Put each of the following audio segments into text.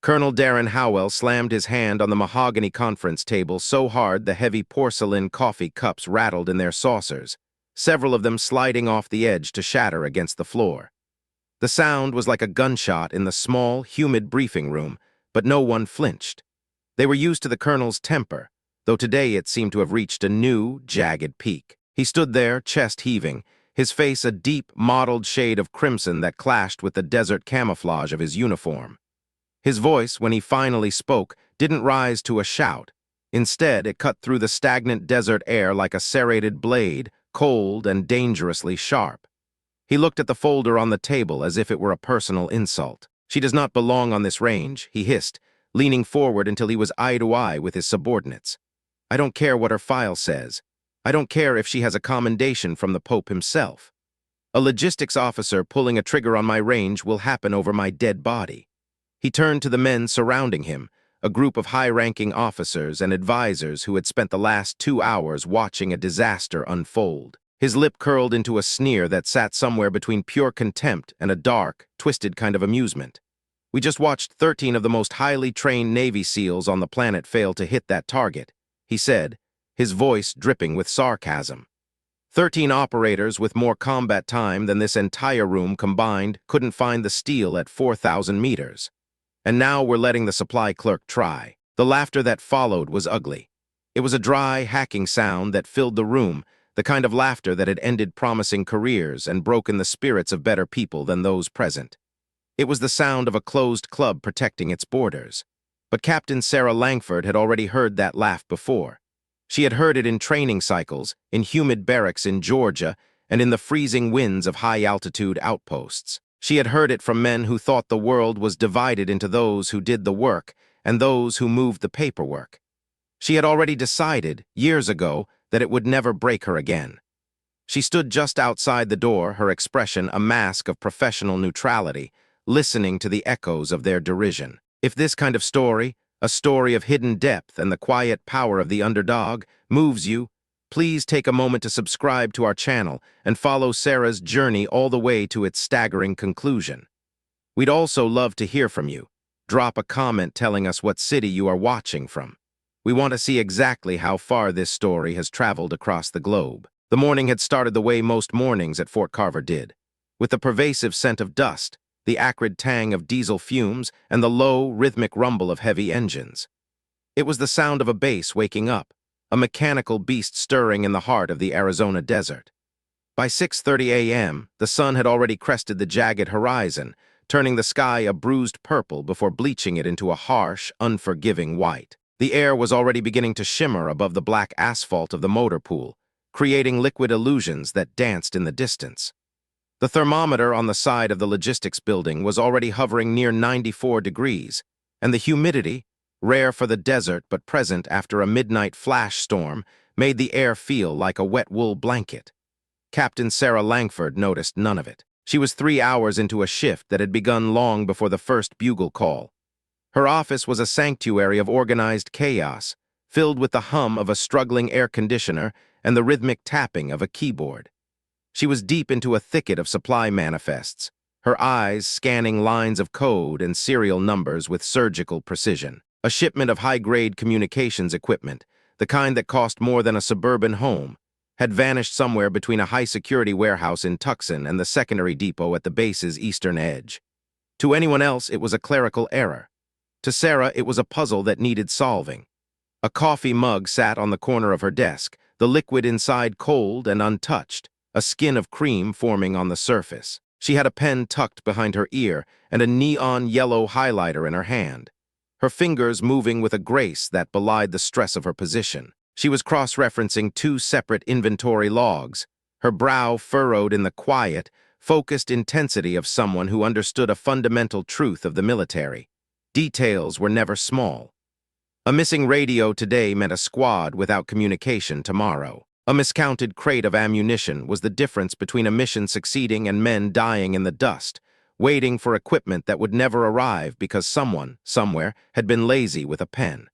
Colonel Darren Howell slammed his hand on the mahogany conference table so hard the heavy porcelain coffee cups rattled in their saucers, several of them sliding off the edge to shatter against the floor. The sound was like a gunshot in the small, humid briefing room, but no one flinched. They were used to the colonel's temper, though today it seemed to have reached a new, jagged peak. He stood there, chest heaving, his face a deep, mottled shade of crimson that clashed with the desert camouflage of his uniform. His voice, when he finally spoke, didn't rise to a shout. Instead, it cut through the stagnant desert air like a serrated blade, cold and dangerously sharp. He looked at the folder on the table as if it were a personal insult. "She does not belong on this range," he hissed, leaning forward until he was eye to eye with his subordinates. "I don't care what her file says. I don't care if she has a commendation from the Pope himself. A logistics officer pulling a trigger on my range will happen over my dead body." He turned to the men surrounding him, a group of high-ranking officers and advisors who had spent the last 2 hours watching a disaster unfold. His lip curled into a sneer that sat somewhere between pure contempt and a dark, twisted kind of amusement. "We just watched 13 of the most highly trained Navy SEALs on the planet fail to hit that target," he said, his voice dripping with sarcasm. 13 operators with more combat time than this entire room combined couldn't find the steel at 4,000 meters. And now we're letting the supply clerk try. The laughter that followed was ugly. It was a dry, hacking sound that filled the room, the kind of laughter that had ended promising careers and broken the spirits of better people than those present. It was the sound of a closed club protecting its borders. But Captain Sarah Langford had already heard that laugh before. She had heard it in training cycles, in humid barracks in Georgia, and in the freezing winds of high-altitude outposts. She had heard it from men who thought the world was divided into those who did the work and those who moved the paperwork. She had already decided, years ago, that it would never break her again. She stood just outside the door, her expression a mask of professional neutrality, listening to the echoes of their derision. If this kind of story, a story of hidden depth and the quiet power of the underdog, moves you, please take a moment to subscribe to our channel and follow Sarah's journey all the way to its staggering conclusion. We'd also love to hear from you. Drop a comment telling us what city you are watching from. We want to see exactly how far this story has traveled across the globe. The morning had started the way most mornings at Fort Carver did, with the pervasive scent of dust, the acrid tang of diesel fumes, and the low, rhythmic rumble of heavy engines. It was the sound of a base waking up, a mechanical beast stirring in the heart of the Arizona desert. By 6:30 a.m., the sun had already crested the jagged horizon, turning the sky a bruised purple before bleaching it into a harsh, unforgiving white. The air was already beginning to shimmer above the black asphalt of the motor pool, creating liquid illusions that danced in the distance. The thermometer on the side of the logistics building was already hovering near 94 degrees, and the humidity, rare for the desert but present after a midnight flash storm, made the air feel like a wet wool blanket. Captain Sarah Langford noticed none of it. She was 3 hours into a shift that had begun long before the first bugle call. Her office was a sanctuary of organized chaos, filled with the hum of a struggling air conditioner and the rhythmic tapping of a keyboard. She was deep into a thicket of supply manifests, her eyes scanning lines of code and serial numbers with surgical precision. A shipment of high-grade communications equipment, the kind that cost more than a suburban home, had vanished somewhere between a high-security warehouse in Tucson and the secondary depot at the base's eastern edge. To anyone else, it was a clerical error. To Sarah, it was a puzzle that needed solving. A coffee mug sat on the corner of her desk, the liquid inside cold and untouched, a skin of cream forming on the surface. She had a pen tucked behind her ear and a neon yellow highlighter in her hand, her fingers moving with a grace that belied the stress of her position. She was cross-referencing 2 separate inventory logs, her brow furrowed in the quiet, focused intensity of someone who understood a fundamental truth of the military. Details were never small. A missing radio today meant a squad without communication tomorrow. A miscounted crate of ammunition was the difference between a mission succeeding and men dying in the dust, waiting for equipment that would never arrive because someone, somewhere, had been lazy with a pen.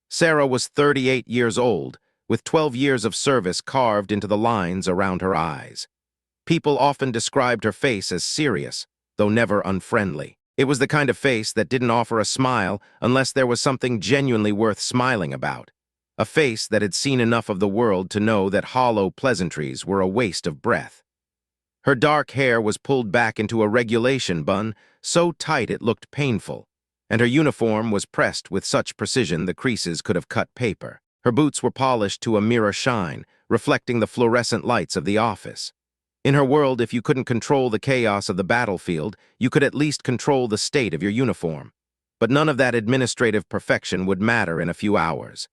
Sarah was 38 years old, with 12 years of service carved into the lines around her eyes. People often described her face as serious, though never unfriendly. It was the kind of face that didn't offer a smile unless there was something genuinely worth smiling about. A face that had seen enough of the world to know that hollow pleasantries were a waste of breath. Her dark hair was pulled back into a regulation bun, so tight it looked painful, and her uniform was pressed with such precision the creases could have cut paper. Her boots were polished to a mirror shine, reflecting the fluorescent lights of the office. In her world, if you couldn't control the chaos of the battlefield, you could at least control the state of your uniform. But none of that administrative perfection would matter in a few hours.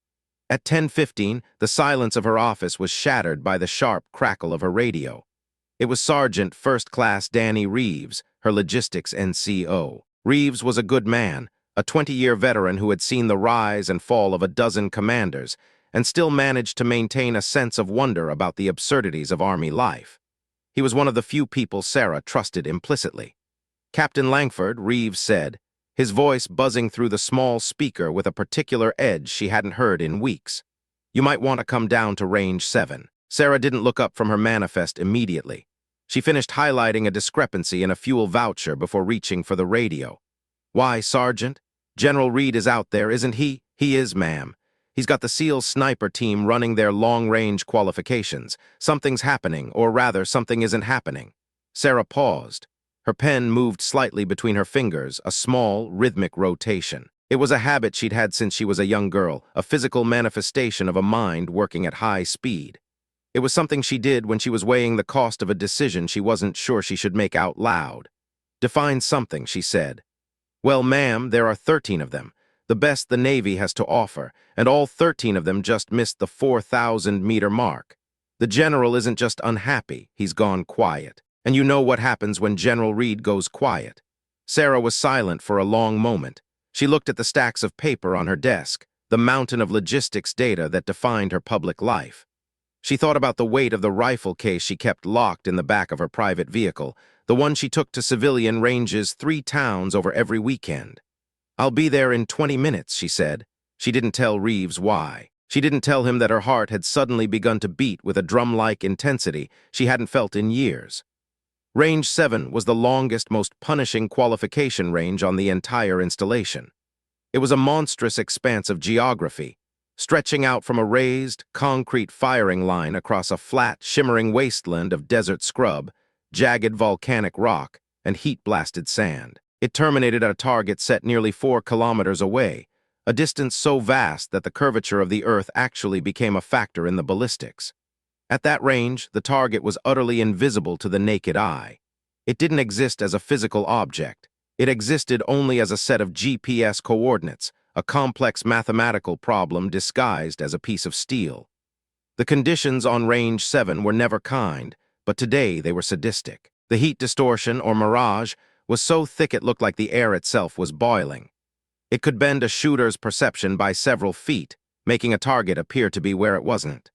At 10:15, the silence of her office was shattered by the sharp crackle of her radio. It was Sergeant First Class Danny Reeves, her logistics NCO. Reeves was a good man, a 20-year veteran who had seen the rise and fall of a dozen commanders, and still managed to maintain a sense of wonder about the absurdities of Army life. He was one of the few people Sarah trusted implicitly. "Captain Langford," Reeves said, his voice buzzing through the small speaker with a particular edge she hadn't heard in weeks. "You might want to come down to Range 7. Sarah didn't look up from her manifest immediately. She finished highlighting a discrepancy in a fuel voucher before reaching for the radio. "Why, Sergeant? General Reed is out there, isn't he?" "He is, ma'am. He's got the SEAL sniper team running their long-range qualifications. Something's happening, or rather, something isn't happening." Sarah paused. Her pen moved slightly between her fingers, a small, rhythmic rotation. It was a habit she'd had since she was a young girl, a physical manifestation of a mind working at high speed. It was something she did when she was weighing the cost of a decision she wasn't sure she should make out loud. "Define something," she said. "Well, ma'am, there are 13 of them, the best the Navy has to offer, and all 13 of them just missed the 4,000-meter mark. The general isn't just unhappy, he's gone quiet. And you know what happens when General Reed goes quiet." Sarah was silent for a long moment. She looked at the stacks of paper on her desk, the mountain of logistics data that defined her public life. She thought about the weight of the rifle case she kept locked in the back of her private vehicle, the one she took to civilian ranges 3 towns over every weekend. "I'll be there in 20 minutes, she said. She didn't tell Reeves why. She didn't tell him that her heart had suddenly begun to beat with a drum-like intensity she hadn't felt in years. Range 7 was the longest, most punishing qualification range on the entire installation. It was a monstrous expanse of geography, stretching out from a raised, concrete firing line across a flat, shimmering wasteland of desert scrub, jagged volcanic rock, and heat-blasted sand. It terminated at a target set nearly 4 kilometers away, a distance so vast that the curvature of the Earth actually became a factor in the ballistics. At that range, the target was utterly invisible to the naked eye. It didn't exist as a physical object. It existed only as a set of GPS coordinates, a complex mathematical problem disguised as a piece of steel. The conditions on Range 7 were never kind, but today they were sadistic. The heat distortion, or mirage, was so thick it looked like the air itself was boiling. It could bend a shooter's perception by several feet, making a target appear to be where it wasn't.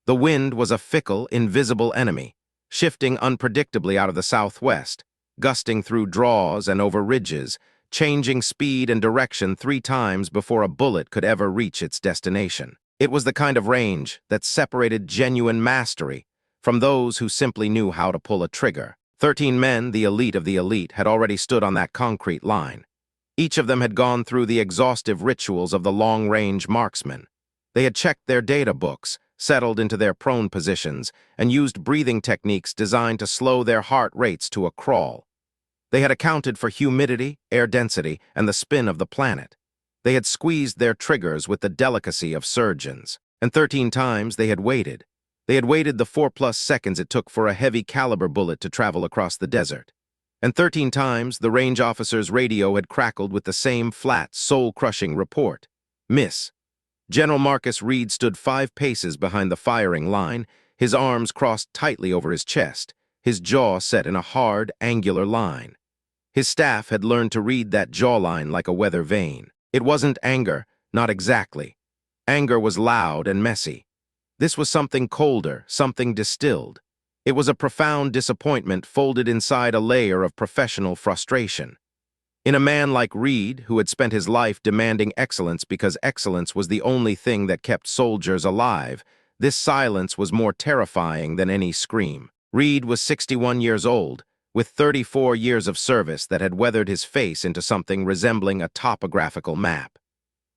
The wind was a fickle, invisible enemy, shifting unpredictably out of the southwest, gusting through draws and over ridges, changing speed and direction 3 times before a bullet could ever reach its destination. It was the kind of range that separated genuine mastery from those who simply knew how to pull a trigger. 13 men, the elite of the elite, had already stood on that concrete line. Each of them had gone through the exhaustive rituals of the long-range marksman. They had checked their data books, settled into their prone positions, and used breathing techniques designed to slow their heart rates to a crawl. They had accounted for humidity, air density, and the spin of the planet. They had squeezed their triggers with the delicacy of surgeons. And 13 times they had waited. They had waited the 4+ seconds it took for a heavy-caliber bullet to travel across the desert. And 13 times the range officer's radio had crackled with the same flat, soul-crushing report. "Miss." General Marcus Reed stood 5 paces behind the firing line, his arms crossed tightly over his chest, his jaw set in a hard, angular line. His staff had learned to read that jawline like a weather vane. It wasn't anger, not exactly. Anger was loud and messy. This was something colder, something distilled. It was a profound disappointment folded inside a layer of professional frustration. In a man like Reed, who had spent his life demanding excellence because excellence was the only thing that kept soldiers alive, this silence was more terrifying than any scream. Reed was 61 years old, with 34 years of service that had weathered his face into something resembling a topographical map.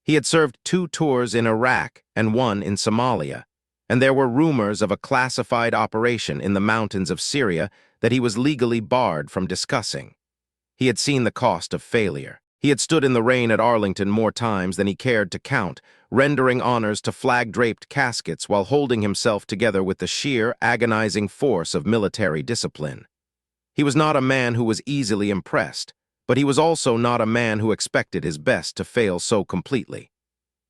He had served 2 tours in Iraq and 1 in Somalia, and there were rumors of a classified operation in the mountains of Syria that he was legally barred from discussing. He had seen the cost of failure. He had stood in the rain at Arlington more times than he cared to count, rendering honors to flag-draped caskets while holding himself together with the sheer, agonizing force of military discipline. He was not a man who was easily impressed, but he was also not a man who expected his best to fail so completely.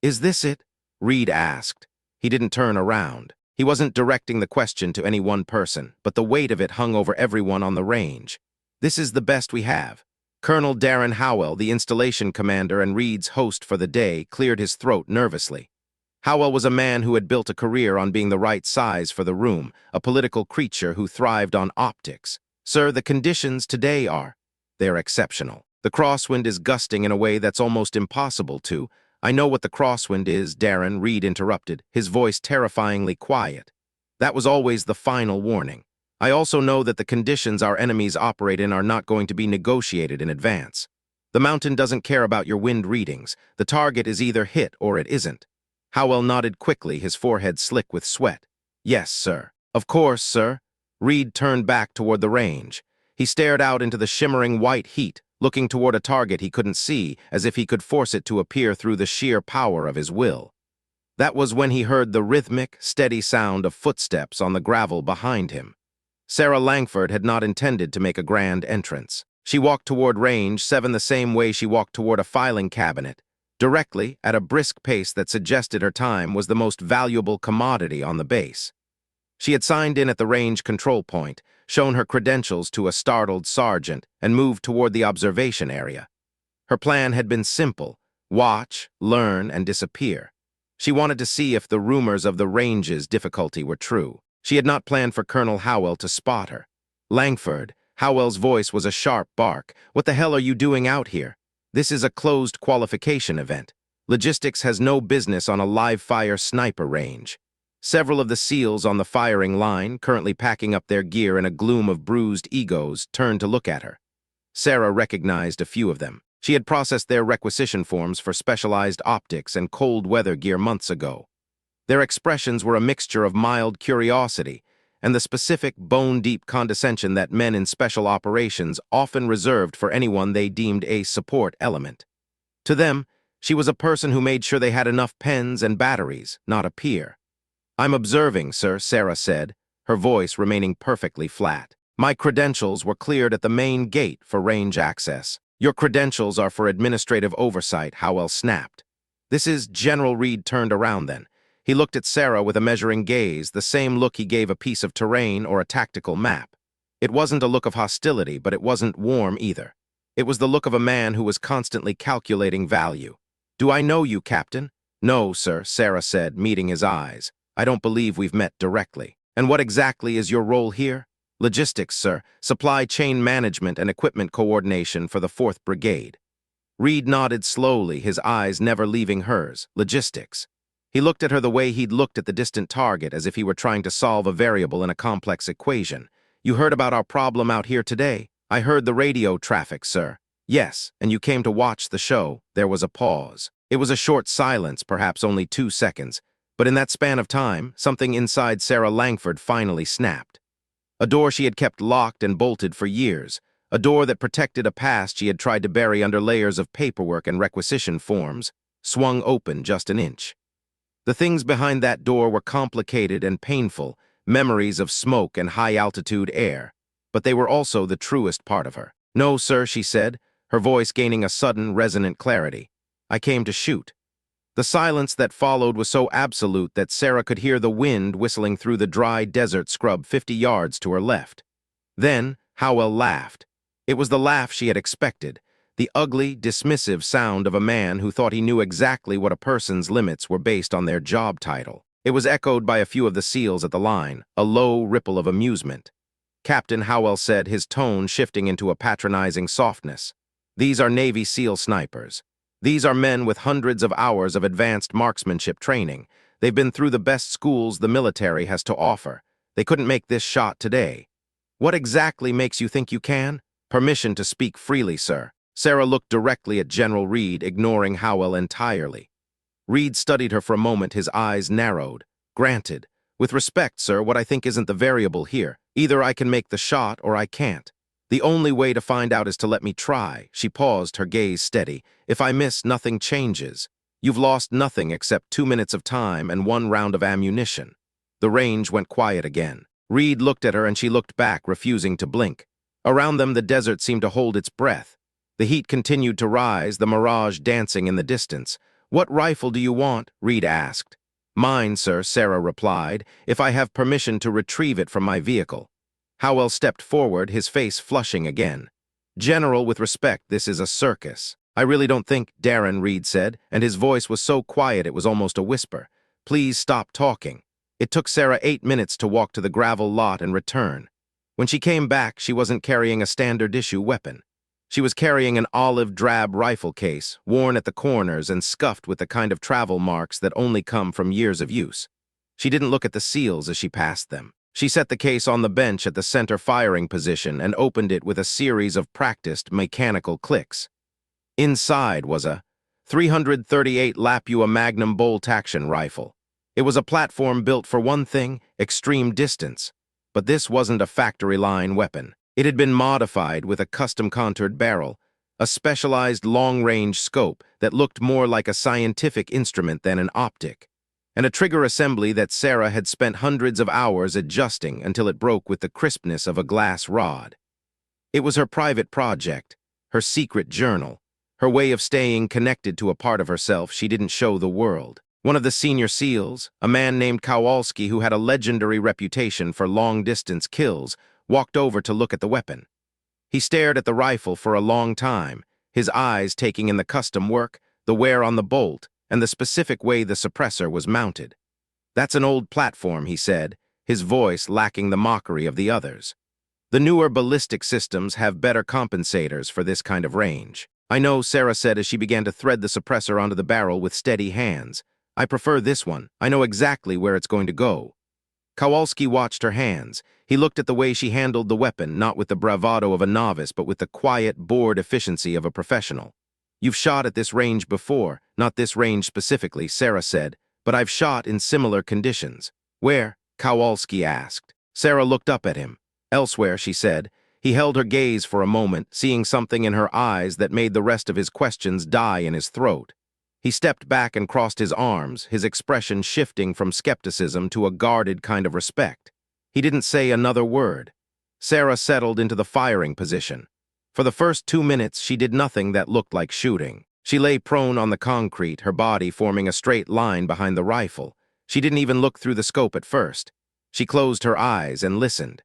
"Is this it?" Reed asked. He didn't turn around. He wasn't directing the question to any one person, but the weight of it hung over everyone on the range. "This is the best we have." Colonel Darren Howell, the installation commander and Reed's host for the day, cleared his throat nervously. Howell was a man who had built a career on being the right size for the room, a political creature who thrived on optics. "Sir, the conditions today are... they're exceptional. The crosswind is gusting in a way that's almost impossible to..." "I know what the crosswind is, Darren," Reed interrupted, his voice terrifyingly quiet. "That was always the final warning. I also know that the conditions our enemies operate in are not going to be negotiated in advance. The mountain doesn't care about your wind readings. The target is either hit or it isn't." Howell nodded quickly, his forehead slick with sweat. "Yes, sir." "Of course, sir." Reed turned back toward the range. He stared out into the shimmering white heat, looking toward a target he couldn't see, as if he could force it to appear through the sheer power of his will. That was when he heard the rhythmic, steady sound of footsteps on the gravel behind him. Sarah Langford had not intended to make a grand entrance. She walked toward range 7 the same way she walked toward a filing cabinet, directly, at a brisk pace that suggested her time was the most valuable commodity on the base. She had signed in at the range control point, shown her credentials to a startled sergeant, and moved toward the observation area. Her plan had been simple: watch, learn, and disappear. She wanted to see if the rumors of the range's difficulty were true. She had not planned for Colonel Howell to spot her. "Langford," Howell's voice was a sharp bark. "What the hell are you doing out here? This is a closed qualification event. Logistics has no business on a live-fire sniper range." Several of the SEALs on the firing line, currently packing up their gear in a gloom of bruised egos, turned to look at her. Sarah recognized a few of them. She had processed their requisition forms for specialized optics and cold weather gear months ago. Their expressions were a mixture of mild curiosity and the specific bone-deep condescension that men in special operations often reserved for anyone they deemed a support element. To them, she was a person who made sure they had enough pens and batteries, not a peer. "I'm observing, sir," Sarah said, her voice remaining perfectly flat. "My credentials were cleared at the main gate for range access." "Your credentials are for administrative oversight," Howell snapped. "This is..." General Reed turned around then. He looked at Sarah with a measuring gaze, the same look he gave a piece of terrain or a tactical map. It wasn't a look of hostility, but it wasn't warm either. It was the look of a man who was constantly calculating value. "Do I know you, Captain?" "No, sir," Sarah said, meeting his eyes. "I don't believe we've met directly." "And what exactly is your role here?" "Logistics, sir. Supply chain management and equipment coordination for the 4th Brigade." Reed nodded slowly, his eyes never leaving hers. "Logistics." He looked at her the way he'd looked at the distant target, as if he were trying to solve a variable in a complex equation. "You heard about our problem out here today?" "I heard the radio traffic, sir." "Yes, and you came to watch the show." There was a pause. It was a short silence, perhaps only 2 seconds, but in that span of time, something inside Sarah Langford finally snapped. A door she had kept locked and bolted for years, a door that protected a past she had tried to bury under layers of paperwork and requisition forms, swung open just an inch. The things behind that door were complicated and painful, memories of smoke and high-altitude air, but they were also the truest part of her. "No, sir," she said, her voice gaining a sudden, resonant clarity. "I came to shoot." The silence that followed was so absolute that Sarah could hear the wind whistling through the dry desert scrub 50 yards to her left. Then Howell laughed. It was the laugh she had expected, the ugly, dismissive sound of a man who thought he knew exactly what a person's limits were based on their job title. It was echoed by a few of the SEALs at the line, a low ripple of amusement. "Captain," Howell said, his tone shifting into a patronizing softness, "these are Navy SEAL snipers. These are men with hundreds of hours of advanced marksmanship training. They've been through the best schools the military has to offer. They couldn't make this shot today." What exactly makes you think you can? Permission to speak freely, sir. Sarah looked directly at General Reed, ignoring Howell entirely. Reed studied her for a moment, his eyes narrowed. Granted. With respect, sir, what I think isn't the variable here. Either I can make the shot or I can't. The only way to find out is to let me try. She paused, her gaze steady. If I miss, nothing changes. You've lost nothing except 2 minutes of time and 1 round of ammunition. The range went quiet again. Reed looked at her and she looked back, refusing to blink. Around them, the desert seemed to hold its breath. The heat continued to rise, the mirage dancing in the distance. What rifle do you want? Reed asked. Mine, sir, Sarah replied, if I have permission to retrieve it from my vehicle. Howell stepped forward, his face flushing again. General, with respect, this is a circus. I really don't think, Darren, Reed said, and his voice was so quiet it was almost a whisper. Please stop talking. It took Sarah 8 minutes to walk to the gravel lot and return. When she came back, she wasn't carrying a standard-issue weapon. She was carrying an olive-drab rifle case, worn at the corners and scuffed with the kind of travel marks that only come from years of use. She didn't look at the seals as she passed them. She set the case on the bench at the center firing position and opened it with a series of practiced mechanical clicks. Inside was a 338 Lapua Magnum bolt-action rifle. It was a platform built for one thing, extreme distance. But this wasn't a factory-line weapon. It had been modified with a custom-contoured barrel, a specialized long-range scope that looked more like a scientific instrument than an optic, and a trigger assembly that Sarah had spent hundreds of hours adjusting until it broke with the crispness of a glass rod. It was her private project, her secret journal, her way of staying connected to a part of herself she didn't show the world. One of the senior SEALs, a man named Kowalski who had a legendary reputation for long-distance kills, walked over to look at the weapon. He stared at the rifle for a long time, his eyes taking in the custom work, the wear on the bolt, and the specific way the suppressor was mounted. That's an old platform, he said, his voice lacking the mockery of the others. The newer ballistic systems have better compensators for this kind of range. I know, Sarah said as she began to thread the suppressor onto the barrel with steady hands. I prefer this one. I know exactly where it's going to go. Kowalski watched her hands. He looked at the way she handled the weapon, not with the bravado of a novice, but with the quiet, bored efficiency of a professional. You've shot at this range before, not this range specifically, Sarah said, but I've shot in similar conditions. Where? Kowalski asked. Sarah looked up at him. Elsewhere, she said. He held her gaze for a moment, seeing something in her eyes that made the rest of his questions die in his throat. He stepped back and crossed his arms, his expression shifting from skepticism to a guarded kind of respect. He didn't say another word. Sarah settled into the firing position. For the first 2 minutes, she did nothing that looked like shooting. She lay prone on the concrete, her body forming a straight line behind the rifle. She didn't even look through the scope at first. She closed her eyes and listened.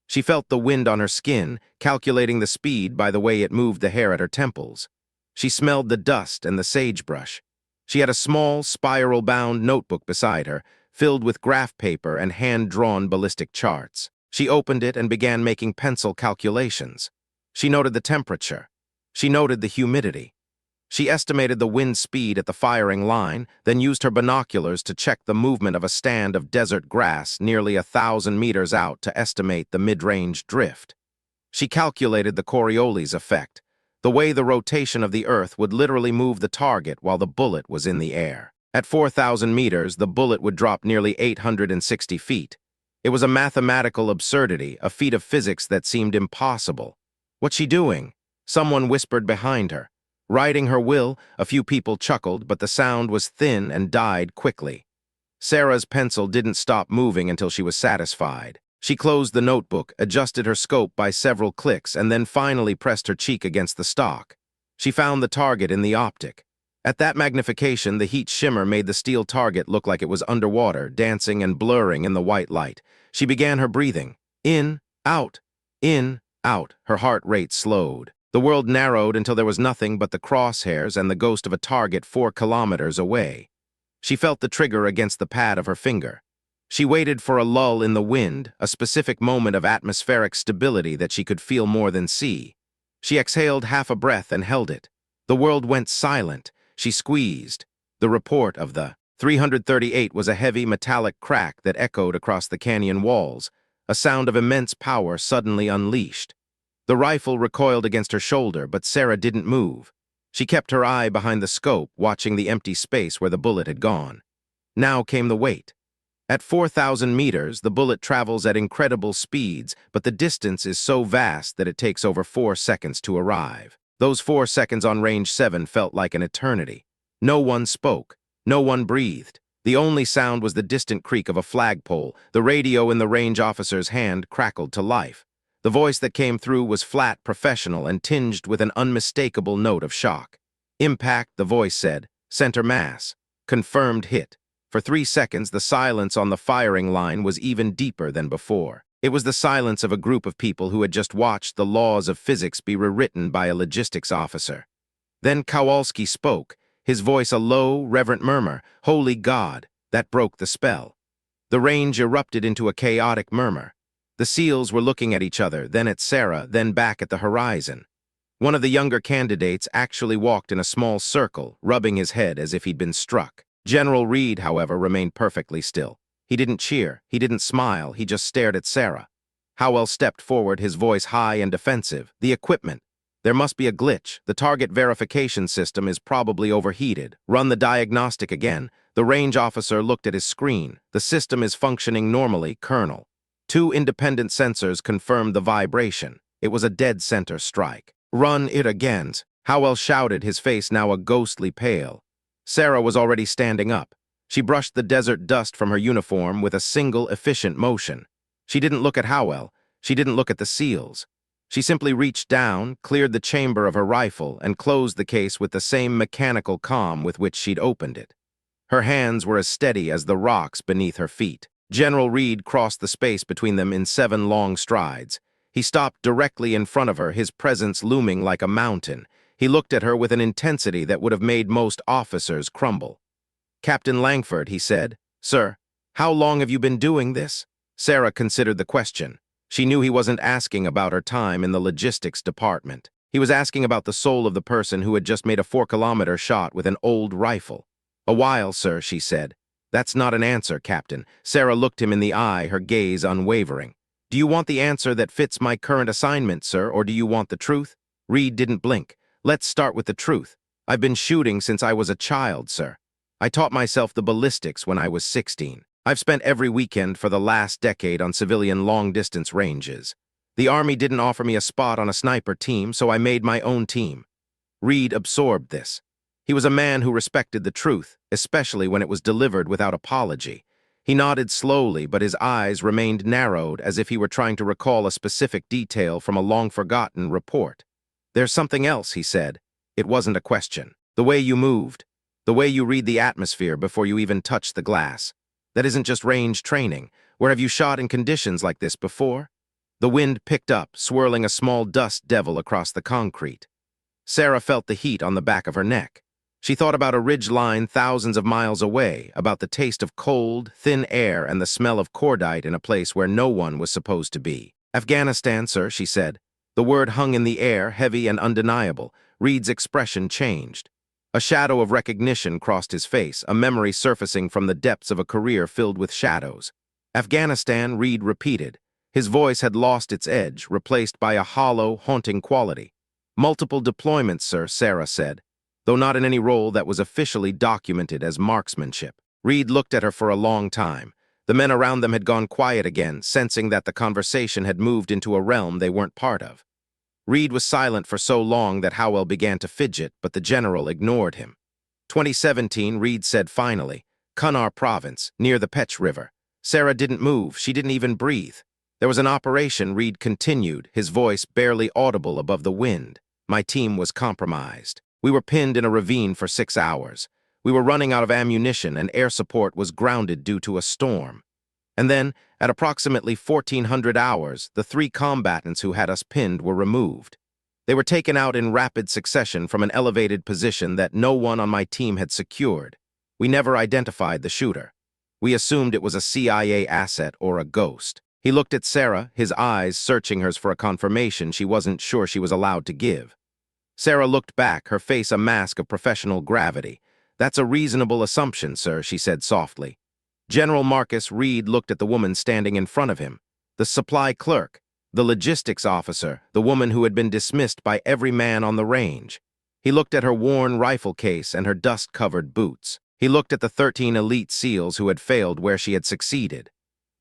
She felt the wind on her skin, calculating the speed by the way it moved the hair at her temples. She smelled the dust and the sagebrush. She had a small, spiral-bound notebook beside her, filled with graph paper and hand-drawn ballistic charts. She opened it and began making pencil calculations. She noted the temperature. She noted the humidity. She estimated the wind speed at the firing line, then used her binoculars to check the movement of a stand of desert grass nearly 1,000 meters out to estimate the mid-range drift. She calculated the Coriolis effect, the way the rotation of the Earth would literally move the target while the bullet was in the air. At 4,000 meters, the bullet would drop nearly 860 feet. It was a mathematical absurdity, a feat of physics that seemed impossible. What's she doing? Someone whispered behind her. Riding her will, a few people chuckled, but the sound was thin and died quickly. Sarah's pencil didn't stop moving until she was satisfied. She closed the notebook, adjusted her scope by several clicks, and then finally pressed her cheek against the stock. She found the target in the optic. At that magnification, the heat shimmer made the steel target look like it was underwater, dancing and blurring in the white light. She began her breathing. In, out, in, out. Her heart rate slowed. The world narrowed until there was nothing but the crosshairs and the ghost of a target 4 kilometers away. She felt the trigger against the pad of her finger. She waited for a lull in the wind, a specific moment of atmospheric stability that she could feel more than see. She exhaled half a breath and held it. The world went silent. She squeezed. The report of the 338 was a heavy metallic crack that echoed across the canyon walls, a sound of immense power suddenly unleashed. The rifle recoiled against her shoulder, but Sarah didn't move. She kept her eye behind the scope, watching the empty space where the bullet had gone. Now came the wait. At 4,000 meters, the bullet travels at incredible speeds, but the distance is so vast that it takes over 4 seconds to arrive. Those 4 seconds on range 7 felt like an eternity. No one spoke. No one breathed. The only sound was the distant creak of a flagpole. The radio in the range officer's hand crackled to life. The voice that came through was flat, professional, and tinged with an unmistakable note of shock. Impact, the voice said. Center mass. Confirmed hit. For 3 seconds, the silence on the firing line was even deeper than before. It was the silence of a group of people who had just watched the laws of physics be rewritten by a logistics officer. Then Kowalski spoke, his voice a low, reverent murmur. Holy God, that broke the spell. The range erupted into a chaotic murmur. The SEALs were looking at each other, then at Sarah, then back at the horizon. One of the younger candidates actually walked in a small circle, rubbing his head as if he'd been struck. General Reed, however, remained perfectly still. He didn't cheer, he didn't smile, he just stared at Sarah. Howell stepped forward, his voice high and defensive. The equipment. There must be a glitch. The target verification system is probably overheated. Run the diagnostic again. The range officer looked at his screen. The system is functioning normally, Colonel. 2 independent sensors confirmed the vibration. It was a dead center strike. Run it again. Howell shouted, his face now a ghostly pale. Sarah was already standing up. She brushed the desert dust from her uniform with a single efficient motion. She didn't look at Howell. She didn't look at the SEALs. She simply reached down, cleared the chamber of her rifle, and closed the case with the same mechanical calm with which she'd opened it. Her hands were as steady as the rocks beneath her feet. General Reed crossed the space between them in 7 long strides. He stopped directly in front of her, his presence looming like a mountain. He looked at her with an intensity that would have made most officers crumble. Captain Langford, he said. Sir, how long have you been doing this? Sarah considered the question. She knew he wasn't asking about her time in the logistics department. He was asking about the soul of the person who had just made a 4-kilometer shot with an old rifle. A while, sir, she said. That's not an answer, Captain. Sarah looked him in the eye, her gaze unwavering. Do you want the answer that fits my current assignment, sir, or do you want the truth? Reed didn't blink. Let's start with the truth. I've been shooting since I was a child, sir. I taught myself the ballistics when I was 16. I've spent every weekend for the last decade on civilian long-distance ranges. The Army didn't offer me a spot on a sniper team, so I made my own team. Reed absorbed this. He was a man who respected the truth, especially when it was delivered without apology. He nodded slowly, but his eyes remained narrowed as if he were trying to recall a specific detail from a long-forgotten report. There's something else, he said. It wasn't a question. The way you moved. The way you read the atmosphere before you even touch the glass. That isn't just range training. Where have you shot in conditions like this before? The wind picked up, swirling a small dust devil across the concrete. Sarah felt the heat on the back of her neck. She thought about a ridge line thousands of miles away, about the taste of cold, thin air and the smell of cordite in a place where no one was supposed to be. Afghanistan, sir, she said. The word hung in the air, heavy and undeniable. Reed's expression changed. A shadow of recognition crossed his face, a memory surfacing from the depths of a career filled with shadows. Afghanistan, Reed repeated. His voice had lost its edge, replaced by a hollow, haunting quality. Multiple deployments, sir, Sarah said, though not in any role that was officially documented as marksmanship. Reed looked at her for a long time. The men around them had gone quiet again, sensing that the conversation had moved into a realm they weren't part of. Reed was silent for so long that Howell began to fidget, but the general ignored him. 2017, Reed said finally. Kunar Province, near the Pech River. Sarah didn't move, she didn't even breathe. There was an operation, Reed continued, his voice barely audible above the wind. My team was compromised. We were pinned in a ravine for 6 hours. We were running out of ammunition and air support was grounded due to a storm. And then, at approximately 1400 hours, the 3 combatants who had us pinned were removed. They were taken out in rapid succession from an elevated position that no one on my team had secured. We never identified the shooter. We assumed it was a CIA asset or a ghost. He looked at Sarah, his eyes searching hers for a confirmation she wasn't sure she was allowed to give. Sarah looked back, her face a mask of professional gravity. That's a reasonable assumption, sir, she said softly. General Marcus Reed looked at the woman standing in front of him. the supply clerk, the logistics officer, the woman who had been dismissed by every man on the range. He looked at her worn rifle case and her dust-covered boots. He looked at the 13 elite SEALs who had failed where she had succeeded.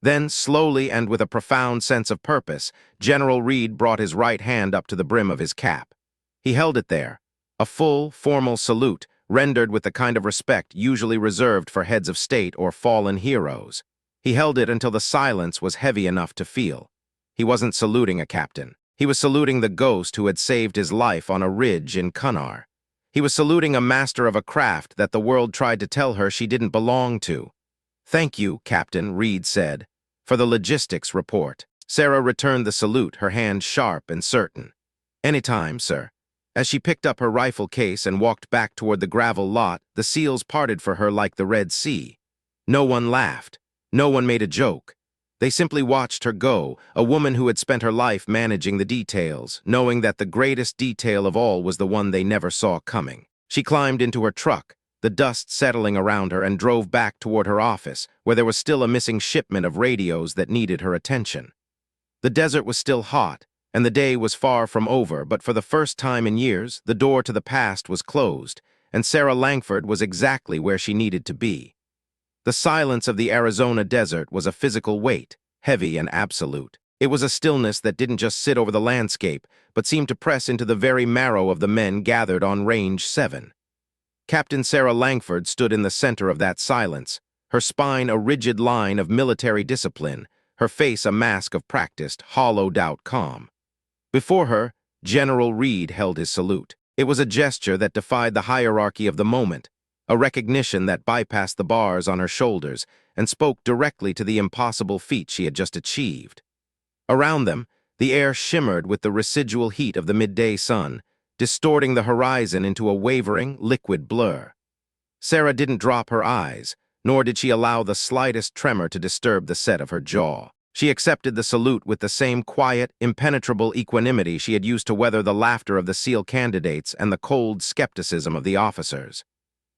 Then, slowly and with a profound sense of purpose, General Reed brought his right hand up to the brim of his cap. He held it there, a full, formal salute, rendered with the kind of respect usually reserved for heads of state or fallen heroes. He held it until the silence was heavy enough to feel. He wasn't saluting a captain. He was saluting the ghost who had saved his life on a ridge in Kunar. He was saluting a master of a craft that the world tried to tell her she didn't belong to. "Thank you, Captain," Reed said, "for the logistics report." Sarah returned the salute, her hand sharp and certain. "Anytime, sir." As she picked up her rifle case and walked back toward the gravel lot, the SEALs parted for her like the Red Sea. No one laughed. No one made a joke. They simply watched her go, a woman who had spent her life managing the details, knowing that the greatest detail of all was the one they never saw coming. She climbed into her truck, the dust settling around her, and drove back toward her office, where there was still a missing shipment of radios that needed her attention. The desert was still hot, and the day was far from over, but for the first time in years, the door to the past was closed, and Sarah Langford was exactly where she needed to be. The silence of the Arizona desert was a physical weight, heavy and absolute. It was a stillness that didn't just sit over the landscape, but seemed to press into the very marrow of the men gathered on Range 7. Captain Sarah Langford stood in the center of that silence, her spine a rigid line of military discipline, her face a mask of practiced, hollowed-out calm. Before her, General Reed held his salute. It was a gesture that defied the hierarchy of the moment, a recognition that bypassed the bars on her shoulders and spoke directly to the impossible feat she had just achieved. Around them, the air shimmered with the residual heat of the midday sun, distorting the horizon into a wavering, liquid blur. Sarah didn't drop her eyes, nor did she allow the slightest tremor to disturb the set of her jaw. She accepted the salute with the same quiet, impenetrable equanimity she had used to weather the laughter of the SEAL candidates and the cold skepticism of the officers.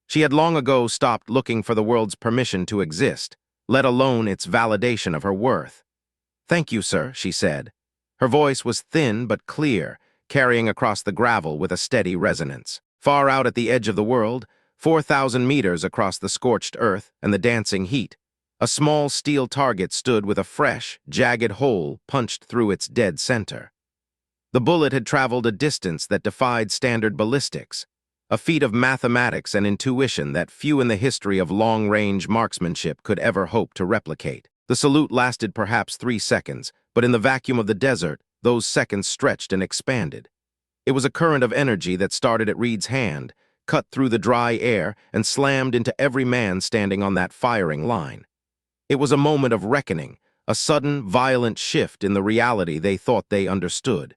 She had long ago stopped looking for the world's permission to exist, let alone its validation of her worth. "Thank you, sir," she said. Her voice was thin but clear, carrying across the gravel with a steady resonance. Far out at the edge of the world, 4,000 meters across the scorched earth and the dancing heat, a small steel target stood with a fresh, jagged hole punched through its dead center. The bullet had traveled a distance that defied standard ballistics, a feat of mathematics and intuition that few in the history of long-range marksmanship could ever hope to replicate. The salute lasted perhaps 3 seconds, but in the vacuum of the desert, those seconds stretched and expanded. It was a current of energy that started at Reed's hand, cut through the dry air, and slammed into every man standing on that firing line. It was a moment of reckoning, a sudden, violent shift in the reality they thought they understood.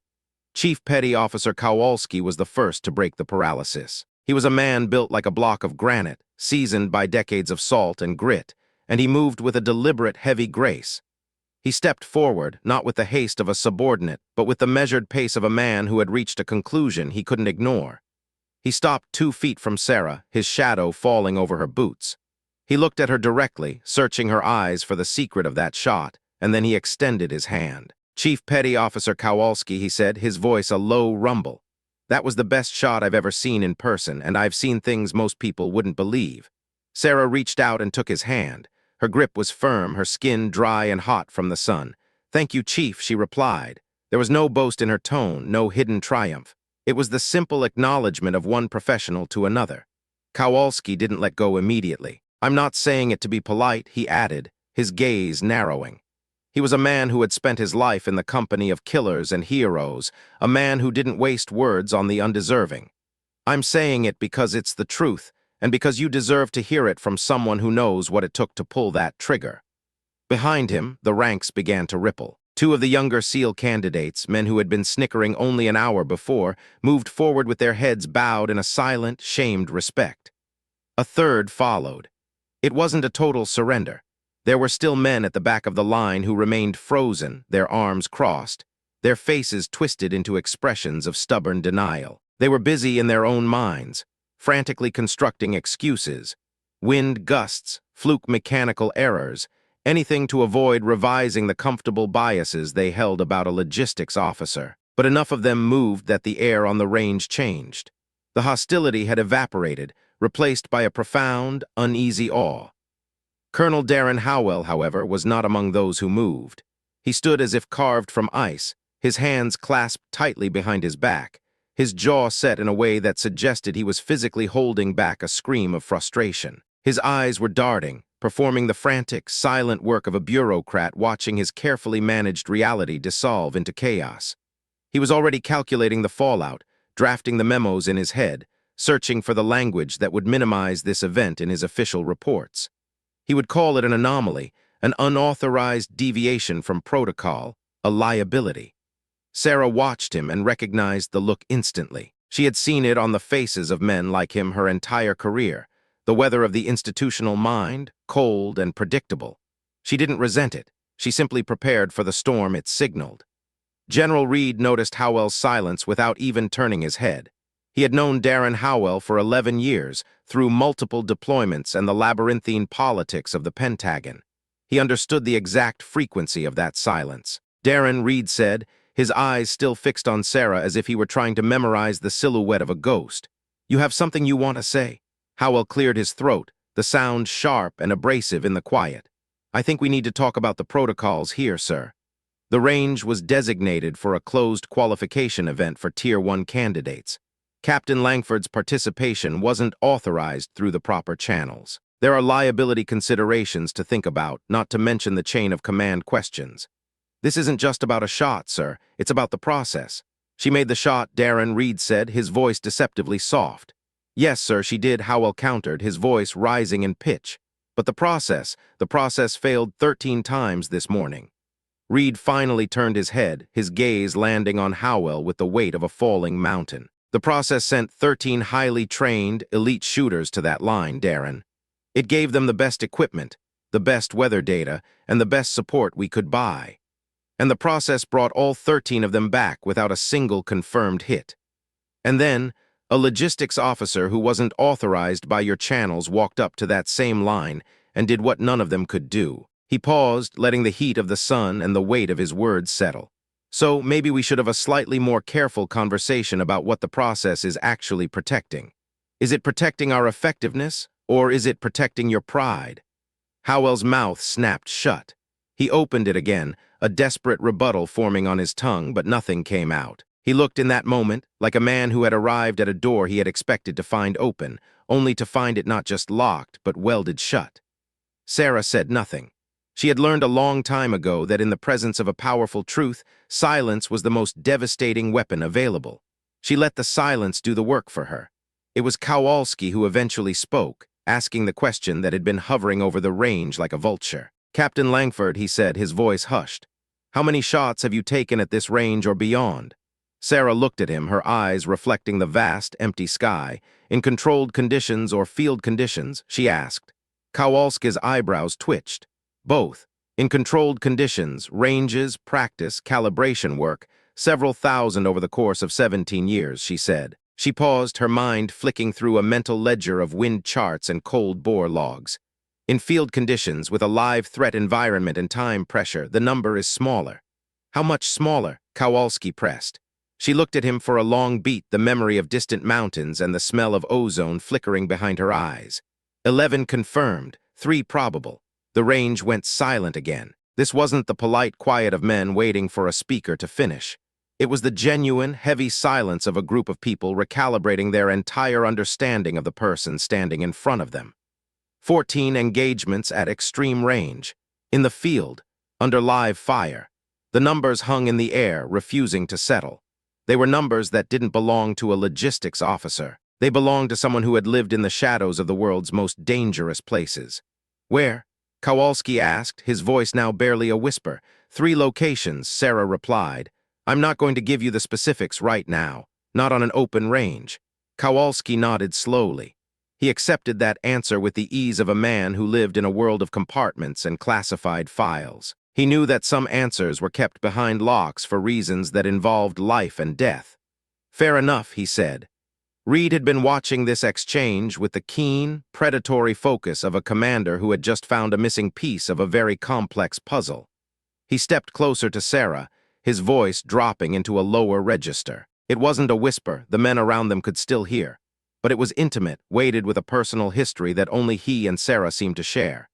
Chief Petty Officer Kowalski was the first to break the paralysis. He was a man built like a block of granite, seasoned by decades of salt and grit, and he moved with a deliberate, heavy grace. He stepped forward, not with the haste of a subordinate, but with the measured pace of a man who had reached a conclusion he couldn't ignore. He stopped 2 feet from Sarah, his shadow falling over her boots. He looked at her directly, searching her eyes for the secret of that shot, and then he extended his hand. "Chief Petty Officer Kowalski," he said, his voice a low rumble. "That was the best shot I've ever seen in person, and I've seen things most people wouldn't believe." Sarah reached out and took his hand. Her grip was firm, her skin dry and hot from the sun. "Thank you, Chief," she replied. There was no boast in her tone, no hidden triumph. It was the simple acknowledgement of one professional to another. Kowalski didn't let go immediately. "I'm not saying it to be polite," he added, his gaze narrowing. He was a man who had spent his life in the company of killers and heroes, a man who didn't waste words on the undeserving. "I'm saying it because it's the truth, and because you deserve to hear it from someone who knows what it took to pull that trigger." Behind him, the ranks began to ripple. 2 of the younger SEAL candidates, men who had been snickering only an hour before, moved forward with their heads bowed in a silent, shamed respect. A third followed. It wasn't a total surrender. There were still men at the back of the line who remained frozen, their arms crossed, their faces twisted into expressions of stubborn denial. They were busy in their own minds, frantically constructing excuses, wind gusts, fluke mechanical errors, anything to avoid revising the comfortable biases they held about a logistics officer. But enough of them moved that the air on the range changed. The hostility had evaporated, replaced by a profound, uneasy awe. Colonel Darren Howell, however, was not among those who moved. He stood as if carved from ice, his hands clasped tightly behind his back, his jaw set in a way that suggested he was physically holding back a scream of frustration. His eyes were darting, performing the frantic, silent work of a bureaucrat watching his carefully managed reality dissolve into chaos. He was already calculating the fallout, drafting the memos in his head, searching for the language that would minimize this event in his official reports. He would call it an anomaly, an unauthorized deviation from protocol, a liability. Sarah watched him and recognized the look instantly. She had seen it on the faces of men like him her entire career, the weather of the institutional mind, cold and predictable. She didn't resent it. She simply prepared for the storm it signaled. General Reed noticed Howell's silence without even turning his head. He had known Darren Howell for 11 years, through multiple deployments and the labyrinthine politics of the Pentagon. He understood the exact frequency of that silence. Darren, Reed said, his eyes still fixed on Sarah as if he were trying to memorize the silhouette of a ghost. "You have something you want to say?" Howell cleared his throat, the sound sharp and abrasive in the quiet. "I think we need to talk about the protocols here, sir." The range was designated for a closed qualification event for Tier 1 candidates. Captain Langford's participation wasn't authorized through the proper channels. There are liability considerations to think about, not to mention the chain of command questions. "This isn't just about a shot, sir. It's about the process." "She made the shot," Darren, Reed said, his voice deceptively soft. "Yes, sir, she did," Howell countered, his voice rising in pitch. "But the process failed 13 times this morning." Reed finally turned his head, his gaze landing on Howell with the weight of a falling mountain. "The process sent 13 highly trained, elite shooters to that line, Darren. It gave them the best equipment, the best weather data, and the best support we could buy. And the process brought all 13 of them back without a single confirmed hit. And then, a logistics officer who wasn't authorized by your channels walked up to that same line and did what none of them could do." He paused, letting the heat of the sun and the weight of his words settle. "So maybe we should have a slightly more careful conversation about what the process is actually protecting. Is it protecting our effectiveness, or is it protecting your pride?" Howell's mouth snapped shut. He opened it again, a desperate rebuttal forming on his tongue, but nothing came out. He looked in that moment like a man who had arrived at a door he had expected to find open, only to find it not just locked, but welded shut. Sarah said nothing. She had learned a long time ago that in the presence of a powerful truth, silence was the most devastating weapon available. She let the silence do the work for her. It was Kowalski who eventually spoke, asking the question that had been hovering over the range like a vulture. "Captain Langford," he said, his voice hushed. "How many shots have you taken at this range or beyond?" Sarah looked at him, her eyes reflecting the vast, empty sky. "In controlled conditions or field conditions?" she asked. Kowalski's eyebrows twitched. "Both. In controlled conditions, ranges, practice, calibration work, several thousand over the course of 17 years, she said. She paused, her mind flicking through a mental ledger of wind charts and cold bore logs. "In field conditions, with a live threat environment and time pressure, the number is smaller." "How much smaller?" Kowalski pressed. She looked at him for a long beat, the memory of distant mountains and the smell of ozone flickering behind her eyes. 11 confirmed, 3 probable. The range went silent again. This wasn't the polite quiet of men waiting for a speaker to finish. It was the genuine, heavy silence of a group of people recalibrating their entire understanding of the person standing in front of them. 14 engagements at extreme range. In the field, under live fire. The numbers hung in the air, refusing to settle. They were numbers that didn't belong to a logistics officer. They belonged to someone who had lived in the shadows of the world's most dangerous places. "Where?" Kowalski asked, his voice now barely a whisper. 3 locations, Sarah replied. "I'm not going to give you the specifics right now, not on an open range." Kowalski nodded slowly. He accepted that answer with the ease of a man who lived in a world of compartments and classified files. He knew that some answers were kept behind locks for reasons that involved life and death. "Fair enough," he said. Reed had been watching this exchange with the keen, predatory focus of a commander who had just found a missing piece of a very complex puzzle. He stepped closer to Sarah, his voice dropping into a lower register. It wasn't a whisper the men around them could still hear, but it was intimate, weighted with a personal history that only he and Sarah seemed to share.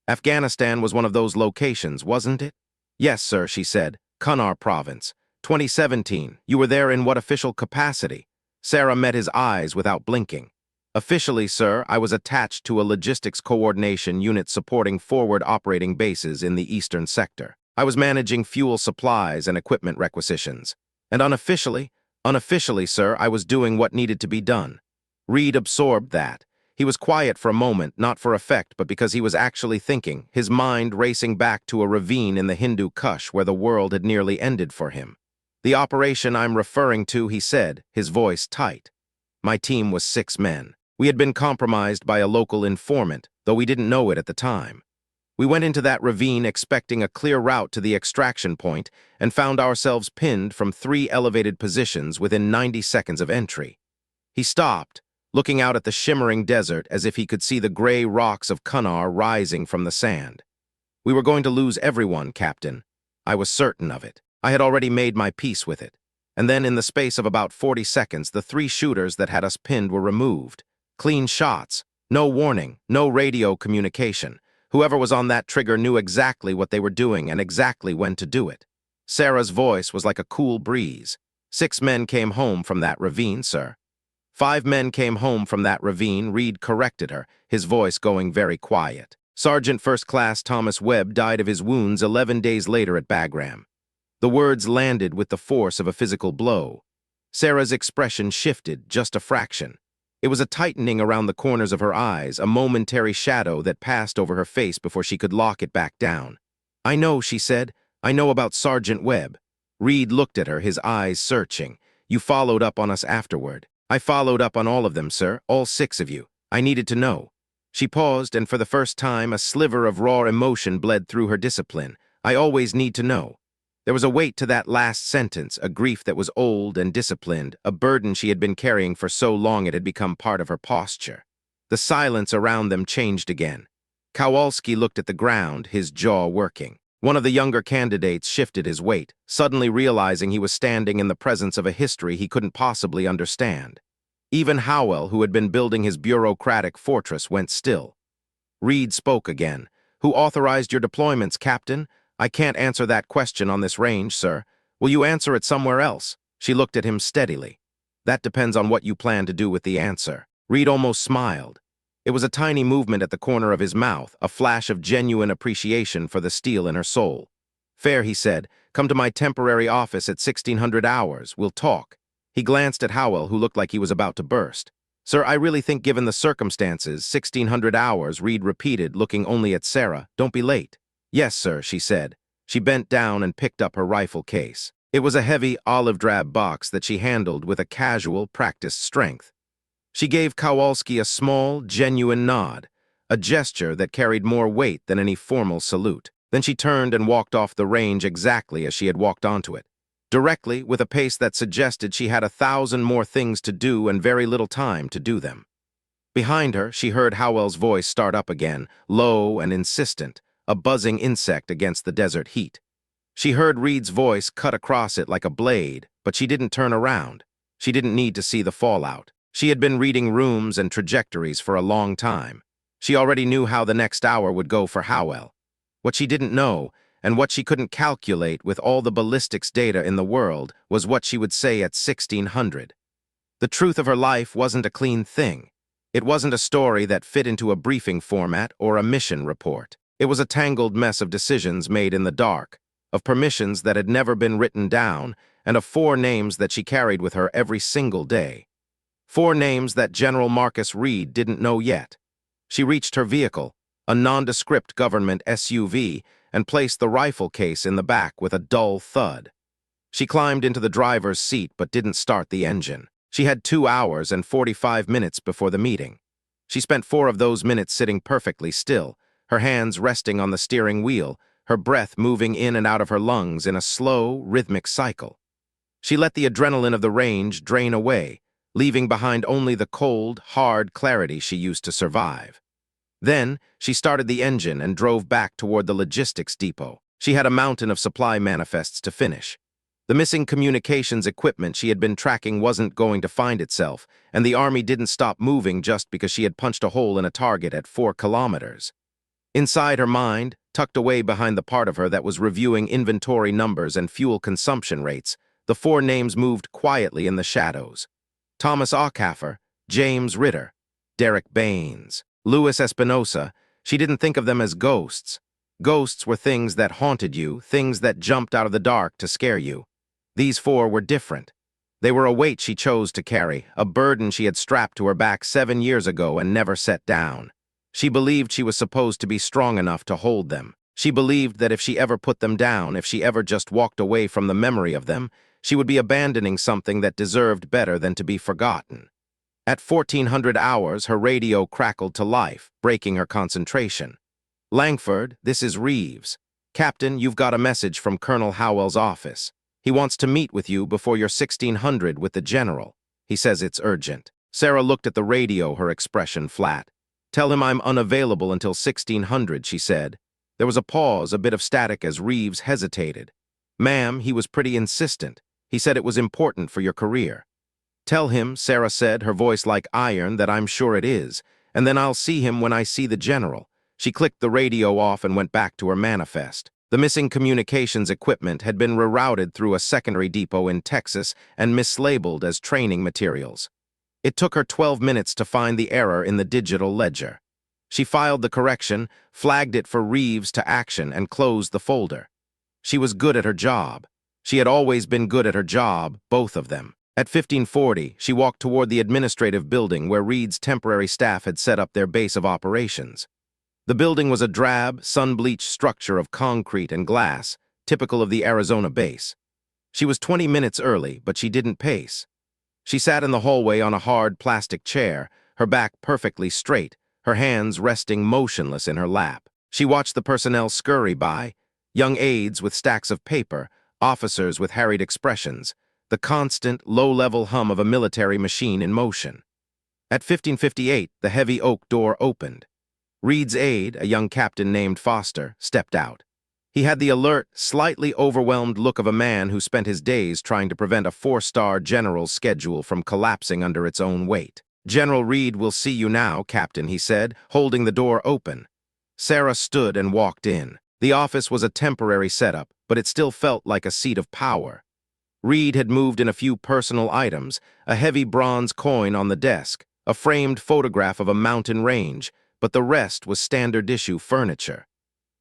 Afghanistan was one of those locations, wasn't it? Yes, sir, she said. Kunar Province. 2017. You were there in what official capacity? Sarah met his eyes without blinking. Officially, sir, I was attached to a logistics coordination unit supporting forward operating bases in the eastern sector. I was managing fuel supplies and equipment requisitions. And unofficially, sir, I was doing what needed to be done. Reed absorbed that. He was quiet for a moment, not for effect, but because he was actually thinking, his mind racing back to a ravine in the Hindu Kush where the world had nearly ended for him. The operation I'm referring to, he said, his voice tight. My team was 6 men. We had been compromised by a local informant, though we didn't know it at the time. We went into that ravine expecting a clear route to the extraction point and found ourselves pinned from 3 elevated positions within 90 seconds of entry. He stopped, looking out at the shimmering desert as if he could see the gray rocks of Kunar rising from the sand. We were going to lose everyone, Captain. I was certain of it. I had already made my peace with it. And then in the space of about 40 seconds, the 3 shooters that had us pinned were removed. Clean shots. No warning, no radio communication. Whoever was on that trigger knew exactly what they were doing and exactly when to do it. Sarah's voice was like a cool breeze. 6 men came home from that ravine, sir. 5 men came home from that ravine, Reed corrected her, his voice going very quiet. Sergeant First Class Thomas Webb died of his wounds 11 days later at Bagram. The words landed with the force of a physical blow. Sarah's expression shifted just a fraction. It was a tightening around the corners of her eyes, a momentary shadow that passed over her face before she could lock it back down. I know, she said. I know about Sergeant Webb. Reed looked at her, his eyes searching. You followed up on us afterward. I followed up on all of them, sir, all 6 of you. I needed to know. She paused, and for the first time, a sliver of raw emotion bled through her discipline. I always need to know. There was a weight to that last sentence, a grief that was old and disciplined, a burden she had been carrying for so long it had become part of her posture. The silence around them changed again. Kowalski looked at the ground, his jaw working. One of the younger candidates shifted his weight, suddenly realizing he was standing in the presence of a history he couldn't possibly understand. Even Howell, who had been building his bureaucratic fortress, went still. Reed spoke again. Who authorized your deployments, Captain? I can't answer that question on this range, sir. Will you answer it somewhere else? She looked at him steadily. That depends on what you plan to do with the answer. Reed almost smiled. It was a tiny movement at the corner of his mouth, a flash of genuine appreciation for the steel in her soul. Fair, he said. Come to my temporary office at 1600 hours. We'll talk. He glanced at Howell, who looked like he was about to burst. Sir, I really think given the circumstances, 1600 hours, Reed repeated, looking only at Sarah. Don't be late. Yes, sir, she said. She bent down and picked up her rifle case. It was a heavy, olive-drab box that she handled with a casual, practiced strength. She gave Kowalski a small, genuine nod, a gesture that carried more weight than any formal salute. Then she turned and walked off the range exactly as she had walked onto it. Directly, with a pace that suggested she had 1,000 more things to do and very little time to do them. Behind her, she heard Howell's voice start up again, low and insistent, a buzzing insect against the desert heat. She heard Reed's voice cut across it like a blade, but she didn't turn around. She didn't need to see the fallout. She had been reading rooms and trajectories for a long time. She already knew how the next hour would go for Howell. What she didn't know, and what she couldn't calculate with all the ballistics data in the world, was what she would say at 1600. The truth of her life wasn't a clean thing. It wasn't a story that fit into a briefing format or a mission report. It was a tangled mess of decisions made in the dark, of permissions that had never been written down, and of 4 names that she carried with her every single day. 4 names that General Marcus Reed didn't know yet. She reached her vehicle, a nondescript government SUV, and placed the rifle case in the back with a dull thud. She climbed into the driver's seat but didn't start the engine. She had 2 hours and 45 minutes before the meeting. She spent 4 of those minutes sitting perfectly still, her hands resting on the steering wheel, her breath moving in and out of her lungs in a slow, rhythmic cycle. She let the adrenaline of the range drain away, leaving behind only the cold, hard clarity she used to survive. Then, she started the engine and drove back toward the logistics depot. She had a mountain of supply manifests to finish. The missing communications equipment she had been tracking wasn't going to find itself, and the army didn't stop moving just because she had punched a hole in a target at 4 kilometers. Inside her mind, tucked away behind the part of her that was reviewing inventory numbers and fuel consumption rates, the 4 names moved quietly in the shadows. Thomas Aucaffer, James Ritter, Derek Baines, Louis Espinosa. She didn't think of them as ghosts. Ghosts were things that haunted you, things that jumped out of the dark to scare you. These 4 were different. They were a weight she chose to carry, a burden she had strapped to her back 7 years ago and never set down. She believed she was supposed to be strong enough to hold them. She believed that if she ever put them down, if she ever just walked away from the memory of them, she would be abandoning something that deserved better than to be forgotten. At 1400 hours, her radio crackled to life, breaking her concentration. "Langford, this is Reeves. Captain, you've got a message from Colonel Howell's office. He wants to meet with you before your 1600 with the general. He says it's urgent." Sarah looked at the radio, her expression flat. "Tell him I'm unavailable until 1600, she said. There was a pause, a bit of static as Reeves hesitated. "Ma'am, he was pretty insistent. He said it was important for your career." "Tell him," Sarah said, her voice like iron, "that I'm sure it is, and then I'll see him when I see the general." She clicked the radio off and went back to her manifest. The missing communications equipment had been rerouted through a secondary depot in Texas and mislabeled as training materials. It took her 12 minutes to find the error in the digital ledger. She filed the correction, flagged it for Reeves to action, and closed the folder. She was good at her job. She had always been good at her job, both of them. At 1540, she walked toward the administrative building where Reed's temporary staff had set up their base of operations. The building was a drab, sun-bleached structure of concrete and glass, typical of the Arizona base. She was 20 minutes early, but she didn't pace. She sat in the hallway on a hard plastic chair, her back perfectly straight, her hands resting motionless in her lap. She watched the personnel scurry by, young aides with stacks of paper, officers with harried expressions, the constant, low-level hum of a military machine in motion. At 1558, the heavy oak door opened. Reed's aide, a young captain named Foster, stepped out. He had the alert, slightly overwhelmed look of a man who spent his days trying to prevent a 4-star general's schedule from collapsing under its own weight. "General Reed will see you now, Captain," he said, holding the door open. Sarah stood and walked in. The office was a temporary setup, but it still felt like a seat of power. Reed had moved in a few personal items, a heavy bronze coin on the desk, a framed photograph of a mountain range, but the rest was standard-issue furniture.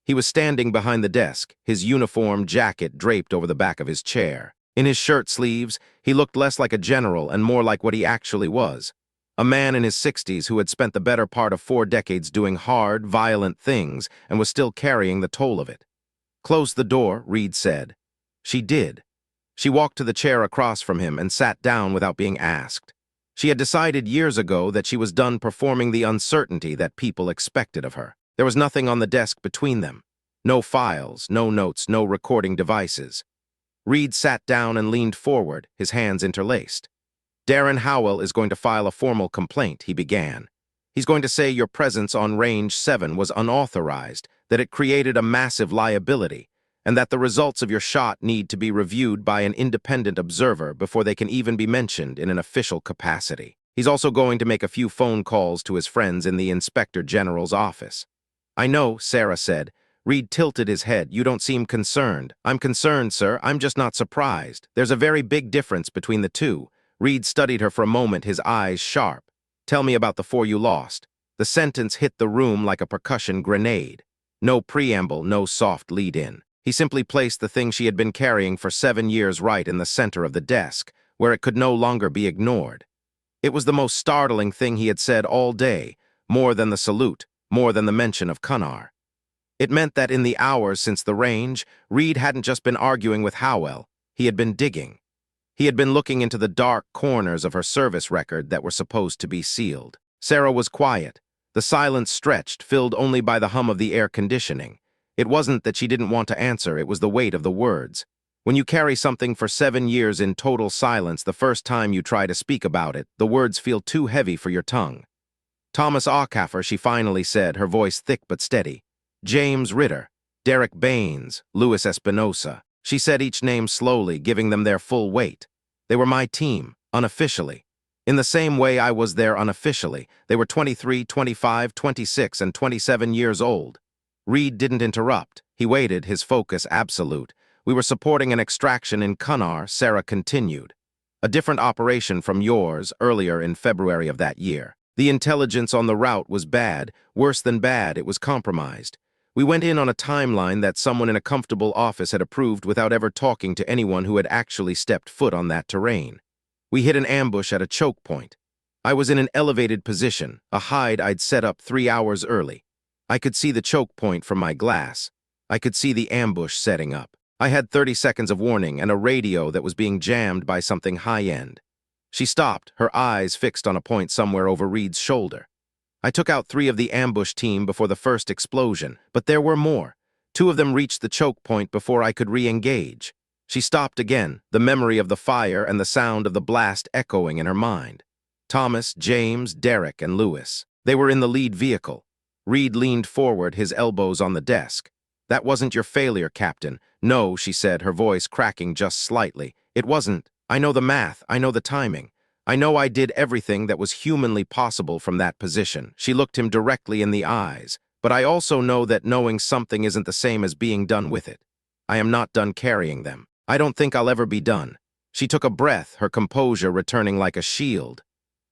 He was standing behind the desk, his uniform jacket draped over the back of his chair. In his shirt sleeves, he looked less like a general and more like what he actually was. A man in his 60s who had spent the better part of 4 decades doing hard, violent things and was still carrying the toll of it. "Close the door," Reed said. She did. She walked to the chair across from him and sat down without being asked. She had decided years ago that she was done performing the uncertainty that people expected of her. There was nothing on the desk between them. No files, no notes, no recording devices. Reed sat down and leaned forward, his hands interlaced. "Darren Howell is going to file a formal complaint," he began. "He's going to say your presence on Range 7 was unauthorized, that it created a massive liability, and that the results of your shot need to be reviewed by an independent observer before they can even be mentioned in an official capacity. He's also going to make a few phone calls to his friends in the Inspector General's office." "I know," Sarah said. Reed tilted his head. "You don't seem concerned." "I'm concerned, sir. I'm just not surprised. There's a very big difference between the two." Reed studied her for a moment, his eyes sharp. "Tell me about the 4 you lost." The sentence hit the room like a percussion grenade. No preamble, no soft lead-in. He simply placed the thing she had been carrying for 7 years right in the center of the desk, where it could no longer be ignored. It was the most startling thing he had said all day, more than the salute, more than the mention of Kunar. It meant that in the hours since the range, Reed hadn't just been arguing with Howell, he had been digging. He had been looking into the dark corners of her service record that were supposed to be sealed. Sarah was quiet. The silence stretched, filled only by the hum of the air conditioning. It wasn't that she didn't want to answer, it was the weight of the words. When you carry something for 7 years in total silence, the first time you try to speak about it, the words feel too heavy for your tongue. Thomas Aucaffer, she finally said, her voice thick but steady. James Ritter, Derek Baines, Louis Espinosa. She said each name slowly, giving them their full weight. They were my team, unofficially. In the same way I was there unofficially. They were 23, 25, 26, and 27 years old. Reed didn't interrupt. He waited, his focus absolute. We were supporting an extraction in Kunar, Sarah continued. A different operation from yours, earlier in February of that year. The intelligence on the route was bad, worse than bad, it was compromised. We went in on a timeline that someone in a comfortable office had approved without ever talking to anyone who had actually stepped foot on that terrain. We hit an ambush at a choke point. I was in an elevated position, a hide I'd set up 3 hours early. I could see the choke point from my glass. I could see the ambush setting up. I had 30 seconds of warning and a radio that was being jammed by something high-end. She stopped, her eyes fixed on a point somewhere over Reed's shoulder. I took out 3 of the ambush team before the first explosion, but there were more. 2 of them reached the choke point before I could re-engage. She stopped again, the memory of the fire and the sound of the blast echoing in her mind. Thomas, James, Derek, and Louis. They were in the lead vehicle. Reed leaned forward, his elbows on the desk. That wasn't your failure, Captain. No, she said, her voice cracking just slightly. It wasn't. I know the math. I know the timing. I know I did everything that was humanly possible from that position. She looked him directly in the eyes. But I also know that knowing something isn't the same as being done with it. I am not done carrying them. I don't think I'll ever be done. She took a breath, her composure returning like a shield.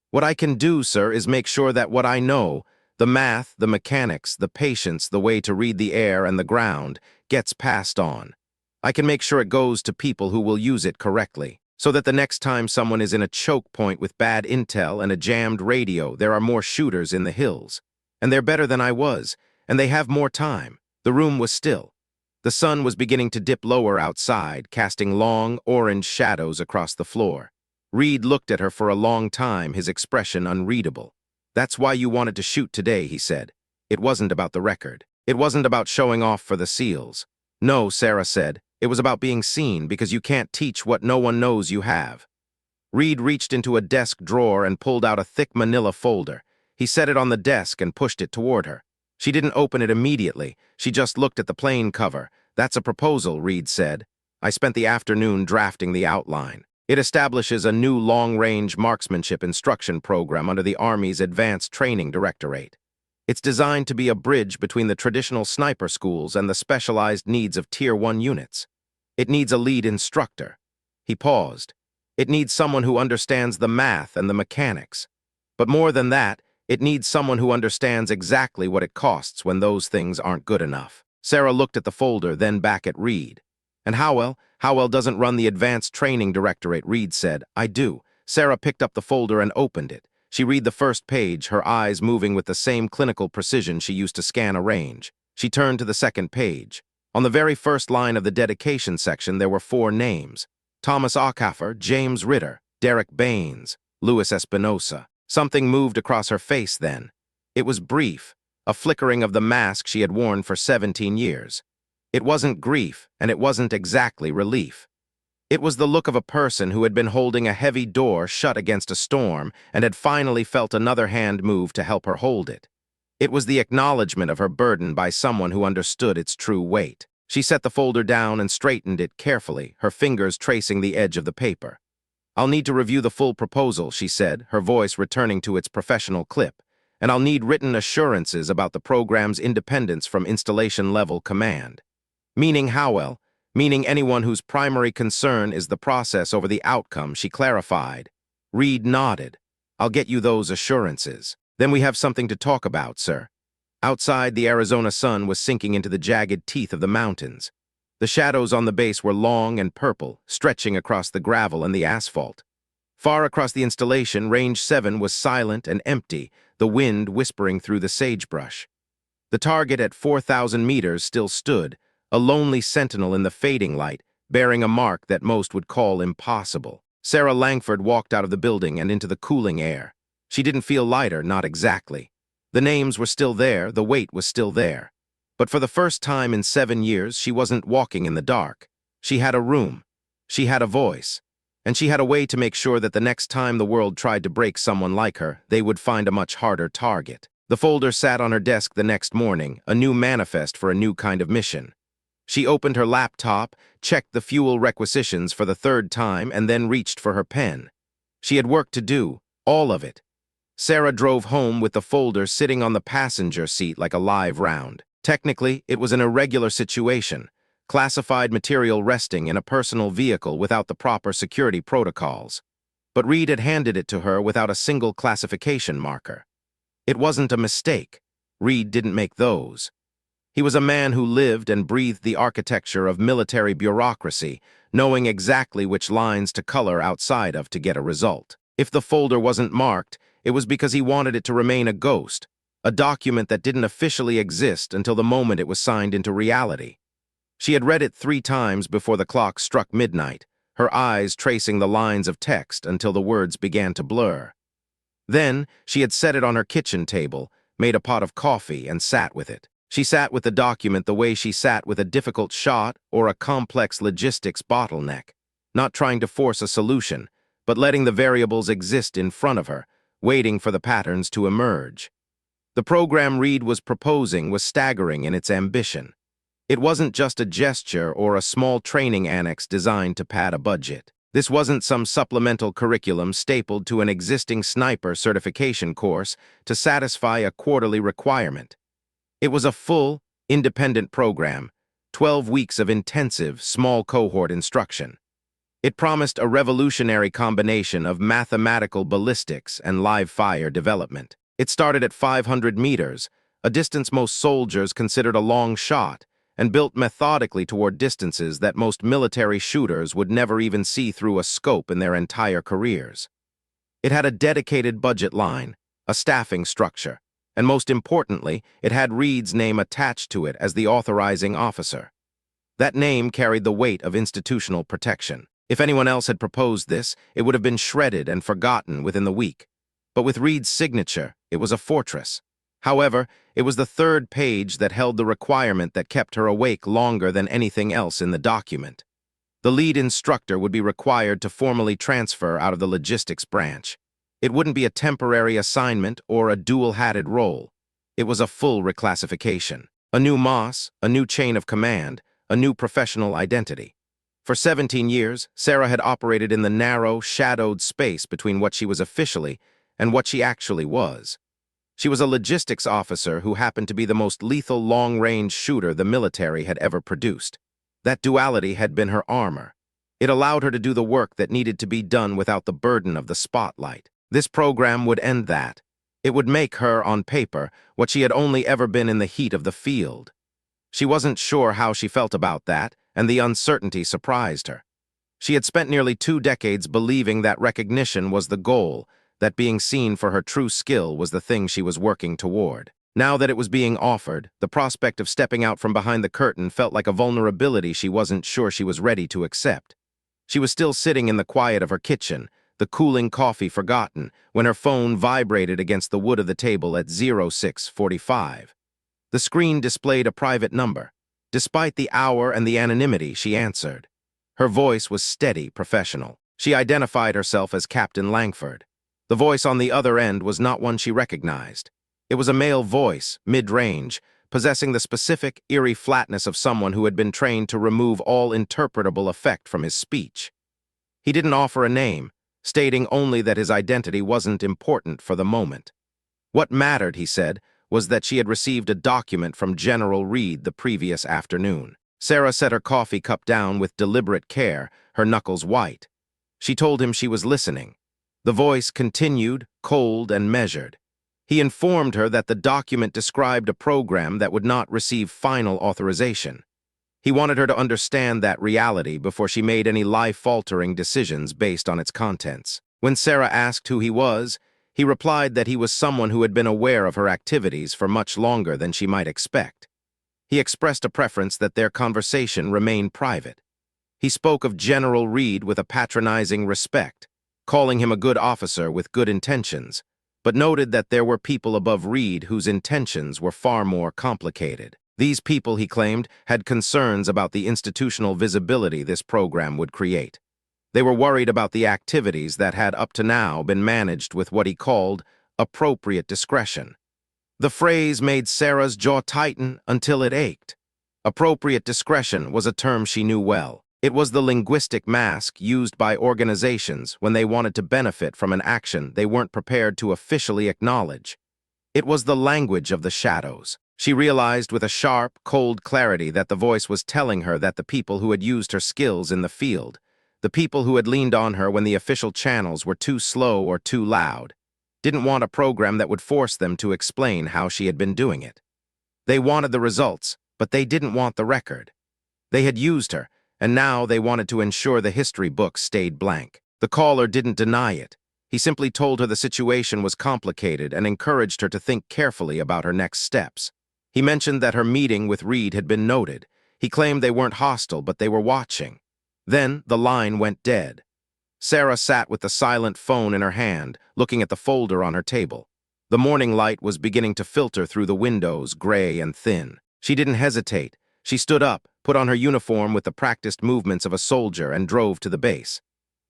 What I can do, sir, is make sure that what I know, the math, the mechanics, the patience, the way to read the air and the ground, gets passed on. I can make sure it goes to people who will use it correctly, so that the next time someone is in a choke point with bad intel and a jammed radio, there are more shooters in the hills. And they're better than I was, and they have more time. The room was still. The sun was beginning to dip lower outside, casting long, orange shadows across the floor. Reed looked at her for a long time, his expression unreadable. That's why you wanted to shoot today, he said. It wasn't about the record. It wasn't about showing off for the SEALs. No, Sarah said. It was about being seen, because you can't teach what no one knows you have. Reed reached into a desk drawer and pulled out a thick manila folder. He set it on the desk and pushed it toward her. She didn't open it immediately. She just looked at the plain cover. That's a proposal, Reed said. I spent the afternoon drafting the outline. It establishes a new long-range marksmanship instruction program under the Army's Advanced Training Directorate. It's designed to be a bridge between the traditional sniper schools and the specialized needs of Tier 1 units. It needs a lead instructor. He paused. It needs someone who understands the math and the mechanics. But more than that, it needs someone who understands exactly what it costs when those things aren't good enough. Sarah looked at the folder, then back at Reed. And Howell doesn't run the Advanced Training Directorate, Reed said. I do. Sarah picked up the folder and opened it. She read the first page, her eyes moving with the same clinical precision she used to scan a range. She turned to the second page. On the very first line of the dedication section, there were 4 names. Thomas Aucaffer, James Ritter, Derek Baines, Louis Espinosa. Something moved across her face then. It was brief, a flickering of the mask she had worn for 17 years. It wasn't grief, and it wasn't exactly relief. It was the look of a person who had been holding a heavy door shut against a storm and had finally felt another hand move to help her hold it. It was the acknowledgement of her burden by someone who understood its true weight. She set the folder down and straightened it carefully, her fingers tracing the edge of the paper. I'll need to review the full proposal, she said, her voice returning to its professional clip, and I'll need written assurances about the program's independence from installation-level command. Meaning Howell, meaning anyone whose primary concern is the process over the outcome, she clarified. Reed nodded. I'll get you those assurances. Then we have something to talk about, sir. Outside, the Arizona sun was sinking into the jagged teeth of the mountains. The shadows on the base were long and purple, stretching across the gravel and the asphalt. Far across the installation, Range 7 was silent and empty, the wind whispering through the sagebrush. The target at 4,000 meters still stood, a lonely sentinel in the fading light, bearing a mark that most would call impossible. Sarah Langford walked out of the building and into the cooling air. She didn't feel lighter, not exactly. The names were still there, the weight was still there. But for the first time in 7 years, she wasn't walking in the dark. She had a room. She had a voice. And she had a way to make sure that the next time the world tried to break someone like her, they would find a much harder target. The folder sat on her desk the next morning, a new manifest for a new kind of mission. She opened her laptop, checked the fuel requisitions for the third time, and then reached for her pen. She had work to do, all of it. Sarah drove home with the folder sitting on the passenger seat like a live round. Technically, it was an irregular situation, classified material resting in a personal vehicle without the proper security protocols. But Reed had handed it to her without a single classification marker. It wasn't a mistake. Reed didn't make those. He was a man who lived and breathed the architecture of military bureaucracy, knowing exactly which lines to color outside of to get a result. If the folder wasn't marked, it was because he wanted it to remain a ghost, a document that didn't officially exist until the moment it was signed into reality. She had read it 3 times before the clock struck midnight, her eyes tracing the lines of text until the words began to blur. Then, she had set it on her kitchen table, made a pot of coffee, and sat with it. She sat with the document the way she sat with a difficult shot or a complex logistics bottleneck, not trying to force a solution, but letting the variables exist in front of her, waiting for the patterns to emerge. The program Reed was proposing was staggering in its ambition. It wasn't just a gesture or a small training annex designed to pad a budget. This wasn't some supplemental curriculum stapled to an existing sniper certification course to satisfy a quarterly requirement. It was a full, independent program, 12 weeks of intensive, small cohort instruction. It promised a revolutionary combination of mathematical ballistics and live-fire development. It started at 500 meters, a distance most soldiers considered a long shot, and built methodically toward distances that most military shooters would never even see through a scope in their entire careers. It had a dedicated budget line, a staffing structure, and most importantly, it had Reed's name attached to it as the authorizing officer. That name carried the weight of institutional protection. If anyone else had proposed this, it would have been shredded and forgotten within the week. But with Reed's signature, it was a fortress. However, it was the 3rd page that held the requirement that kept her awake longer than anything else in the document. The lead instructor would be required to formally transfer out of the logistics branch. It wouldn't be a temporary assignment or a dual-hatted role. It was a full reclassification. A new MOS, a new chain of command, a new professional identity. For 17 years, Sarah had operated in the narrow, shadowed space between what she was officially and what she actually was. She was a logistics officer who happened to be the most lethal long-range shooter the military had ever produced. That duality had been her armor. It allowed her to do the work that needed to be done without the burden of the spotlight. This program would end that. It would make her, on paper, what she had only ever been in the heat of the field. She wasn't sure how she felt about that, and the uncertainty surprised her. She had spent nearly 2 decades believing that recognition was the goal, that being seen for her true skill was the thing she was working toward. Now that it was being offered, the prospect of stepping out from behind the curtain felt like a vulnerability she wasn't sure she was ready to accept. She was still sitting in the quiet of her kitchen, the cooling coffee forgotten, when her phone vibrated against the wood of the table at 06:45. The screen displayed a private number. Despite the hour and the anonymity, she answered. Her voice was steady, professional. She identified herself as Captain Langford. The voice on the other end was not one she recognized. It was a male voice, mid-range, possessing the specific, eerie flatness of someone who had been trained to remove all interpretable effect from his speech. He didn't offer a name, stating only that his identity wasn't important for the moment. What mattered, he said, was that she had received a document from General Reed the previous afternoon. Sarah set her coffee cup down with deliberate care, her knuckles white. She told him she was listening. The voice continued, cold and measured. He informed her that the document described a program that would not receive final authorization. He wanted her to understand that reality before she made any life-altering decisions based on its contents. When Sarah asked who he was, he replied that he was someone who had been aware of her activities for much longer than she might expect. He expressed a preference that their conversation remain private. He spoke of General Reed with a patronizing respect, calling him a good officer with good intentions, but noted that there were people above Reed whose intentions were far more complicated. These people, he claimed, had concerns about the institutional visibility this program would create. They were worried about the activities that had up to now been managed with what he called appropriate discretion. The phrase made Sarah's jaw tighten until it ached. Appropriate discretion was a term she knew well. It was the linguistic mask used by organizations when they wanted to benefit from an action they weren't prepared to officially acknowledge. It was the language of the shadows. She realized with a sharp, cold clarity that the voice was telling her that the people who had used her skills in the field, the people who had leaned on her when the official channels were too slow or too loud, didn't want a program that would force them to explain how she had been doing it. They wanted the results, but they didn't want the record. They had used her, and now they wanted to ensure the history books stayed blank. The caller didn't deny it. He simply told her the situation was complicated and encouraged her to think carefully about her next steps. He mentioned that her meeting with Reed had been noted. He claimed they weren't hostile, but they were watching. Then the line went dead. Sarah sat with the silent phone in her hand, looking at the folder on her table. The morning light was beginning to filter through the windows, gray and thin. She didn't hesitate. She stood up, put on her uniform with the practiced movements of a soldier, and drove to the base.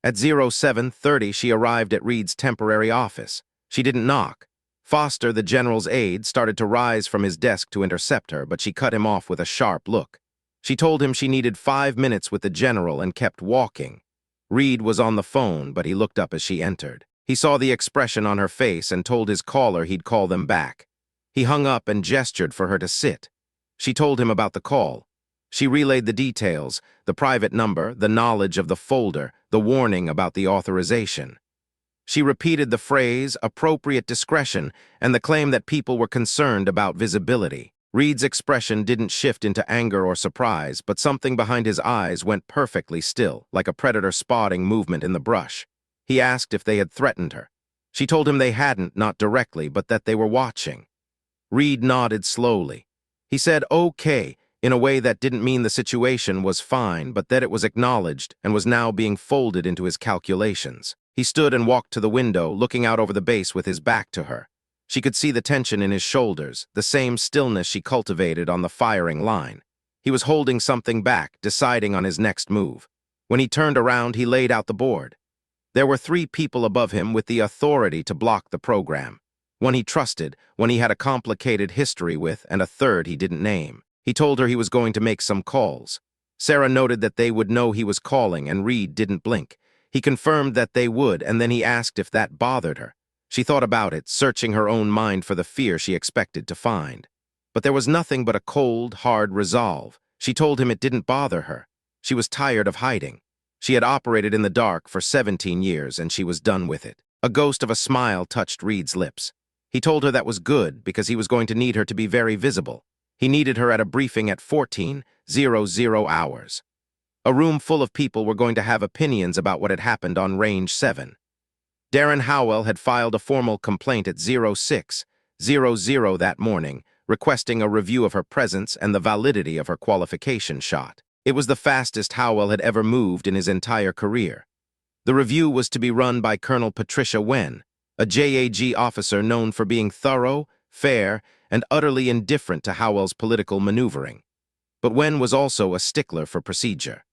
At 07:30, she arrived at Reed's temporary office. She didn't knock. Foster, the general's aide, started to rise from his desk to intercept her, but she cut him off with a sharp look. She told him she needed 5 minutes with the general and kept walking. Reed was on the phone, but he looked up as she entered. He saw the expression on her face and told his caller he'd call them back. He hung up and gestured for her to sit. She told him about the call. She relayed the details, the private number, the knowledge of the folder, the warning about the authorization. She repeated the phrase, appropriate discretion, and the claim that people were concerned about visibility. Reed's expression didn't shift into anger or surprise, but something behind his eyes went perfectly still, like a predator spotting movement in the brush. He asked if they had threatened her. She told him they hadn't, not directly, but that they were watching. Reed nodded slowly. He said, okay, in a way that didn't mean the situation was fine, but that it was acknowledged and was now being folded into his calculations. He stood and walked to the window, looking out over the base with his back to her. She could see the tension in his shoulders, the same stillness she cultivated on the firing line. He was holding something back, deciding on his next move. When he turned around, he laid out the board. There were 3 people above him with the authority to block the program. One he trusted, one he had a complicated history with, and a third he didn't name. He told her he was going to make some calls. Sarah noted that they would know he was calling, and Reed didn't blink. He confirmed that they would, and then he asked if that bothered her. She thought about it, searching her own mind for the fear she expected to find. But there was nothing but a cold, hard resolve. She told him it didn't bother her. She was tired of hiding. She had operated in the dark for 17 years, and she was done with it. A ghost of a smile touched Reed's lips. He told her that was good, because he was going to need her to be very visible. He needed her at a briefing at 14:00 hours. A room full of people were going to have opinions about what had happened on Range 7. Darren Howell had filed a formal complaint at 06:00 that morning, requesting a review of her presence and the validity of her qualification shot. It was the fastest Howell had ever moved in his entire career. The review was to be run by Colonel Patricia Wen, a JAG officer known for being thorough, fair, and utterly indifferent to Howell's political maneuvering. But Wen was also a stickler for procedure.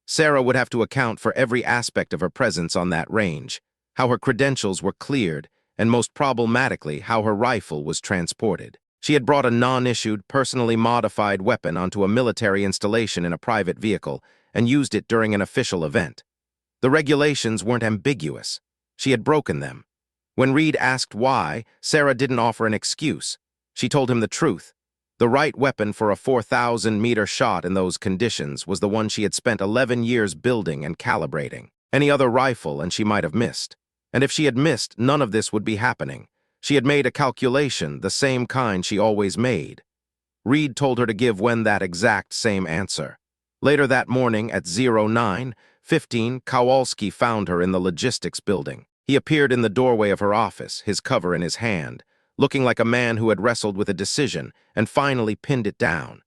Sarah would have to account for every aspect of her presence on that range, how her credentials were cleared, and most problematically, how her rifle was transported. She had brought a non-issued, personally modified weapon onto a military installation in a private vehicle and used it during an official event. The regulations weren't ambiguous. She had broken them. When Reed asked why, Sarah didn't offer an excuse. She told him the truth. The right weapon for a 4,000-meter shot in those conditions was the one she had spent 11 years building and calibrating. Any other rifle, and she might have missed. And if she had missed, none of this would be happening. She had made a calculation, the same kind she always made. Reed told her to give Wen that exact same answer. Later that morning at 09:15, Kowalski found her in the logistics building. He appeared in the doorway of her office, his cover in his hand, looking like a man who had wrestled with a decision and finally pinned it down.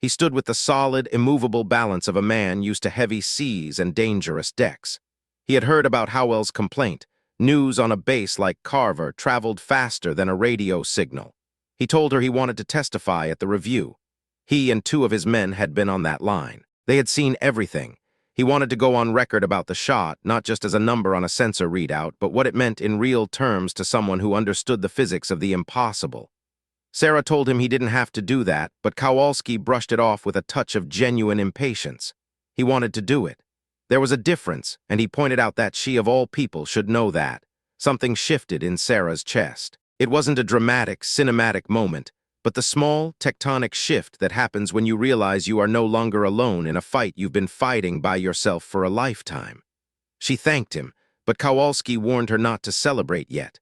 He stood with the solid, immovable balance of a man used to heavy seas and dangerous decks. He had heard about Howell's complaint. News on a base like Carver traveled faster than a radio signal. He told her he wanted to testify at the review. He and two of his men had been on that line. They had seen everything. He wanted to go on record about the shot, not just as a number on a sensor readout, but what it meant in real terms to someone who understood the physics of the impossible. Sarah told him he didn't have to do that, but Kowalski brushed it off with a touch of genuine impatience. He wanted to do it. There was a difference, and he pointed out that she of all people should know that. Something shifted in Sarah's chest. It wasn't a dramatic, cinematic moment, but the small, tectonic shift that happens when you realize you are no longer alone in a fight you've been fighting by yourself for a lifetime. She thanked him, but Kowalski warned her not to celebrate yet.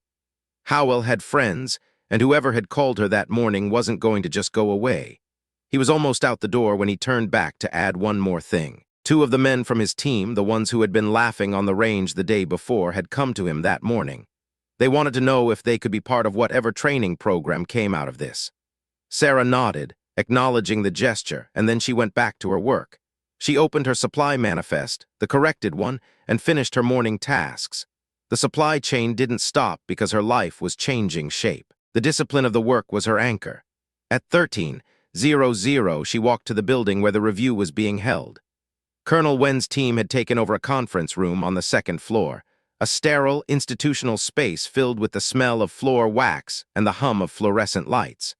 Howell had friends, and whoever had called her that morning wasn't going to just go away. He was almost out the door when he turned back to add one more thing. Two of the men from his team, the ones who had been laughing on the range the day before, had come to him that morning. They wanted to know if they could be part of whatever training program came out of this. Sarah nodded, acknowledging the gesture, and then she went back to her work. She opened her supply manifest, the corrected one, and finished her morning tasks. The supply chain didn't stop because her life was changing shape. The discipline of the work was her anchor. At 13:00, she walked to the building where the review was being held. Colonel Wen's team had taken over a conference room on the second floor, a sterile, institutional space filled with the smell of floor wax and the hum of fluorescent lights.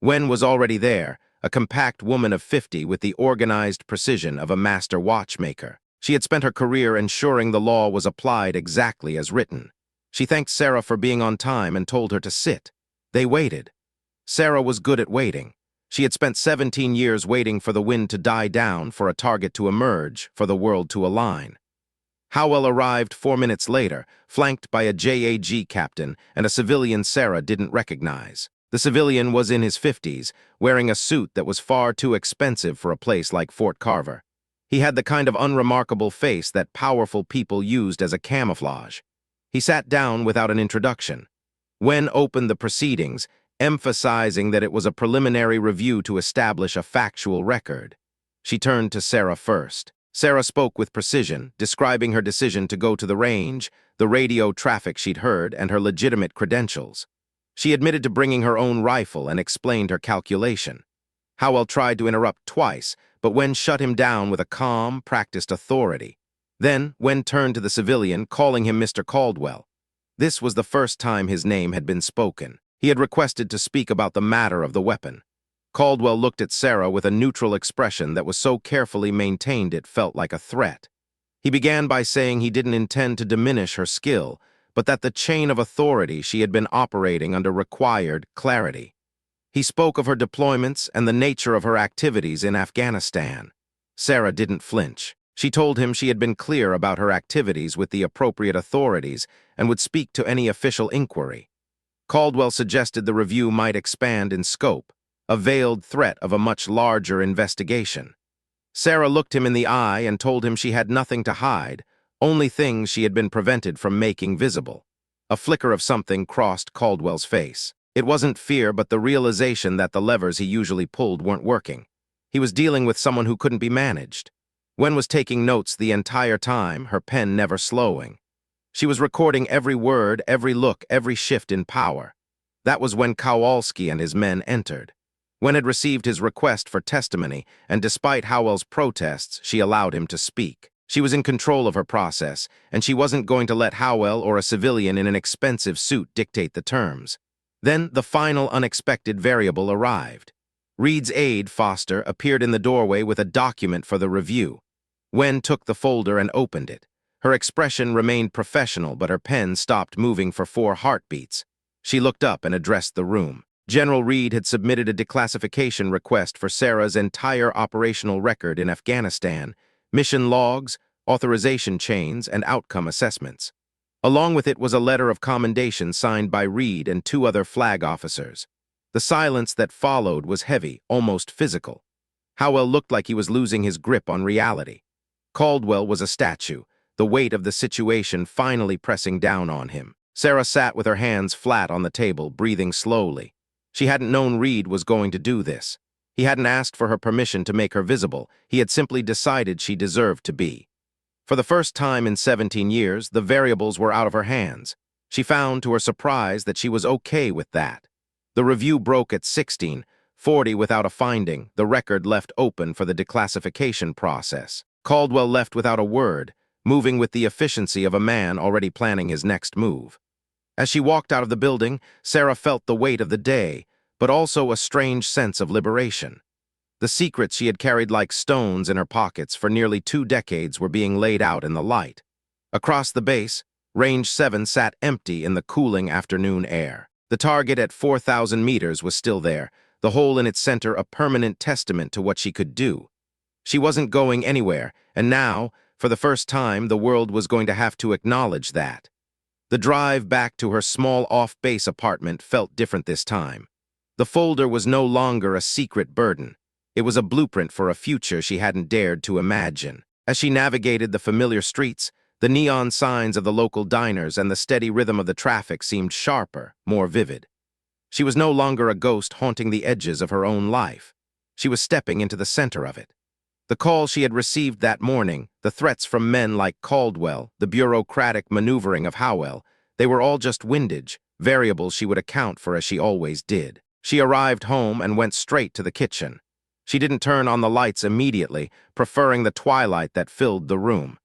Wen was already there, a compact woman of 50 with the organized precision of a master watchmaker. She had spent her career ensuring the law was applied exactly as written. She thanked Sarah for being on time and told her to sit. They waited. Sarah was good at waiting. She had spent 17 years waiting for the wind to die down, for a target to emerge, for the world to align. Howell arrived 4 minutes later, flanked by a JAG captain and a civilian Sarah didn't recognize. The civilian was in his 50s, wearing a suit that was far too expensive for a place like Fort Carver. He had the kind of unremarkable face that powerful people used as a camouflage. He sat down without an introduction. Wen opened the proceedings, emphasizing that it was a preliminary review to establish a factual record. She turned to Sarah first. Sarah spoke with precision, describing her decision to go to the range, the radio traffic she'd heard, and her legitimate credentials. She admitted to bringing her own rifle and explained her calculation. Howell tried to interrupt twice, but Wen shut him down with a calm, practiced authority. Then Wen turned to the civilian, calling him Mr. Caldwell. This was the first time his name had been spoken. He had requested to speak about the matter of the weapon. Caldwell looked at Sarah with a neutral expression that was so carefully maintained it felt like a threat. He began by saying he didn't intend to diminish her skill, but that the chain of authority she had been operating under required clarity. He spoke of her deployments and the nature of her activities in Afghanistan. Sarah didn't flinch. She told him she had been clear about her activities with the appropriate authorities and would speak to any official inquiry. Caldwell suggested the review might expand in scope, a veiled threat of a much larger investigation. Sarah looked him in the eye and told him she had nothing to hide, only things she had been prevented from making visible. A flicker of something crossed Caldwell's face. It wasn't fear, but the realization that the levers he usually pulled weren't working. He was dealing with someone who couldn't be managed. Wen was taking notes the entire time, her pen never slowing. She was recording every word, every look, every shift in power. That was when Kowalski and his men entered. Wen had received his request for testimony, and despite Howell's protests, she allowed him to speak. She was in control of her process, and she wasn't going to let Howell or a civilian in an expensive suit dictate the terms. Then the final unexpected variable arrived. Reed's aide, Foster, appeared in the doorway with a document for the review. Wen took the folder and opened it. Her expression remained professional, but her pen stopped moving for 4 heartbeats. She looked up and addressed the room. General Reed had submitted a declassification request for Sarah's entire operational record in Afghanistan, mission logs, authorization chains, and outcome assessments. Along with it was a letter of commendation signed by Reed and 2 other flag officers. The silence that followed was heavy, almost physical. Howell looked like he was losing his grip on reality. Caldwell was a statue, the weight of the situation finally pressing down on him. Sarah sat with her hands flat on the table, breathing slowly. She hadn't known Reed was going to do this. He hadn't asked for her permission to make her visible. He had simply decided she deserved to be. For the first time in 17 years, the variables were out of her hands. She found, to her surprise, that she was okay with that. The review broke at 16, 40 without a finding, the record left open for the declassification process. Caldwell left without a word, moving with the efficiency of a man already planning his next move. As she walked out of the building, Sarah felt the weight of the day, but also a strange sense of liberation. The secrets she had carried like stones in her pockets for nearly 2 decades were being laid out in the light. Across the base, Range 7 sat empty in the cooling afternoon air. The target at 4,000 meters was still there, the hole in its center a permanent testament to what she could do. She wasn't going anywhere, and now, for the first time, the world was going to have to acknowledge that. The drive back to her small off-base apartment felt different this time. The folder was no longer a secret burden. It was a blueprint for a future she hadn't dared to imagine. As she navigated the familiar streets, the neon signs of the local diners and the steady rhythm of the traffic seemed sharper, more vivid. She was no longer a ghost haunting the edges of her own life. She was stepping into the center of it. The call she had received that morning, the threats from men like Caldwell, the bureaucratic maneuvering of Howell, they were all just windage, variables she would account for as she always did. She arrived home and went straight to the kitchen. She didn't turn on the lights immediately, preferring the twilight that filled the room.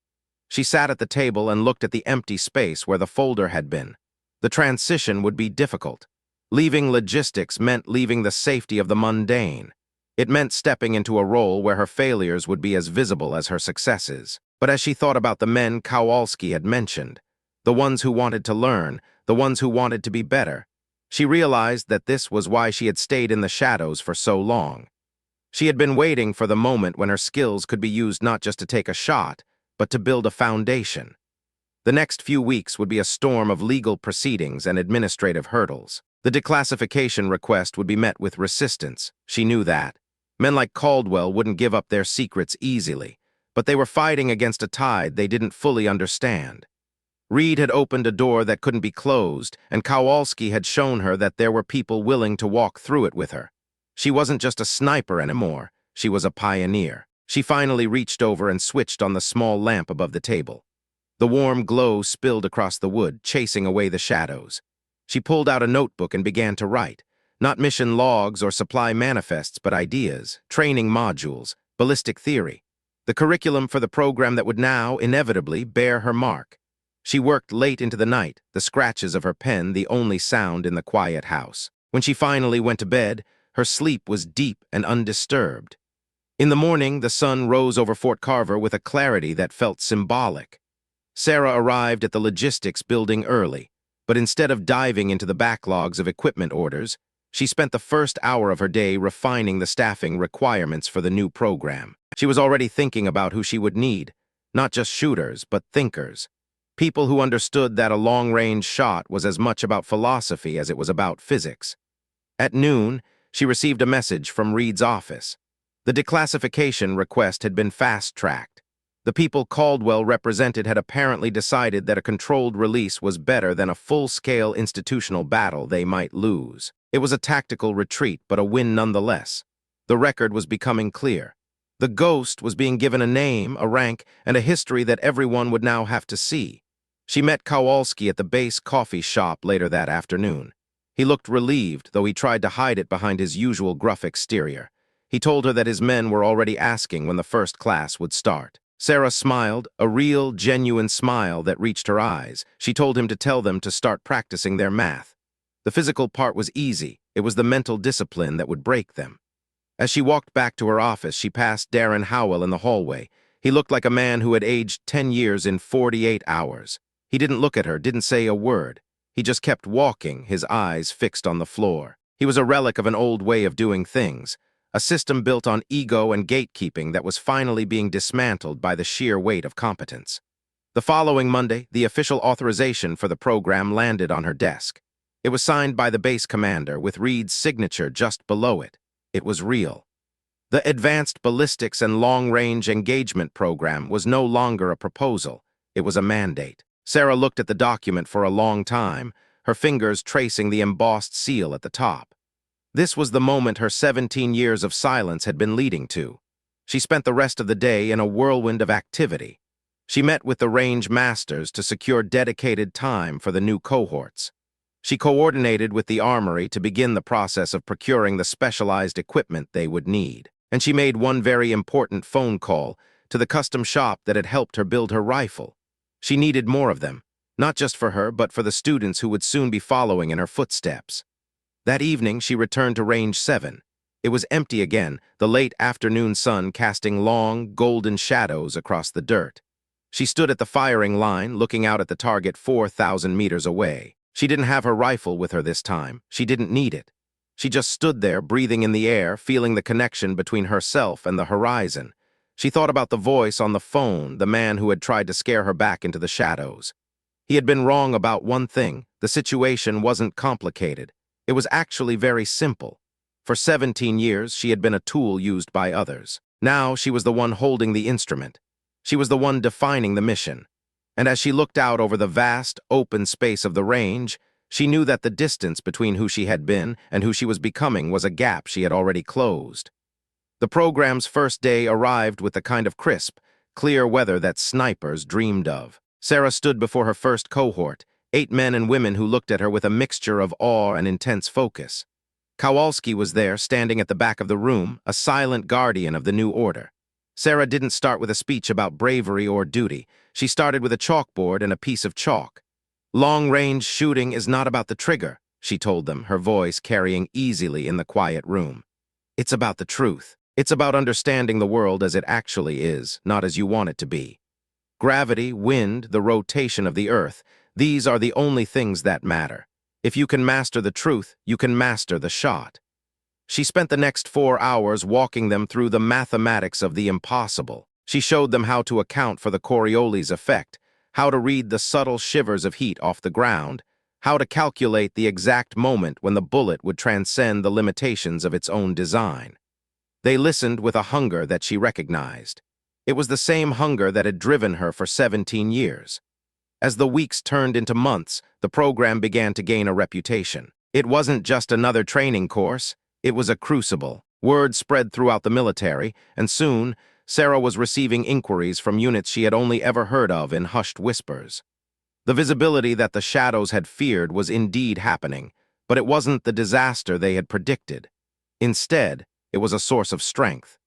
She sat at the table and looked at the empty space where the folder had been. The transition would be difficult. Leaving logistics meant leaving the safety of the mundane. It meant stepping into a role where her failures would be as visible as her successes. But as she thought about the men Kowalski had mentioned, the ones who wanted to learn, the ones who wanted to be better, she realized that this was why she had stayed in the shadows for so long. She had been waiting for the moment when her skills could be used not just to take a shot, but to build a foundation. The next few weeks would be a storm of legal proceedings and administrative hurdles. The declassification request would be met with resistance. She knew that. Men like Caldwell wouldn't give up their secrets easily, but they were fighting against a tide they didn't fully understand. Reed had opened a door that couldn't be closed, and Kowalski had shown her that there were people willing to walk through it with her. She wasn't just a sniper anymore, she was a pioneer. She finally reached over and switched on the small lamp above the table. The warm glow spilled across the wood, chasing away the shadows. She pulled out a notebook and began to write. Not mission logs or supply manifests, but ideas, training modules, ballistic theory. The curriculum for the program that would now, inevitably, bear her mark. She worked late into the night, the scratches of her pen the only sound in the quiet house. When she finally went to bed, her sleep was deep and undisturbed. In the morning, the sun rose over Fort Carver with a clarity that felt symbolic. Sarah arrived at the logistics building early, but instead of diving into the backlogs of equipment orders, she spent the first hour of her day refining the staffing requirements for the new program. She was already thinking about who she would need, not just shooters, but thinkers. People who understood that a long-range shot was as much about philosophy as it was about physics. At noon, she received a message from Reed's office. The declassification request had been fast-tracked. The people Caldwell represented had apparently decided that a controlled release was better than a full-scale institutional battle they might lose. It was a tactical retreat, but a win nonetheless. The record was becoming clear. The ghost was being given a name, a rank, and a history that everyone would now have to see. She met Kowalski at the base coffee shop later that afternoon. He looked relieved, though he tried to hide it behind his usual gruff exterior. He told her that his men were already asking when the first class would start. Sarah smiled, a real, genuine smile that reached her eyes. She told him to tell them to start practicing their math. The physical part was easy. It was the mental discipline that would break them. As she walked back to her office, she passed Darren Howell in the hallway. He looked like a man who had aged 10 years in 48 hours. He didn't look at her, didn't say a word. He just kept walking, his eyes fixed on the floor. He was a relic of an old way of doing things, a system built on ego and gatekeeping that was finally being dismantled by the sheer weight of competence. The following Monday, the official authorization for the program landed on her desk. It was signed by the base commander, with Reed's signature just below it. It was real. The Advanced Ballistics and Long-Range Engagement Program was no longer a proposal. It was a mandate. Sarah looked at the document for a long time, her fingers tracing the embossed seal at the top. This was the moment her 17 years of silence had been leading to. She spent the rest of the day in a whirlwind of activity. She met with the range masters to secure dedicated time for the new cohorts. She coordinated with the armory to begin the process of procuring the specialized equipment they would need. And she made one very important phone call to the custom shop that had helped her build her rifle. She needed more of them, not just for her, but for the students who would soon be following in her footsteps. That evening, she returned to Range 7. It was empty again, the late afternoon sun casting long, golden shadows across the dirt. She stood at the firing line, looking out at the target 4,000 meters away. She didn't have her rifle with her this time. She didn't need it. She just stood there, breathing in the air, feeling the connection between herself and the horizon. She thought about the voice on the phone, the man who had tried to scare her back into the shadows. He had been wrong about one thing. The situation wasn't complicated. It was actually very simple. For 17 years, she had been a tool used by others. Now she was the one holding the instrument. She was the one defining the mission. And as she looked out over the vast, open space of the range, she knew that the distance between who she had been and who she was becoming was a gap she had already closed. The program's first day arrived with the kind of crisp, clear weather that snipers dreamed of. Sarah stood before her first cohort, 8 men and women who looked at her with a mixture of awe and intense focus. Kowalski was there, standing at the back of the room, a silent guardian of the new order. Sarah didn't start with a speech about bravery or duty. She started with a chalkboard and a piece of chalk. "Long-range shooting is not about the trigger," she told them, her voice carrying easily in the quiet room. "It's about the truth. It's about understanding the world as it actually is, not as you want it to be. Gravity, wind, the rotation of the earth, these are the only things that matter. If you can master the truth, you can master the shot." She spent the next 4 hours walking them through the mathematics of the impossible. She showed them how to account for the Coriolis effect, how to read the subtle shivers of heat off the ground, how to calculate the exact moment when the bullet would transcend the limitations of its own design. They listened with a hunger that she recognized. It was the same hunger that had driven her for 17 years. As the weeks turned into months, the program began to gain a reputation. It wasn't just another training course, it was a crucible. Word spread throughout the military, and soon, Sarah was receiving inquiries from units she had only ever heard of in hushed whispers. The visibility that the shadows had feared was indeed happening, but it wasn't the disaster they had predicted. Instead, it was a source of strength.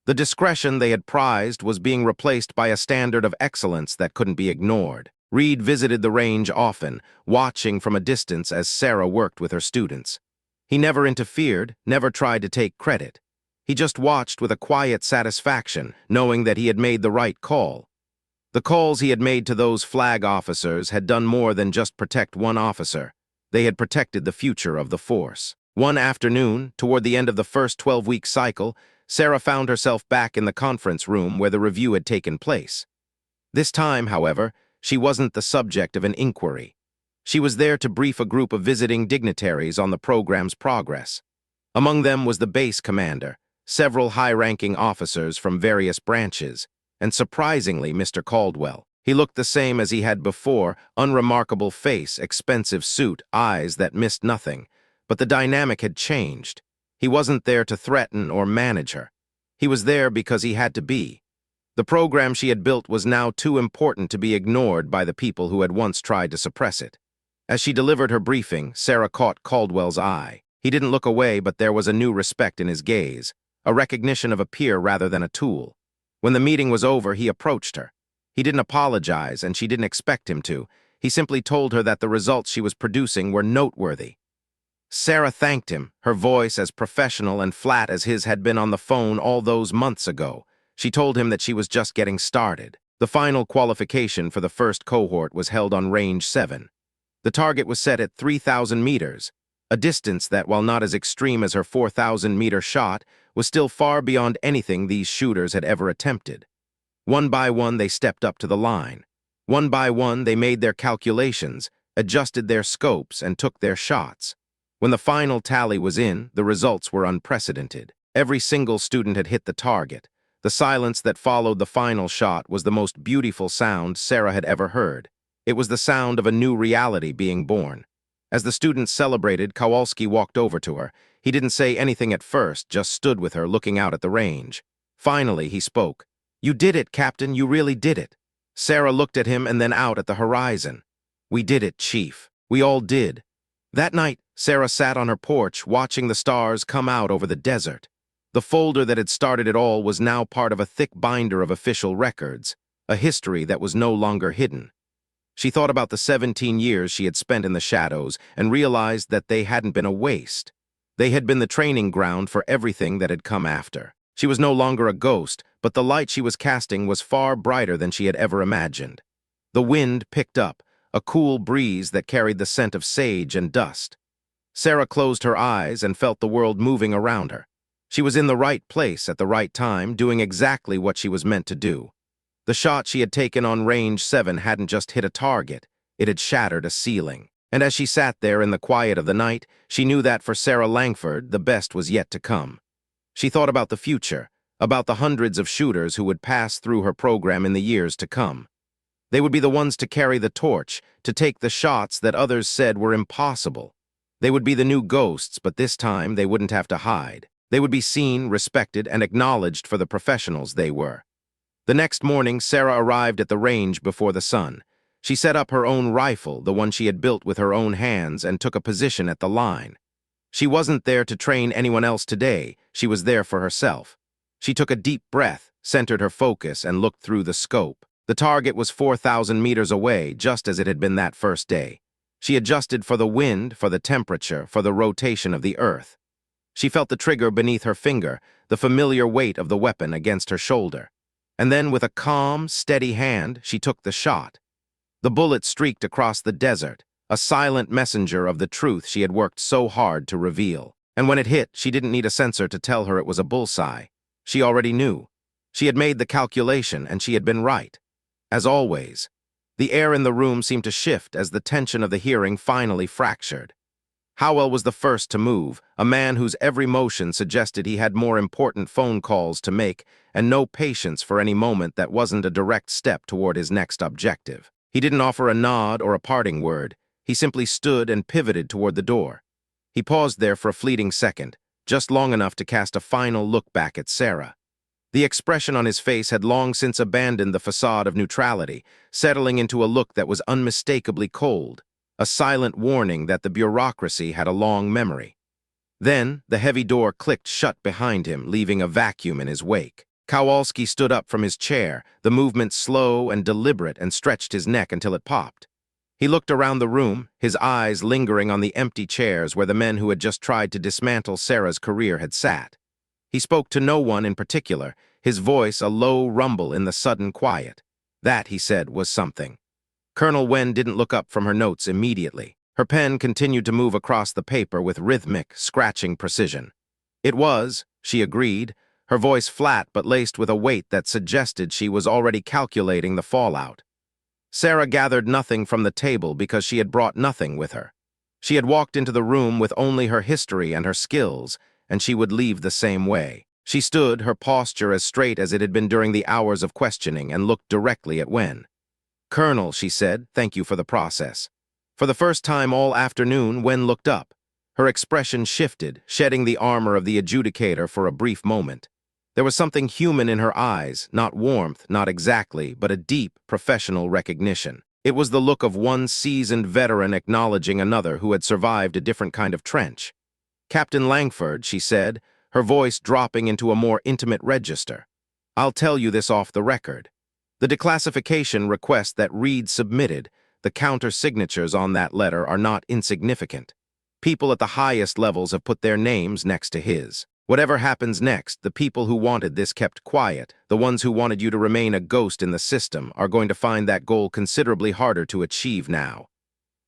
The discretion they had prized was being replaced by a standard of excellence that couldn't be ignored. Reed visited the range often, watching from a distance as Sarah worked with her students. He never interfered, never tried to take credit. He just watched with a quiet satisfaction, knowing that he had made the right call. The calls he had made to those flag officers had done more than just protect one officer. They had protected the future of the force. One afternoon, toward the end of the first 12-week cycle, Sarah found herself back in the conference room where the review had taken place. This time, however, she wasn't the subject of an inquiry. She was there to brief a group of visiting dignitaries on the program's progress. Among them was the base commander, several high-ranking officers from various branches, and surprisingly, Mr. Caldwell. He looked the same as he had before, unremarkable face, expensive suit, eyes that missed nothing. But the dynamic had changed. He wasn't there to threaten or manage her. He was there because he had to be. The program she had built was now too important to be ignored by the people who had once tried to suppress it. As she delivered her briefing, Sarah caught Caldwell's eye. He didn't look away, but there was a new respect in his gaze, a recognition of a peer rather than a tool. When the meeting was over, he approached her. He didn't apologize, and she didn't expect him to. He simply told her that the results she was producing were noteworthy. Sarah thanked him, her voice as professional and flat as his had been on the phone all those months ago. She told him that she was just getting started. The final qualification for the first cohort was held on Range 7. The target was set at 3,000 meters, a distance that, while not as extreme as her 4,000-meter shot, was still far beyond anything these shooters had ever attempted. One by one, they stepped up to the line. One by one, they made their calculations, adjusted their scopes, and took their shots. When the final tally was in, the results were unprecedented. Every single student had hit the target. The silence that followed the final shot was the most beautiful sound Sarah had ever heard. It was the sound of a new reality being born. As the students celebrated, Kowalski walked over to her. He didn't say anything at first, just stood with her, looking out at the range. Finally, he spoke. "You did it, Captain, you really did it." Sarah looked at him and then out at the horizon. "We did it, Chief. We all did. That night, Sarah sat on her porch watching the stars come out over the desert. The folder that had started it all was now part of a thick binder of official records, a history that was no longer hidden. She thought about the 17 years she had spent in the shadows and realized that they hadn't been a waste. They had been the training ground for everything that had come after. She was no longer a ghost, but the light she was casting was far brighter than she had ever imagined. The wind picked up, a cool breeze that carried the scent of sage and dust. Sarah closed her eyes and felt the world moving around her. She was in the right place at the right time, doing exactly what she was meant to do. The shot she had taken on range 7 hadn't just hit a target, it had shattered a ceiling. And as she sat there in the quiet of the night, she knew that for Sarah Langford, the best was yet to come. She thought about the future, about the hundreds of shooters who would pass through her program in the years to come. They would be the ones to carry the torch, to take the shots that others said were impossible. They would be the new ghosts, but this time they wouldn't have to hide. They would be seen, respected, and acknowledged for the professionals they were. The next morning, Sarah arrived at the range before the sun. She set up her own rifle, the one she had built with her own hands, and took a position at the line. She wasn't there to train anyone else today, she was there for herself. She took a deep breath, centered her focus, and looked through the scope. The target was 4,000 meters away, just as it had been that first day. She adjusted for the wind, for the temperature, for the rotation of the earth. She felt the trigger beneath her finger, the familiar weight of the weapon against her shoulder. And then, with a calm, steady hand, she took the shot. The bullet streaked across the desert, a silent messenger of the truth she had worked so hard to reveal. And when it hit, she didn't need a sensor to tell her it was a bullseye. She already knew. She had made the calculation, and she had been right. As always, the air in the room seemed to shift as the tension of the hearing finally fractured. Howell was the first to move, a man whose every motion suggested he had more important phone calls to make and no patience for any moment that wasn't a direct step toward his next objective. He didn't offer a nod or a parting word. He simply stood and pivoted toward the door. He paused there for a fleeting second, just long enough to cast a final look back at Sarah. The expression on his face had long since abandoned the facade of neutrality, settling into a look that was unmistakably cold, a silent warning that the bureaucracy had a long memory. Then, the heavy door clicked shut behind him, leaving a vacuum in his wake. Kowalski stood up from his chair, the movement slow and deliberate, and stretched his neck until it popped. He looked around the room, his eyes lingering on the empty chairs where the men who had just tried to dismantle Sarah's career had sat. He spoke to no one in particular, his voice a low rumble in the sudden quiet. That, he said, was something. Colonel Wen didn't look up from her notes immediately. Her pen continued to move across the paper with rhythmic, scratching precision. It was, she agreed, her voice flat but laced with a weight that suggested she was already calculating the fallout. Sarah gathered nothing from the table because she had brought nothing with her. She had walked into the room with only her history and her skills, and she would leave the same way. She stood, her posture as straight as it had been during the hours of questioning, and looked directly at Wen. "Colonel," she said, "thank you for the process." For the first time all afternoon, Wen looked up. Her expression shifted, shedding the armor of the adjudicator for a brief moment. There was something human in her eyes, not warmth, not exactly, but a deep, professional recognition. It was the look of one seasoned veteran acknowledging another who had survived a different kind of trench. "Captain Langford," she said, her voice dropping into a more intimate register. "I'll tell you this off the record. The declassification request that Reed submitted, the counter-signatures on that letter are not insignificant. People at the highest levels have put their names next to his. Whatever happens next, the people who wanted this kept quiet, the ones who wanted you to remain a ghost in the system, are going to find that goal considerably harder to achieve now."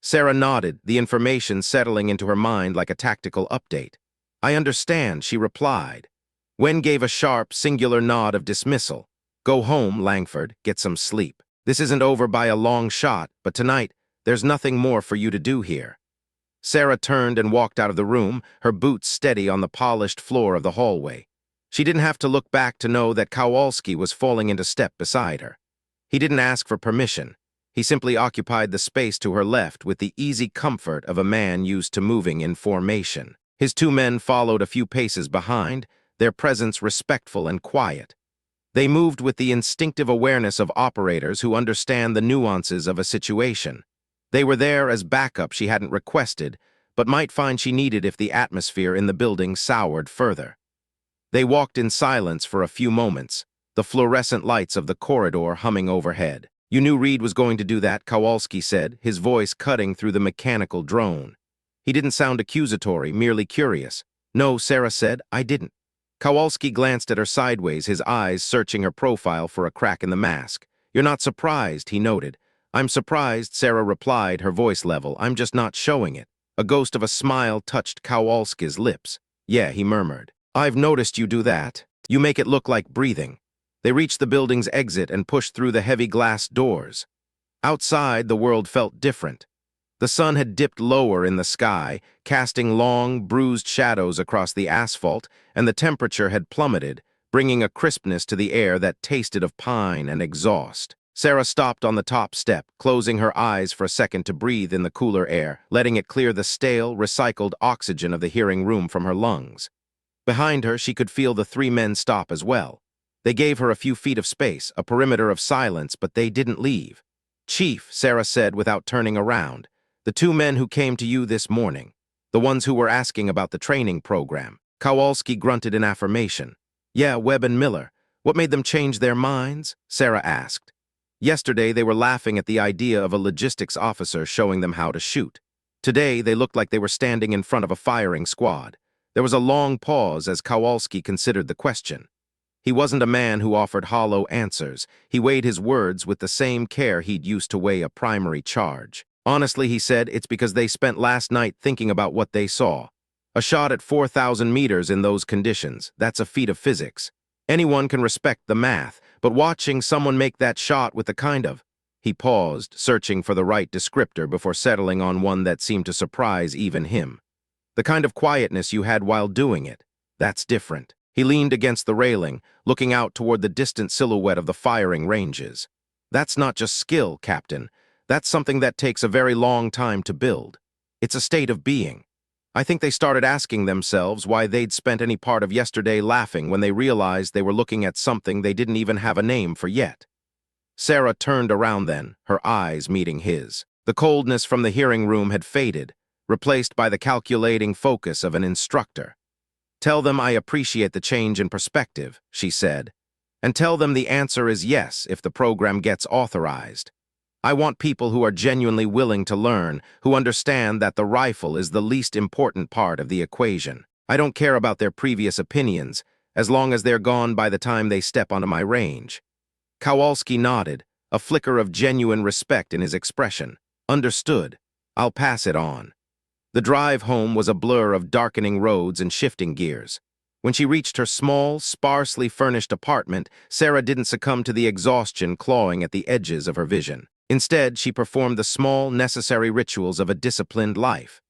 Sarah nodded, the information settling into her mind like a tactical update. "I understand," she replied. Wen gave a sharp, singular nod of dismissal. "Go home, Langford, get some sleep. This isn't over by a long shot, but tonight, there's nothing more for you to do here." Sarah turned and walked out of the room, her boots steady on the polished floor of the hallway. She didn't have to look back to know that Kowalski was falling into step beside her. He didn't ask for permission. He simply occupied the space to her left with the easy comfort of a man used to moving in formation. His two men followed a few paces behind, their presence respectful and quiet. They moved with the instinctive awareness of operators who understand the nuances of a situation. They were there as backup she hadn't requested, but might find she needed if the atmosphere in the building soured further. They walked in silence for a few moments, the fluorescent lights of the corridor humming overhead. "You knew Reed was going to do that," Kowalski said, his voice cutting through the mechanical drone. He didn't sound accusatory, merely curious. "No," Sarah said, "I didn't." Kowalski glanced at her sideways, his eyes searching her profile for a crack in the mask. "You're not surprised," he noted. "I'm surprised," Sarah replied, her voice level. "I'm just not showing it." A ghost of a smile touched Kowalski's lips. "Yeah," he murmured. "I've noticed you do that. You make it look like breathing." They reached the building's exit and pushed through the heavy glass doors. Outside, the world felt different. The sun had dipped lower in the sky, casting long, bruised shadows across the asphalt, and the temperature had plummeted, bringing a crispness to the air that tasted of pine and exhaust. Sarah stopped on the top step, closing her eyes for a second to breathe in the cooler air, letting it clear the stale, recycled oxygen of the hearing room from her lungs. Behind her, she could feel the three men stop as well. They gave her a few feet of space, a perimeter of silence, but they didn't leave. "Chief," Sarah said without turning around, "the two men who came to you this morning, the ones who were asking about the training program." Kowalski grunted in affirmation. "Yeah, Webb and Miller. What made them change their minds?" Sarah asked. Yesterday, they were laughing at the idea of a logistics officer showing them how to shoot. Today, they looked like they were standing in front of a firing squad. There was a long pause as Kowalski considered the question. He wasn't a man who offered hollow answers. He weighed his words with the same care he'd used to weigh a primary charge. "Honestly," he said, "it's because they spent last night thinking about what they saw. A shot at 4,000 meters in those conditions, that's a feat of physics. Anyone can respect the math, but watching someone make that shot with the kind of—" He paused, searching for the right descriptor before settling on one that seemed to surprise even him. "The kind of quietness you had while doing it. That's different." He leaned against the railing, looking out toward the distant silhouette of the firing ranges. "That's not just skill, Captain. That's something that takes a very long time to build. It's a state of being." I think they started asking themselves why they'd spent any part of yesterday laughing when they realized they were looking at something they didn't even have a name for yet. Sarah turned around then, her eyes meeting his. The coldness from the hearing room had faded, replaced by the calculating focus of an instructor. "Tell them I appreciate the change in perspective," she said. "And tell them the answer is yes if the program gets authorized. I want people who are genuinely willing to learn, who understand that the rifle is the least important part of the equation. I don't care about their previous opinions, as long as they're gone by the time they step onto my range." Kowalski nodded, a flicker of genuine respect in his expression. "Understood. I'll pass it on." The drive home was a blur of darkening roads and shifting gears. When she reached her small, sparsely furnished apartment, Sarah didn't succumb to the exhaustion clawing at the edges of her vision. Instead, she performed the small, necessary rituals of a disciplined life.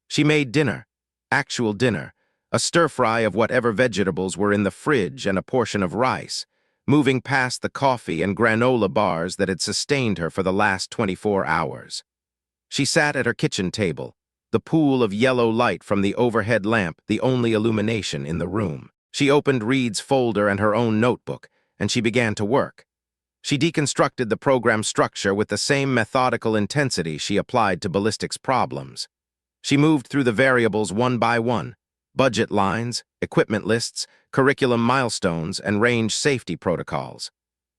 She made dinner, actual dinner, a stir-fry of whatever vegetables were in the fridge and a portion of rice, moving past the coffee and granola bars that had sustained her for the last 24 hours. She sat at her kitchen table, the pool of yellow light from the overhead lamp the only illumination in the room. She opened Reed's folder and her own notebook, and she began to work. She deconstructed the program structure with the same methodical intensity she applied to ballistics problems. She moved through the variables one by one: budget lines, equipment lists, curriculum milestones, and range safety protocols.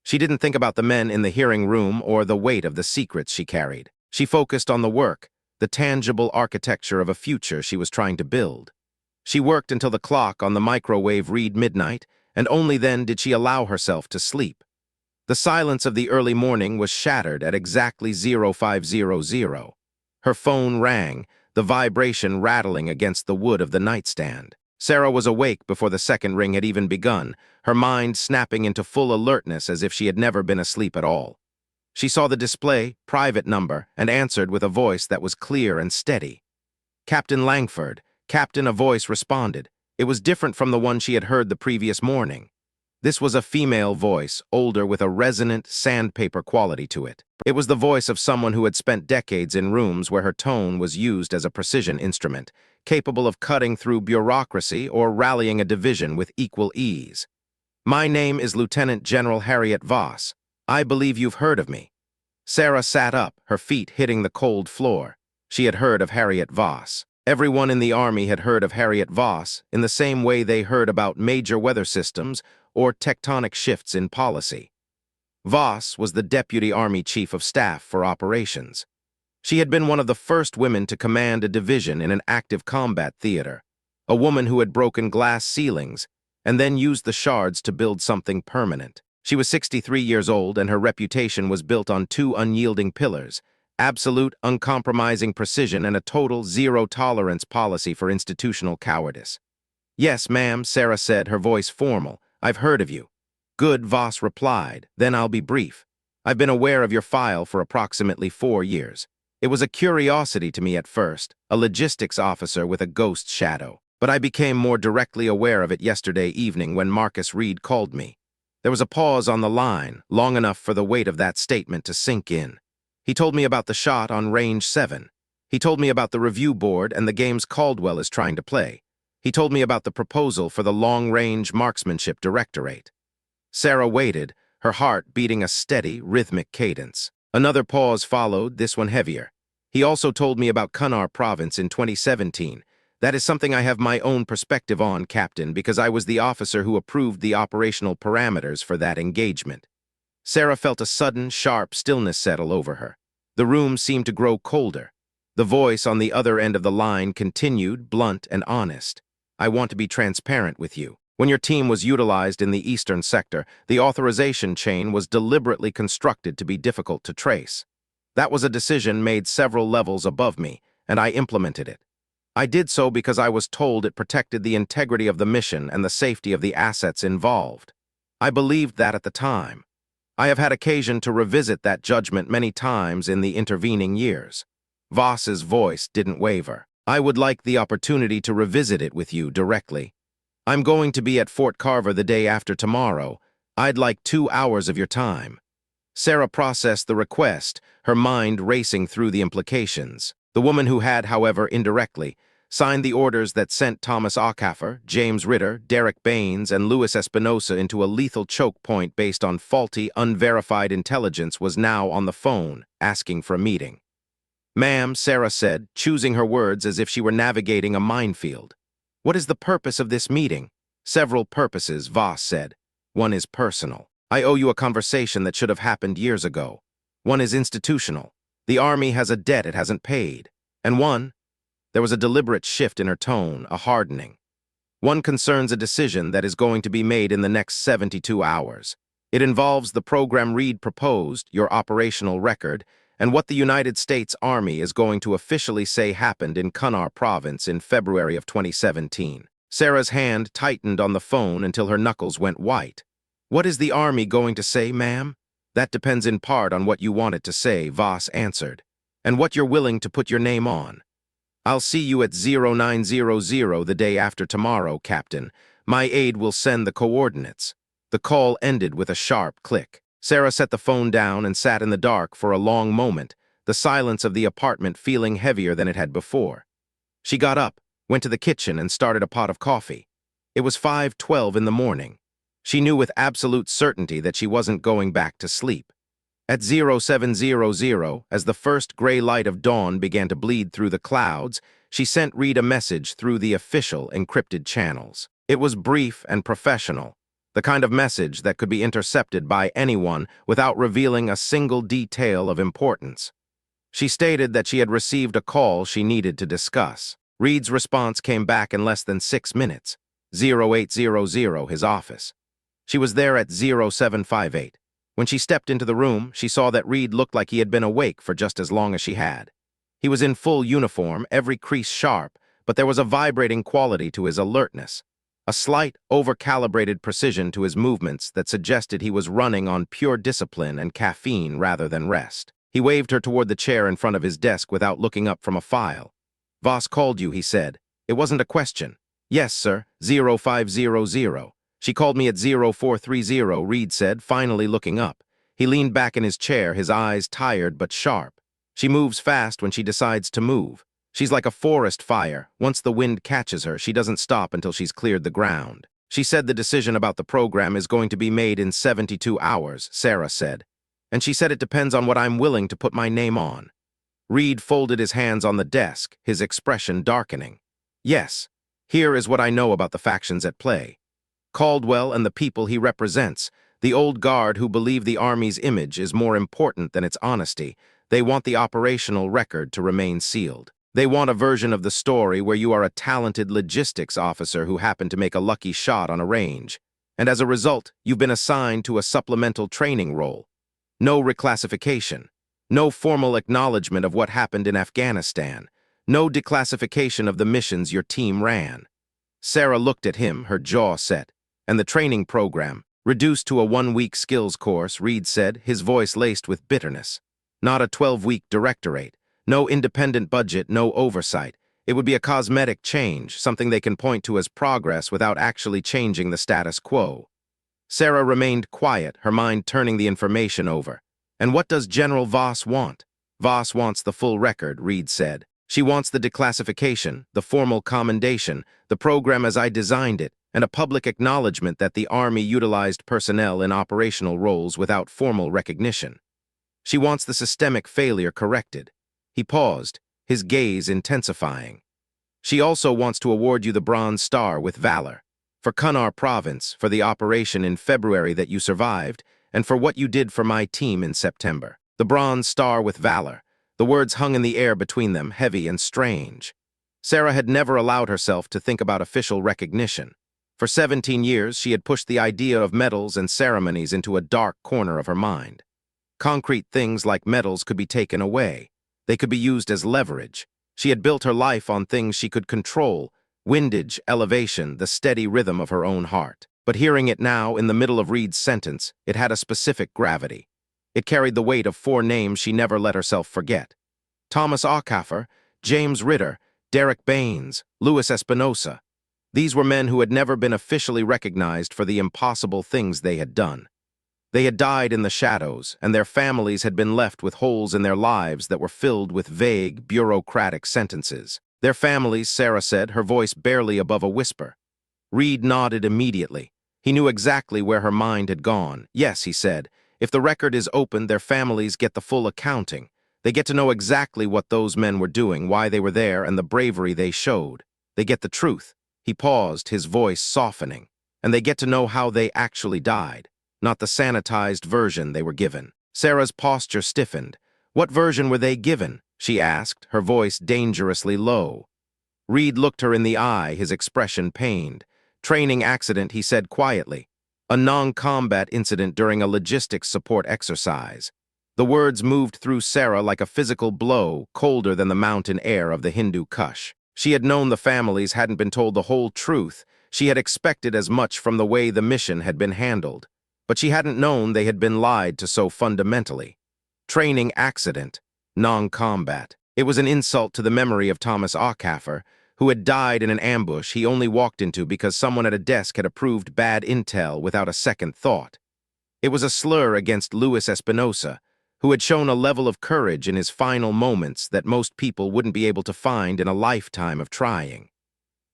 She didn't think about the men in the hearing room or the weight of the secrets she carried. She focused on the work, the tangible architecture of a future she was trying to build. She worked until the clock on the microwave read midnight, and only then did she allow herself to sleep. The silence of the early morning was shattered at exactly 0500. Her phone rang, the vibration rattling against the wood of the nightstand. Sarah was awake before the second ring had even begun, her mind snapping into full alertness as if she had never been asleep at all. She saw the display, private number, and answered with a voice that was clear and steady. "Captain Langford." "Captain," a voice responded. It was different from the one she had heard the previous morning. This was a female voice, older with a resonant, sandpaper quality to it. It was the voice of someone who had spent decades in rooms where her tone was used as a precision instrument, capable of cutting through bureaucracy or rallying a division with equal ease. "My name is Lieutenant General Harriet Voss. I believe you've heard of me." Sarah sat up, her feet hitting the cold floor. She had heard of Harriet Voss. Everyone in the army had heard of Harriet Voss in the same way they heard about major weather systems or tectonic shifts in policy. Voss was the Deputy Army Chief of Staff for Operations. She had been one of the first women to command a division in an active combat theater, a woman who had broken glass ceilings and then used the shards to build something permanent. She was 63 years old, and her reputation was built on two unyielding pillars: absolute, uncompromising precision and a total zero-tolerance policy for institutional cowardice. "Yes, ma'am," Sarah said, her voice formal. "I've heard of you." "Good," Voss replied. "Then I'll be brief. I've been aware of your file for approximately 4 years. It was a curiosity to me at first, a logistics officer with a ghost shadow. But I became more directly aware of it yesterday evening when Marcus Reed called me." There was a pause on the line, long enough for the weight of that statement to sink in. "He told me about the shot on Range 7. He told me about the review board and the games Caldwell is trying to play. He told me about the proposal for the long-range marksmanship directorate." Sarah waited, her heart beating a steady, rhythmic cadence. Another pause followed, this one heavier. "He also told me about Kunar Province in 2017. That is something I have my own perspective on, Captain, because I was the officer who approved the operational parameters for that engagement." Sarah felt a sudden, sharp stillness settle over her. The room seemed to grow colder. The voice on the other end of the line continued, blunt and honest. "I want to be transparent with you. When your team was utilized in the eastern sector, the authorization chain was deliberately constructed to be difficult to trace. That was a decision made several levels above me, and I implemented it. I did so because I was told it protected the integrity of the mission and the safety of the assets involved. I believed that at the time. I have had occasion to revisit that judgment many times in the intervening years." Voss's voice didn't waver. "I would like the opportunity to revisit it with you directly. I'm going to be at Fort Carver the day after tomorrow. I'd like 2 hours of your time." Sarah processed the request, her mind racing through the implications. The woman who had, however, indirectly, signed the orders that sent Thomas Ockaffer, James Ritter, Derek Baines, and Louis Espinosa into a lethal choke point based on faulty, unverified intelligence was now on the phone, asking for a meeting. "Ma'am," Sarah said, choosing her words as if she were navigating a minefield. "What is the purpose of this meeting?" "Several purposes," Voss said. "One is personal. I owe you a conversation that should have happened years ago. One is institutional. The Army has a debt it hasn't paid. And one," there was a deliberate shift in her tone, a hardening, "one concerns a decision that is going to be made in the next 72 hours. It involves the program Reed proposed, your operational record, and what the United States Army is going to officially say happened in Kunar Province in February of 2017. Sarah's hand tightened on the phone until her knuckles went white. "What is the Army going to say, ma'am?" "That depends in part on what you want it to say," Voss answered, "and what you're willing to put your name on. I'll see you at 0900 the day after tomorrow, Captain. My aide will send the coordinates." The call ended with a sharp click. Sarah set the phone down and sat in the dark for a long moment, the silence of the apartment feeling heavier than it had before. She got up, went to the kitchen, and started a pot of coffee. It was 5:12 in the morning. She knew with absolute certainty that she wasn't going back to sleep. At 0700, as the first gray light of dawn began to bleed through the clouds, she sent Reed a message through the official encrypted channels. It was brief and professional, the kind of message that could be intercepted by anyone without revealing a single detail of importance. She stated that she had received a call she needed to discuss. Reed's response came back in less than 6 minutes. 0800, his office. She was there at 0758. When she stepped into the room, she saw that Reed looked like he had been awake for just as long as she had. He was in full uniform, every crease sharp, but there was a vibrating quality to his alertness, a slight, over-calibrated precision to his movements that suggested he was running on pure discipline and caffeine rather than rest. He waved her toward the chair in front of his desk without looking up from a file. "Voss called you," he said. "It wasn't a question." "Yes, sir, 0500. She called me at 0430, Reed said, finally looking up. He leaned back in his chair, his eyes tired but sharp. "She moves fast when she decides to move. She's like a forest fire. Once the wind catches her, she doesn't stop until she's cleared the ground. She said the decision about the program is going to be made in 72 hours, Sarah said. And she said it depends on what I'm willing to put my name on." Reed folded his hands on the desk, his expression darkening. Yes, here is what I know about the factions at play. Caldwell and the people he represents, the old guard who believe the Army's image is more important than its honesty. They want the operational record to remain sealed. They want a version of the story where you are a talented logistics officer who happened to make a lucky shot on a range, and as a result, you've been assigned to a supplemental training role. No reclassification, no formal acknowledgement of what happened in Afghanistan, no declassification of the missions your team ran. Sarah looked at him, her jaw set, and the training program, reduced to a 1-week skills course, Reed said, his voice laced with bitterness. Not a 12-week directorate, no independent budget, no oversight. It would be a cosmetic change, something they can point to as progress without actually changing the status quo. Sarah remained quiet, her mind turning the information over. And what does General Voss want? Voss wants the full record, Reed said. She wants the declassification, the formal commendation, the program as I designed it, and a public acknowledgement that the Army utilized personnel in operational roles without formal recognition. She wants the systemic failure corrected. He paused, his gaze intensifying. She also wants to award you the Bronze Star with valor. For Kunar Province, for the operation in February that you survived, and for what you did for my team in September. The Bronze Star with valor. The words hung in the air between them, heavy and strange. Sarah had never allowed herself to think about official recognition. For 17 years, she had pushed the idea of medals and ceremonies into a dark corner of her mind. Concrete things like medals could be taken away. They could be used as leverage. She had built her life on things she could control: windage, elevation, the steady rhythm of her own heart. But hearing it now, in the middle of Reed's sentence, it had a specific gravity. It carried the weight of 4 names she never let herself forget. Thomas Aucaffer, James Ritter, Derek Baines, Louis Espinosa. These were men who had never been officially recognized for the impossible things they had done. They had died in the shadows, and their families had been left with holes in their lives that were filled with vague, bureaucratic sentences. Their families, Sarah said, her voice barely above a whisper. Reed nodded immediately. He knew exactly where her mind had gone. Yes, he said, if the record is opened, their families get the full accounting. They get to know exactly what those men were doing, why they were there, and the bravery they showed. They get the truth. He paused, his voice softening. And they get to know how they actually died, not the sanitized version they were given. Sarah's posture stiffened. What version were they given? She asked, her voice dangerously low. Reed looked her in the eye, his expression pained. Training accident, he said quietly. A non-combat incident during a logistics support exercise. The words moved through Sarah like a physical blow, colder than the mountain air of the Hindu Kush. She had known the families hadn't been told the whole truth. She had expected as much from the way the mission had been handled. But she hadn't known they had been lied to so fundamentally. Training accident, non-combat. It was an insult to the memory of Thomas Aucaffer, who had died in an ambush he only walked into because someone at a desk had approved bad intel without a second thought. It was a slur against Louis Espinosa, who had shown a level of courage in his final moments that most people wouldn't be able to find in a lifetime of trying.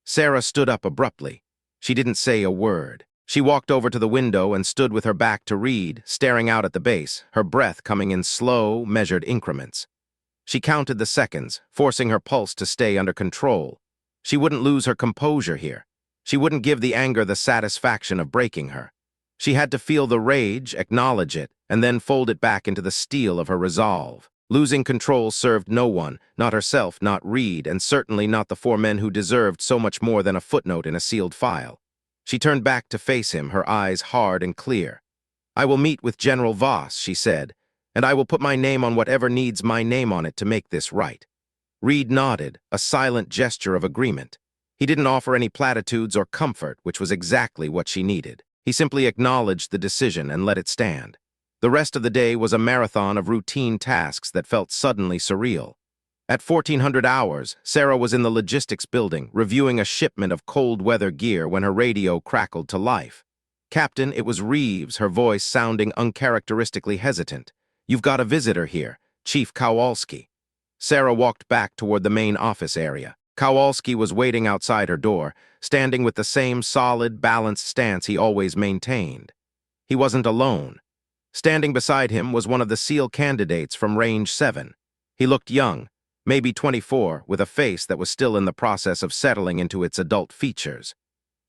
Sarah stood up abruptly. She didn't say a word. She walked over to the window and stood with her back to Reed, staring out at the base, her breath coming in slow, measured increments. She counted the seconds, forcing her pulse to stay under control. She wouldn't lose her composure here. She wouldn't give the anger the satisfaction of breaking her. She had to feel the rage, acknowledge it, and then fold it back into the steel of her resolve. Losing control served no one, not herself, not Reed, and certainly not the 4 men who deserved so much more than a footnote in a sealed file. She turned back to face him, her eyes hard and clear. I will meet with General Voss, she said, and I will put my name on whatever needs my name on it to make this right. Reed nodded, a silent gesture of agreement. He didn't offer any platitudes or comfort, which was exactly what she needed. He simply acknowledged the decision and let it stand. The rest of the day was a marathon of routine tasks that felt suddenly surreal. At 1400 hours, Sarah was in the logistics building, reviewing a shipment of cold-weather gear when her radio crackled to life. Captain, it was Reeves, her voice sounding uncharacteristically hesitant. You've got a visitor here, Chief Kowalski. Sarah walked back toward the main office area. Kowalski was waiting outside her door, standing with the same solid, balanced stance he always maintained. He wasn't alone. Standing beside him was one of the SEAL candidates from Range 7. He looked young, maybe 24, with a face that was still in the process of settling into its adult features.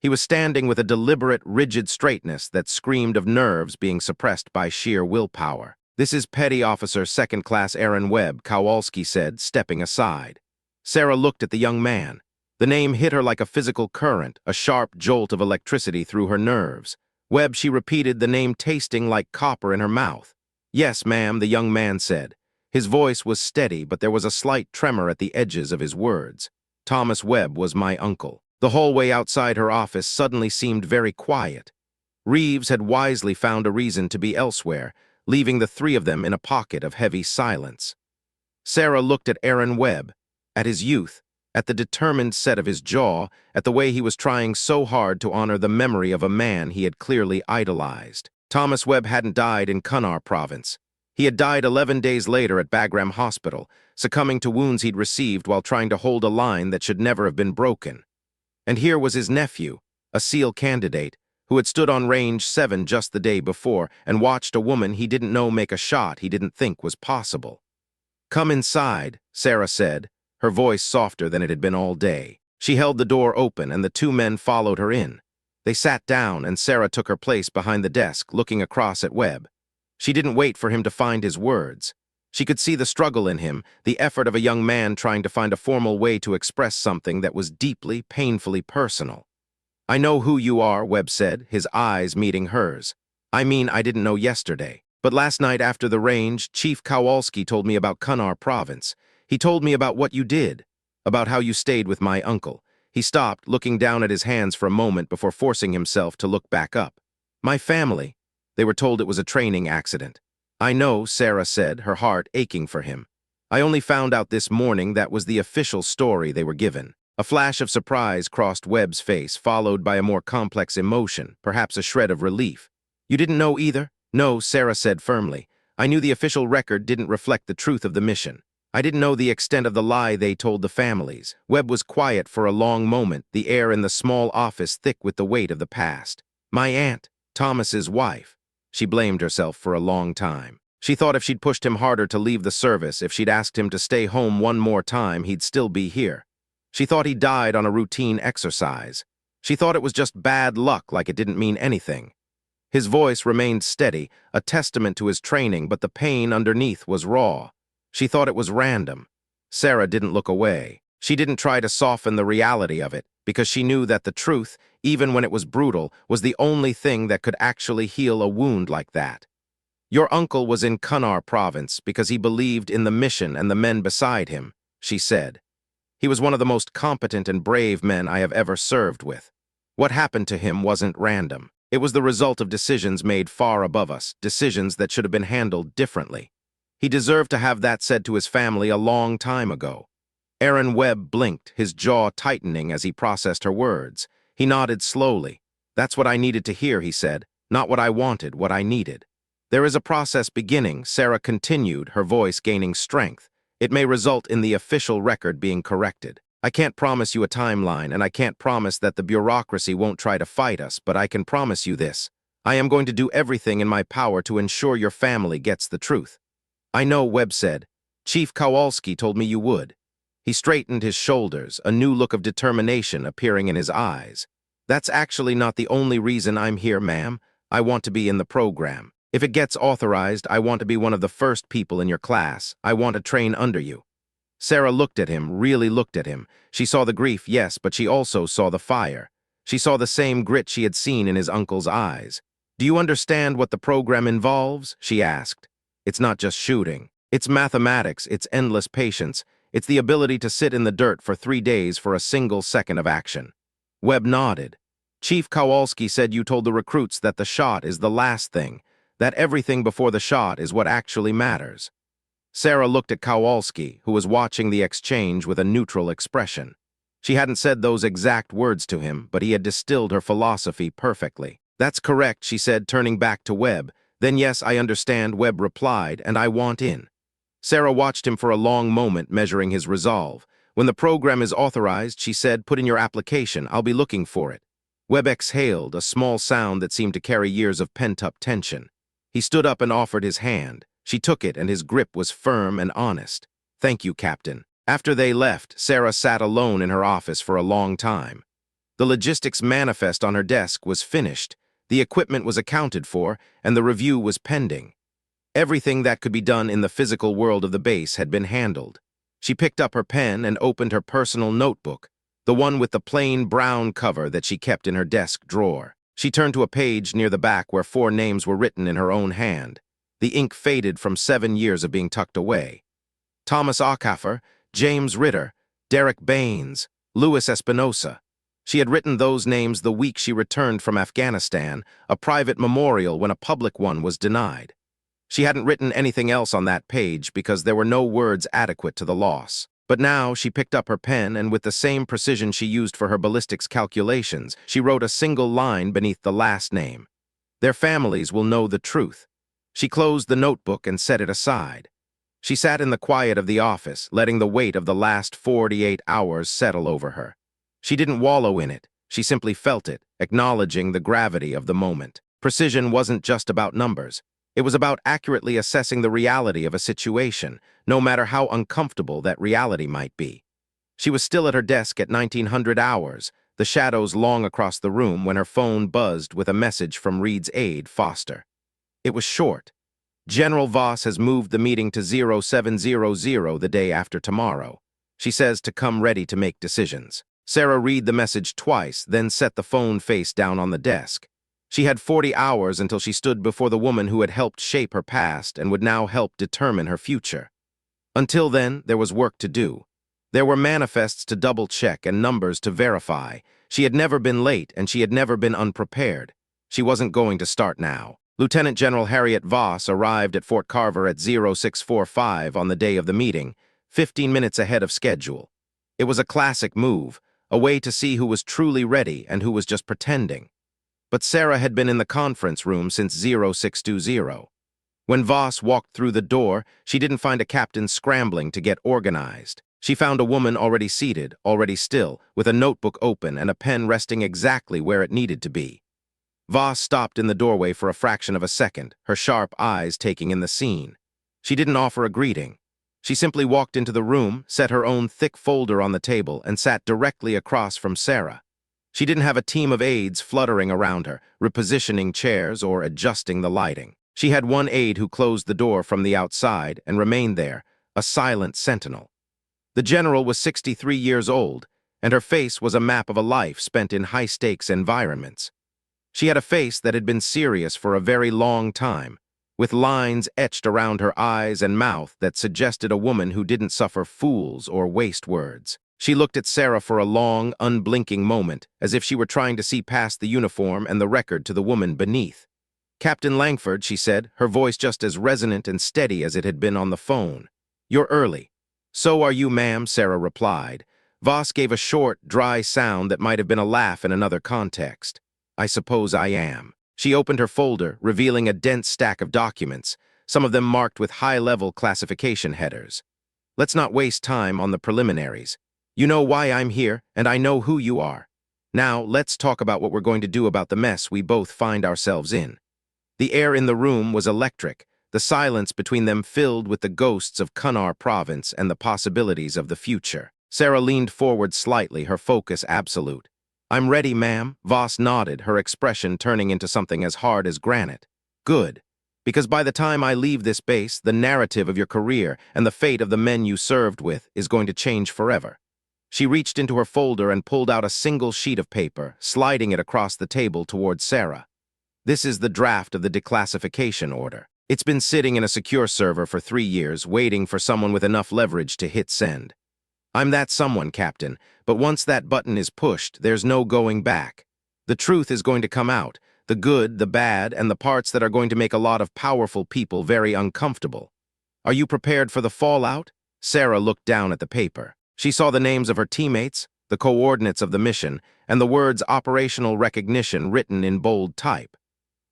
He was standing with a deliberate, rigid straightness that screamed of nerves being suppressed by sheer willpower. "This is Petty Officer Second Class Aaron Webb," Kowalski said, stepping aside. Sarah looked at the young man. The name hit her like a physical current, a sharp jolt of electricity through her nerves. "Webb," she repeated, the name tasting like copper in her mouth. "Yes, ma'am," the young man said. His voice was steady, but there was a slight tremor at the edges of his words. "Thomas Webb was my uncle." The hallway outside her office suddenly seemed very quiet. Reeves had wisely found a reason to be elsewhere, leaving the three of them in a pocket of heavy silence. Sarah looked at Aaron Webb, at his youth, at the determined set of his jaw, at the way he was trying so hard to honor the memory of a man he had clearly idolized. Thomas Webb hadn't died in Kunar Province. He had died 11 days later at Bagram Hospital, succumbing to wounds he'd received while trying to hold a line that should never have been broken. And here was his nephew, a SEAL candidate, who had stood on Range 7 just the day before and watched a woman he didn't know make a shot he didn't think was possible. "Come inside," Sarah said, her voice softer than it had been all day. She held the door open and the two men followed her in. They sat down and Sarah took her place behind the desk, looking across at Webb. She didn't wait for him to find his words. She could see the struggle in him, the effort of a young man trying to find a formal way to express something that was deeply, painfully personal. "I know who you are," Webb said, his eyes meeting hers. "I mean, I didn't know yesterday. But last night after the range, Chief Kowalski told me about Kunar Province. He told me about what you did, about how you stayed with my uncle." He stopped, looking down at his hands for a moment before forcing himself to look back up. "My family. They were told it was a training accident." "I know," Sarah said, her heart aching for him. "I only found out this morning that was the official story they were given." A flash of surprise crossed Webb's face, followed by a more complex emotion, perhaps a shred of relief. "You didn't know either?" "No," Sarah said firmly. "I knew the official record didn't reflect the truth of the mission. I didn't know the extent of the lie they told the families." Webb was quiet for a long moment, the air in the small office thick with the weight of the past. "My aunt, Thomas's wife." She blamed herself for a long time. She thought if she'd pushed him harder to leave the service, if she'd asked him to stay home one more time, he'd still be here. She thought he died on a routine exercise. She thought it was just bad luck, like it didn't mean anything. His voice remained steady, a testament to his training, but the pain underneath was raw. She thought it was random. Sarah didn't look away. She didn't try to soften the reality of it, because she knew that the truth, even when it was brutal, was the only thing that could actually heal a wound like that. "Your uncle was in Kunar Province because he believed in the mission and the men beside him," she said. "He was one of the most competent and brave men I have ever served with. What happened to him wasn't random. It was the result of decisions made far above us, decisions that should have been handled differently. He deserved to have that said to his family a long time ago." Aaron Webb blinked, his jaw tightening as he processed her words. He nodded slowly. "That's what I needed to hear," he said. "Not what I wanted, what I needed." "There is a process beginning," Sarah continued, her voice gaining strength. "It may result in the official record being corrected. I can't promise you a timeline, and I can't promise that the bureaucracy won't try to fight us, but I can promise you this. I am going to do everything in my power to ensure your family gets the truth." "I know," Webb said. "Chief Kowalski told me you would." He straightened his shoulders, a new look of determination appearing in his eyes. "That's actually not the only reason I'm here, ma'am. I want to be in the program. If it gets authorized, I want to be one of the first people in your class. I want to train under you." Sarah looked at him, really looked at him. She saw the grief, yes, but she also saw the fire. She saw the same grit she had seen in his uncle's eyes. "Do you understand what the program involves?" she asked. "It's not just shooting. It's mathematics, it's endless patience. It's the ability to sit in the dirt for 3 days for a single second of action." Webb nodded. "Chief Kowalski said you told the recruits that the shot is the last thing, that everything before the shot is what actually matters." Sarah looked at Kowalski, who was watching the exchange with a neutral expression. She hadn't said those exact words to him, but he had distilled her philosophy perfectly. "That's correct," she said, turning back to Webb. "Then yes, I understand," Webb replied, "and I want in." Sarah watched him for a long moment, measuring his resolve. "When the program is authorized," she said, "put in your application. I'll be looking for it." Webb exhaled, a small sound that seemed to carry years of pent-up tension. He stood up and offered his hand. She took it, and his grip was firm and honest. "Thank you, Captain." After they left, Sarah sat alone in her office for a long time. The logistics manifest on her desk was finished, the equipment was accounted for, and the review was pending. Everything that could be done in the physical world of the base had been handled. She picked up her pen and opened her personal notebook, the one with the plain brown cover that she kept in her desk drawer. She turned to a page near the back where 4 names were written in her own hand. The ink faded from 7 years of being tucked away. Thomas Acaffer, James Ritter, Derek Baines, Louis Espinosa. She had written those names the week she returned from Afghanistan, a private memorial when a public one was denied. She hadn't written anything else on that page because there were no words adequate to the loss. But now she picked up her pen and with the same precision she used for her ballistics calculations, she wrote a single line beneath the last name. Their families will know the truth. She closed the notebook and set it aside. She sat in the quiet of the office, letting the weight of the last 48 hours settle over her. She didn't wallow in it. She simply felt it, acknowledging the gravity of the moment. Precision wasn't just about numbers. It was about accurately assessing the reality of a situation, no matter how uncomfortable that reality might be. She was still at her desk at 1900 hours, the shadows long across the room when her phone buzzed with a message from Reed's aide, Foster. It was short. "General Voss has moved the meeting to 0700 the day after tomorrow. She says to come ready to make decisions." Sarah read the message twice, then set the phone face down on the desk. She had 40 hours until she stood before the woman who had helped shape her past and would now help determine her future. Until then, there was work to do. There were manifests to double-check and numbers to verify. She had never been late, and she had never been unprepared. She wasn't going to start now. Lieutenant General Harriet Voss arrived at Fort Carver at 0645 on the day of the meeting, 15 minutes ahead of schedule. It was a classic move, a way to see who was truly ready and who was just pretending. But Sarah had been in the conference room since 0620. When Voss walked through the door, she didn't find a captain scrambling to get organized. She found a woman already seated, already still, with a notebook open and a pen resting exactly where it needed to be. Voss stopped in the doorway for a fraction of a second, her sharp eyes taking in the scene. She didn't offer a greeting. She simply walked into the room, set her own thick folder on the table, and sat directly across from Sarah. She didn't have a team of aides fluttering around her, repositioning chairs or adjusting the lighting. She had one aide who closed the door from the outside and remained there, a silent sentinel. The general was 63 years old, and her face was a map of a life spent in high-stakes environments. She had a face that had been serious for a very long time, with lines etched around her eyes and mouth that suggested a woman who didn't suffer fools or waste words. She looked at Sarah for a long, unblinking moment, as if she were trying to see past the uniform and the record to the woman beneath. "Captain Langford," she said, her voice just as resonant and steady as it had been on the phone. "You're early." "So are you, ma'am," Sarah replied. Voss gave a short, dry sound that might have been a laugh in another context. "I suppose I am." She opened her folder, revealing a dense stack of documents, some of them marked with high-level classification headers. "Let's not waste time on the preliminaries. You know why I'm here, and I know who you are. Now, let's talk about what we're going to do about the mess we both find ourselves in." The air in the room was electric, the silence between them filled with the ghosts of Kunar Province and the possibilities of the future. Sarah leaned forward slightly, her focus absolute. "I'm ready, ma'am." Voss nodded, her expression turning into something as hard as granite. "Good. Because by the time I leave this base, the narrative of your career and the fate of the men you served with is going to change forever." She reached into her folder and pulled out a single sheet of paper, sliding it across the table towards Sarah. "This is the draft of the declassification order. It's been sitting in a secure server for 3 years, waiting for someone with enough leverage to hit send. I'm that someone, Captain, but once that button is pushed, there's no going back. The truth is going to come out, the good, the bad, and the parts that are going to make a lot of powerful people very uncomfortable. Are you prepared for the fallout?" Sarah looked down at the paper. She saw the names of her teammates, the coordinates of the mission, and the words operational recognition written in bold type.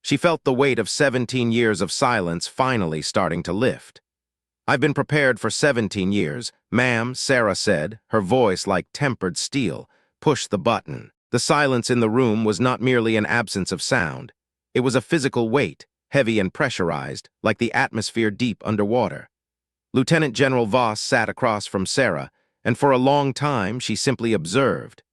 She felt the weight of 17 years of silence finally starting to lift. "I've been prepared for 17 years, ma'am," Sarah said, her voice like tempered steel. "Push the button." The silence in the room was not merely an absence of sound. It was a physical weight, heavy and pressurized, like the atmosphere deep underwater. Lieutenant General Voss sat across from Sarah, and for a long time she simply observed.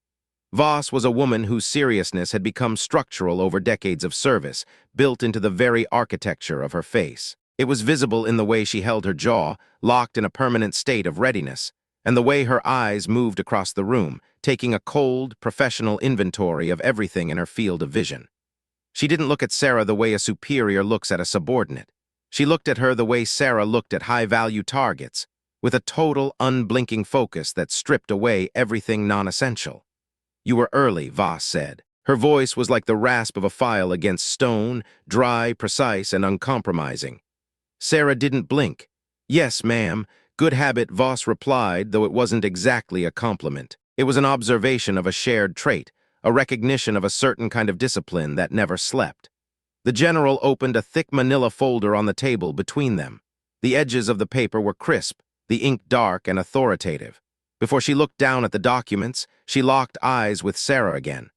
Voss was a woman whose seriousness had become structural over decades of service, built into the very architecture of her face. It was visible in the way she held her jaw, locked in a permanent state of readiness, and the way her eyes moved across the room, taking a cold, professional inventory of everything in her field of vision. She didn't look at Sarah the way a superior looks at a subordinate. She looked at her the way Sarah looked at high-value targets, with a total, unblinking focus that stripped away everything non-essential. "You were early," Voss said. Her voice was like the rasp of a file against stone, dry, precise, and uncompromising. Sarah didn't blink. "Yes, ma'am. Good habit," Voss replied, though it wasn't exactly a compliment. It was an observation of a shared trait, a recognition of a certain kind of discipline that never slept. The general opened a thick manila folder on the table between them. The edges of the paper were crisp, the ink dark and authoritative. Before she looked down at the documents, she locked eyes with Sarah again.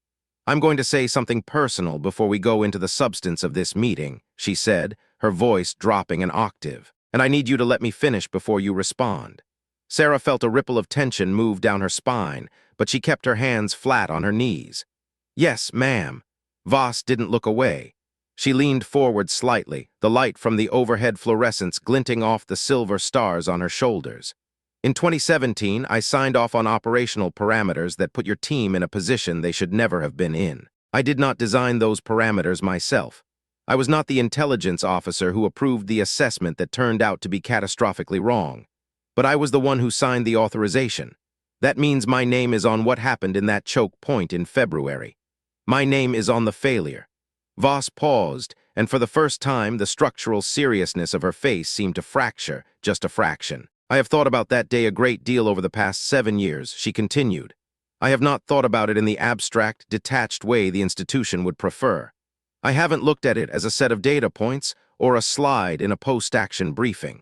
"I'm going to say something personal before we go into the substance of this meeting," she said, her voice dropping an octave. "And I need you to let me finish before you respond." Sarah felt a ripple of tension move down her spine, but she kept her hands flat on her knees. "Yes, ma'am." Voss didn't look away. She leaned forward slightly, the light from the overhead fluorescence glinting off the silver stars on her shoulders. "In 2017, I signed off on operational parameters that put your team in a position they should never have been in. I did not design those parameters myself. I was not the intelligence officer who approved the assessment that turned out to be catastrophically wrong. But I was the one who signed the authorization. That means my name is on what happened in that choke point in February. My name is on the failure." Voss paused, and for the first time the structural seriousness of her face seemed to fracture, just a fraction. "I have thought about that day a great deal over the past 7 years," she continued. "I have not thought about it in the abstract, detached way the institution would prefer. I haven't looked at it as a set of data points or a slide in a post-action briefing.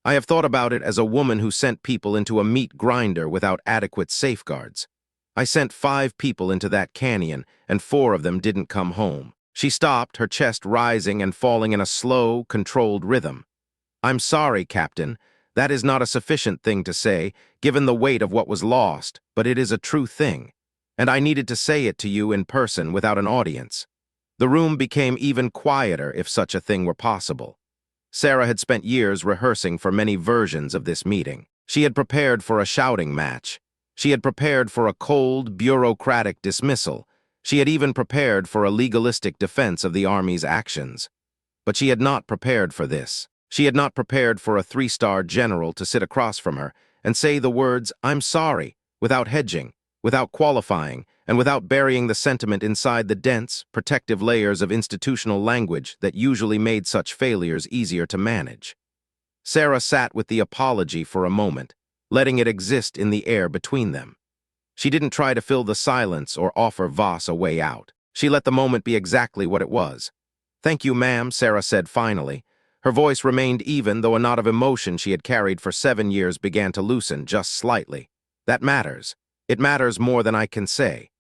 I have thought about it as a woman who sent people into a meat grinder without adequate safeguards. I sent 5 people into that canyon, and 4 of them didn't come home." She stopped, her chest rising and falling in a slow, controlled rhythm. "I'm sorry, Captain. That is not a sufficient thing to say, given the weight of what was lost, but it is a true thing. And I needed to say it to you in person without an audience." The room became even quieter if such a thing were possible. Sarah had spent years rehearsing for many versions of this meeting. She had prepared for a shouting match. She had prepared for a cold, bureaucratic dismissal. She had even prepared for a legalistic defense of the Army's actions. But she had not prepared for this. She had not prepared for a 3-star general to sit across from her and say the words, "I'm sorry," without hedging, without qualifying, and without burying the sentiment inside the dense, protective layers of institutional language that usually made such failures easier to manage. Sarah sat with the apology for a moment, letting it exist in the air between them. She didn't try to fill the silence or offer Voss a way out. She let the moment be exactly what it was. "Thank you, ma'am," Sarah said finally. Her voice remained even, though a knot of emotion she had carried for 7 years began to loosen just slightly. "That matters. It matters more than I can say."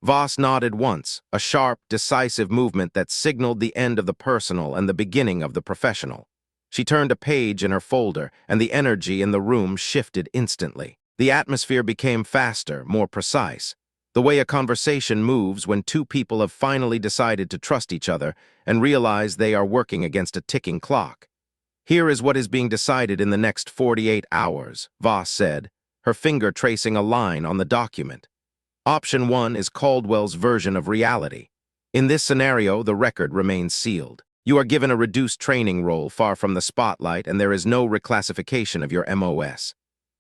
Voss nodded once, a sharp, decisive movement that signaled the end of the personal and the beginning of the professional. She turned a page in her folder, and the energy in the room shifted instantly. The atmosphere became faster, more precise. The way a conversation moves when 2 people have finally decided to trust each other and realize they are working against a ticking clock. "Here is what is being decided in the next 48 hours, Voss said, her finger tracing a line on the document. "Option 1 is Caldwell's version of reality. In this scenario, the record remains sealed. You are given a reduced training role far from the spotlight, and there is no reclassification of your MOS.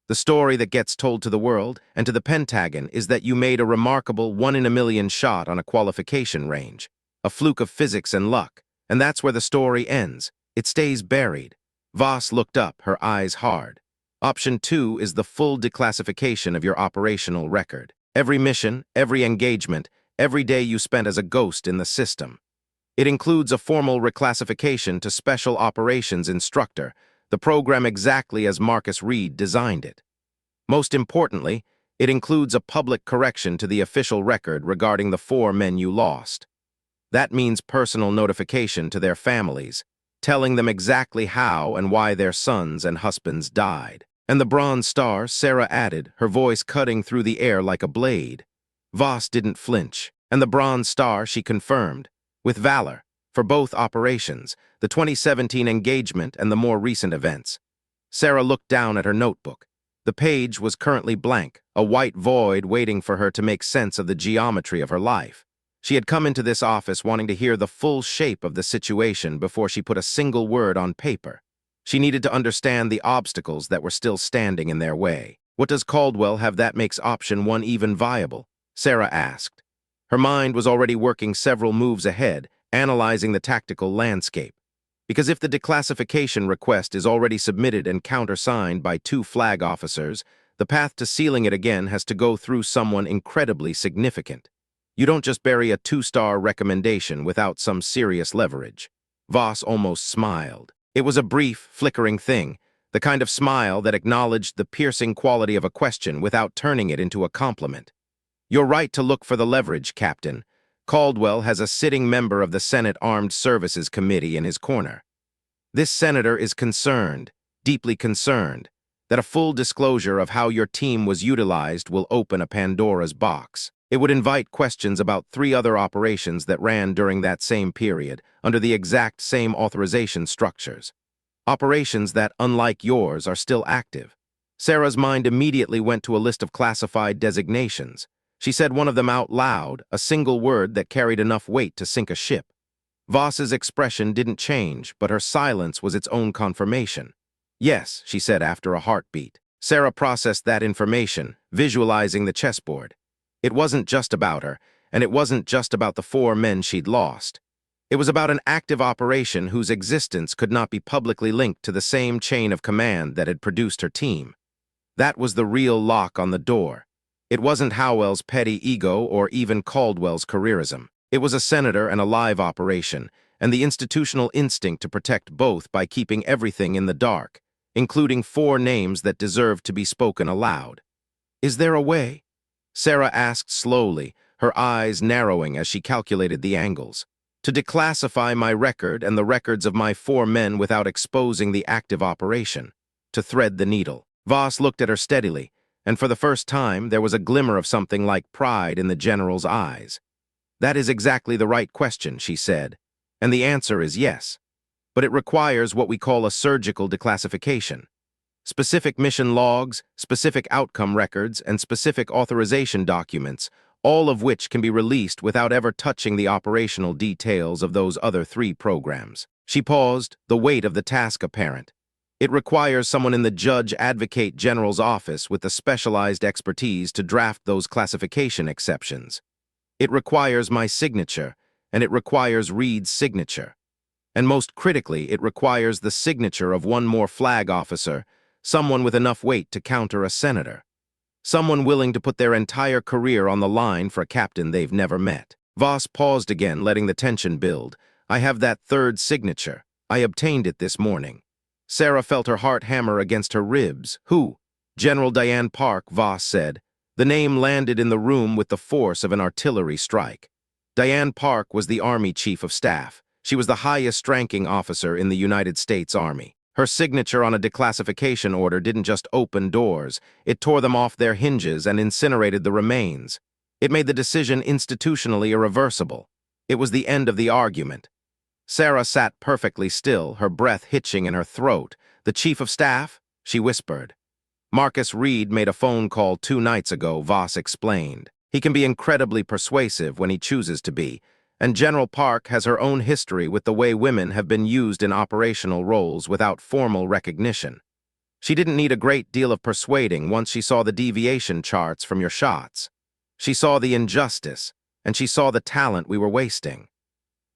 The story that gets told to the world and to the Pentagon is that you made a remarkable 1-in-a-million shot on a qualification range, a fluke of physics and luck, and that's where the story ends. It stays buried." Voss looked up, her eyes hard. "Option 2 is the full declassification of your operational record. Every mission, every engagement, every day you spent as a ghost in the system. It includes a formal reclassification to Special Operations Instructor, the program exactly as Marcus Reed designed it. Most importantly, it includes a public correction to the official record regarding the 4 men you lost. That means personal notification to their families. telling them exactly how and why their sons and husbands died. "And the Bronze Star," Sarah added, her voice cutting through the air like a blade. Voss didn't flinch. "And the Bronze Star," she confirmed, "with valor, for both operations, the 2017 engagement and the more recent events." Sarah looked down at her notebook. The page was currently blank, a white void waiting for her to make sense of the geometry of her life. She had come into this office wanting to hear the full shape of the situation before she put a single word on paper. She needed to understand the obstacles that were still standing in their way. "What does Caldwell have that makes option 1 even viable?" Sarah asked. Her mind was already working several moves ahead, analyzing the tactical landscape. Because if the declassification request is already submitted and countersigned by 2 flag officers, the path to sealing it again has to go through someone incredibly significant. You don't just bury a 2-star recommendation without some serious leverage. Voss almost smiled. It was a brief, flickering thing, the kind of smile that acknowledged the piercing quality of a question without turning it into a compliment. "You're right to look for the leverage, Captain. Caldwell has a sitting member of the Senate Armed Services Committee in his corner. This senator is concerned, deeply concerned, that a full disclosure of how your team was utilized will open a Pandora's box. It would invite questions about 3 other operations that ran during that same period, under the exact same authorization structures. Operations that, unlike yours, are still active." Sarah's mind immediately went to a list of classified designations. She said one of them out loud, a single word that carried enough weight to sink a ship. Voss's expression didn't change, but her silence was its own confirmation. "Yes," she said after a heartbeat. Sarah processed that information, visualizing the chessboard. It wasn't just about her, and it wasn't just about the 4 men she'd lost. It was about an active operation whose existence could not be publicly linked to the same chain of command that had produced her team. That was the real lock on the door. It wasn't Howell's petty ego or even Caldwell's careerism. It was a senator and a live operation, and the institutional instinct to protect both by keeping everything in the dark, including 4 names that deserved to be spoken aloud. "Is there a way?" Sarah asked slowly, her eyes narrowing as she calculated the angles. "To declassify my record and the records of my 4 men without exposing the active operation. To thread the needle." Voss looked at her steadily, and for the first time there was a glimmer of something like pride in the general's eyes. "That is exactly the right question," she said, "and the answer is yes. But it requires what we call a surgical declassification. Specific mission logs, specific outcome records, and specific authorization documents, all of which can be released without ever touching the operational details of those other 3 programs." She paused, the weight of the task apparent. "It requires someone in the Judge Advocate General's office with the specialized expertise to draft those classification exceptions. It requires my signature, and it requires Reed's signature. And most critically, it requires the signature of 1 more flag officer, someone with enough weight to counter a senator. Someone willing to put their entire career on the line for a captain they've never met." Voss paused again, letting the tension build. "I have that 3rd signature. I obtained it this morning." Sarah felt her heart hammer against her ribs. "Who?" "General Diane Park," Voss said. The name landed in the room with the force of an artillery strike. Diane Park was the Army Chief of Staff. She was the highest-ranking officer in the United States Army. Her signature on a declassification order didn't just open doors, it tore them off their hinges and incinerated the remains. It made the decision institutionally irreversible. It was the end of the argument. Sarah sat perfectly still, her breath hitching in her throat. "The Chief of Staff?" she whispered. "Marcus Reed made a phone call 2 nights ago," Voss explained. "He can be incredibly persuasive when he chooses to be, and General Park has her own history with the way women have been used in operational roles without formal recognition. She didn't need a great deal of persuading once she saw the deviation charts from your shots. She saw the injustice, and she saw the talent we were wasting."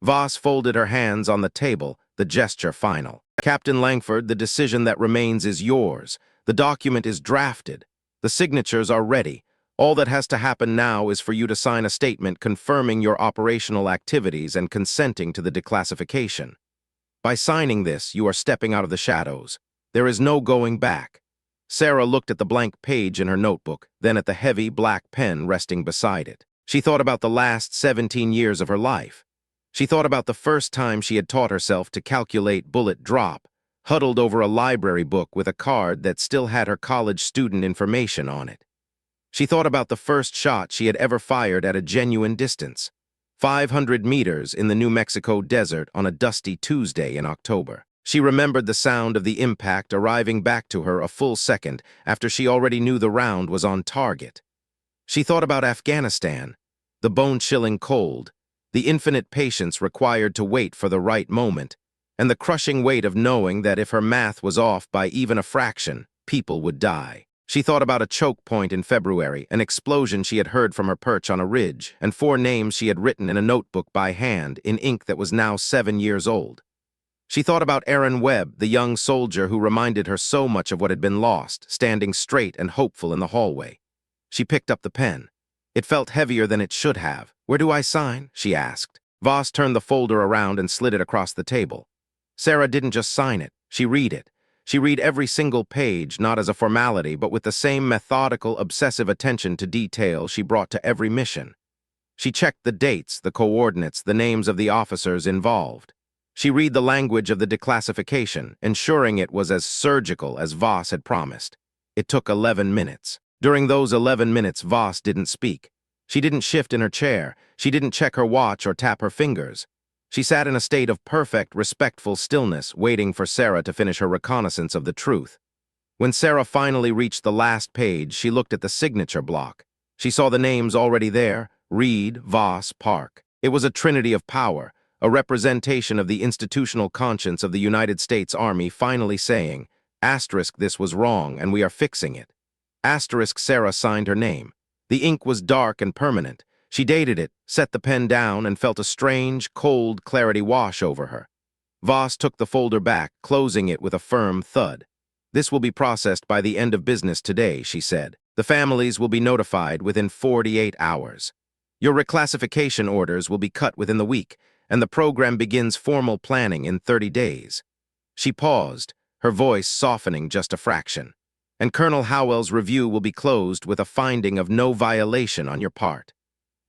Voss folded her hands on the table, the gesture final. "Captain Langford, the decision that remains is yours. The document is drafted. The signatures are ready. All that has to happen now is for you to sign a statement confirming your operational activities and consenting to the declassification. By signing this, you are stepping out of the shadows. There is no going back." Sarah looked at the blank page in her notebook, then at the heavy black pen resting beside it. She thought about the last 17 years of her life. She thought about the first time she had taught herself to calculate bullet drop, huddled over a library book with a card that still had her college student information on it. She thought about the first shot she had ever fired at a genuine distance, 500 meters in the New Mexico desert on a dusty Tuesday in October. She remembered the sound of the impact arriving back to her a full second after she already knew the round was on target. She thought about Afghanistan, the bone-chilling cold, the infinite patience required to wait for the right moment, and the crushing weight of knowing that if her math was off by even a fraction, people would die. She thought about a choke point in February, an explosion she had heard from her perch on a ridge, and 4 names she had written in a notebook by hand in ink that was now 7 years old. She thought about Aaron Webb, the young soldier who reminded her so much of what had been lost, standing straight and hopeful in the hallway. She picked up the pen. It felt heavier than it should have. "Where do I sign?" she asked. Voss turned the folder around and slid it across the table. Sarah didn't just sign it, she read it. She read every single page, not as a formality, but with the same methodical, obsessive attention to detail she brought to every mission. She checked the dates, the coordinates, the names of the officers involved. She read the language of the declassification, ensuring it was as surgical as Voss had promised. It took 11 minutes. During those 11 minutes, Voss didn't speak. She didn't shift in her chair. She didn't check her watch or tap her fingers. She sat in a state of perfect, respectful stillness, waiting for Sarah to finish her reconnaissance of the truth. When Sarah finally reached the last page, she looked at the signature block. She saw the names already there: Reed, Voss, Park. It was a trinity of power, a representation of the institutional conscience of the United States Army finally saying, "Asterisk, this was wrong, and we are fixing it." Asterisk, Sarah signed her name. The ink was dark and permanent. She dated it, set the pen down, and felt a strange, cold clarity wash over her. Voss took the folder back, closing it with a firm thud. "This will be processed by the end of business today," she said. "The families will be notified within 48 hours. Your reclassification orders will be cut within the week, and the program begins formal planning in 30 days. She paused, her voice softening just a fraction. "And Colonel Howell's review will be closed with a finding of no violation on your part.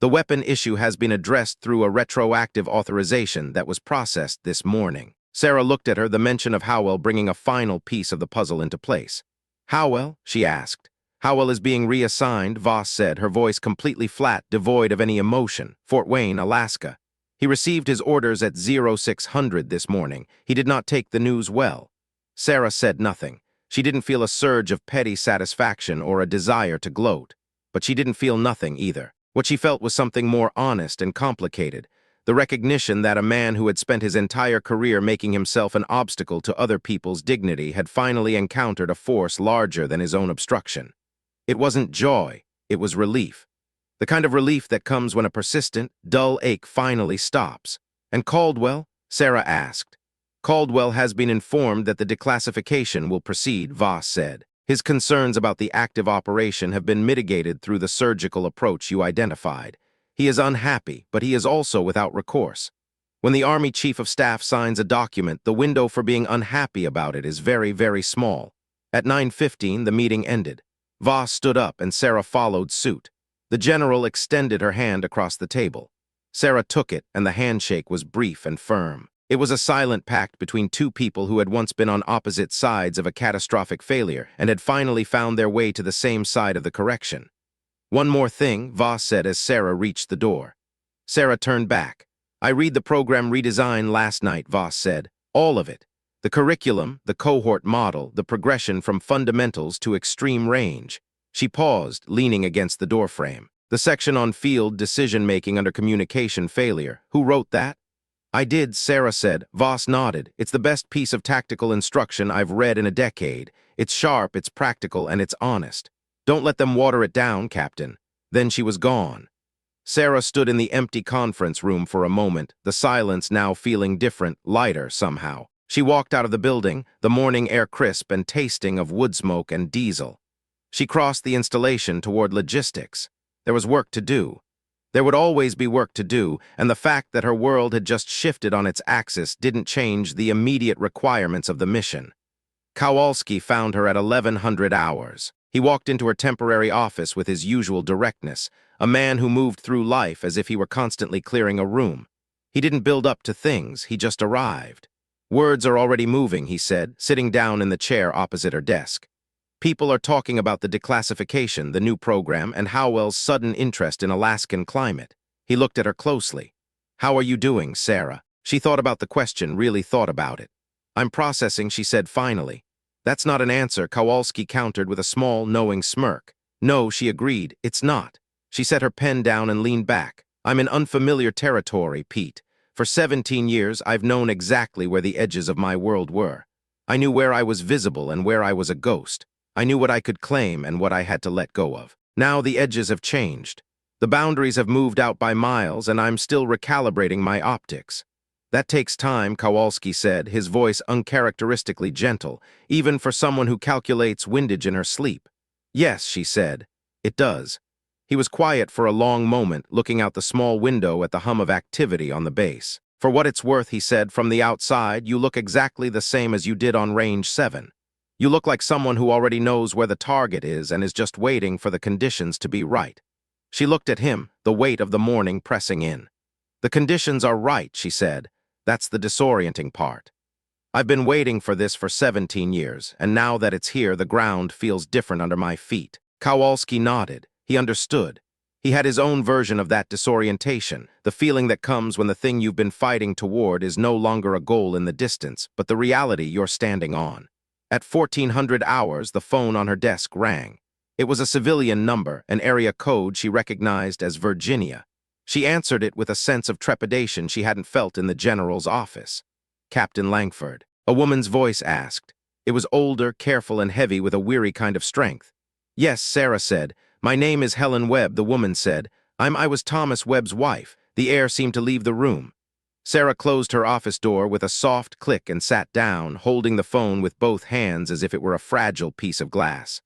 The weapon issue has been addressed through a retroactive authorization that was processed this morning." Sarah looked at her, the mention of Howell bringing a final piece of the puzzle into place. "Howell?" she asked. "Howell is being reassigned," Voss said, her voice completely flat, devoid of any emotion. "Fort Wayne, Alaska. He received his orders at 0600 this morning. He did not take the news well." Sarah said nothing. She didn't feel a surge of petty satisfaction or a desire to gloat. But she didn't feel nothing either. What she felt was something more honest and complicated, the recognition that a man who had spent his entire career making himself an obstacle to other people's dignity had finally encountered a force larger than his own obstruction. It wasn't joy, it was relief. The kind of relief that comes when a persistent, dull ache finally stops. "And Caldwell?" Sarah asked. "Caldwell has been informed that the declassification will proceed," Voss said. "His concerns about the active operation have been mitigated through the surgical approach you identified. He is unhappy, but he is also without recourse. When the Army Chief of Staff signs a document, the window for being unhappy about it is very, very small." At 9:15, the meeting ended. Voss stood up and Sarah followed suit. The general extended her hand across the table. Sarah took it, and the handshake was brief and firm. It was a silent pact between two people who had once been on opposite sides of a catastrophic failure and had finally found their way to the same side of the correction. "One more thing," Voss said as Sarah reached the door. Sarah turned back. "I read the program redesign last night," Voss said. "All of it. The curriculum, the cohort model, the progression from fundamentals to extreme range." She paused, leaning against the doorframe. "The section on field decision-making under communication failure. Who wrote that?" "I did," Sarah said. Voss nodded. "It's the best piece of tactical instruction I've read in a decade. It's sharp, it's practical, and it's honest. Don't let them water it down, Captain." Then she was gone. Sarah stood in the empty conference room for a moment, the silence now feeling different, lighter somehow. She walked out of the building, the morning air crisp and tasting of wood smoke and diesel. She crossed the installation toward logistics. There was work to do. There would always be work to do, and the fact that her world had just shifted on its axis didn't change the immediate requirements of the mission. Kowalski found her at 1100 hours. He walked into her temporary office with his usual directness, a man who moved through life as if he were constantly clearing a room. He didn't build up to things, he just arrived. Words are already moving, he said, sitting down in the chair opposite her desk. People are talking about the declassification, the new program, and Howell's sudden interest in Alaskan climate. He looked at her closely. How are you doing, Sarah? She thought about the question, really thought about it. I'm processing, she said finally. That's not an answer, Kowalski countered with a small, knowing smirk. No, she agreed, it's not. She set her pen down and leaned back. I'm in unfamiliar territory, Pete. For 17 years, I've known exactly where the edges of my world were. I knew where I was visible and where I was a ghost. I knew what I could claim and what I had to let go of. Now the edges have changed. The boundaries have moved out by miles, and I'm still recalibrating my optics. That takes time, Kowalski said, his voice uncharacteristically gentle, even for someone who calculates windage in her sleep. Yes, she said, it does. He was quiet for a long moment, looking out the small window at the hum of activity on the base. For what it's worth, he said, from the outside, you look exactly the same as you did on Range 7. You look like someone who already knows where the target is and is just waiting for the conditions to be right. She looked at him, the weight of the morning pressing in. The conditions are right, she said. That's the disorienting part. I've been waiting for this for 17 years, and now that it's here, the ground feels different under my feet. Kowalski nodded. He understood. He had his own version of that disorientation, the feeling that comes when the thing you've been fighting toward is no longer a goal in the distance, but the reality you're standing on. At 1400 hours, the phone on her desk rang. It was a civilian number, an area code she recognized as Virginia. She answered it with a sense of trepidation she hadn't felt in the general's office. Captain Langford, a woman's voice asked. It was older, careful, and heavy with a weary kind of strength. Yes, Sarah said. My name is Helen Webb, the woman said. I was Thomas Webb's wife. The air seemed to leave the room. Sarah closed her office door with a soft click and sat down, holding the phone with both hands as if it were a fragile piece of glass.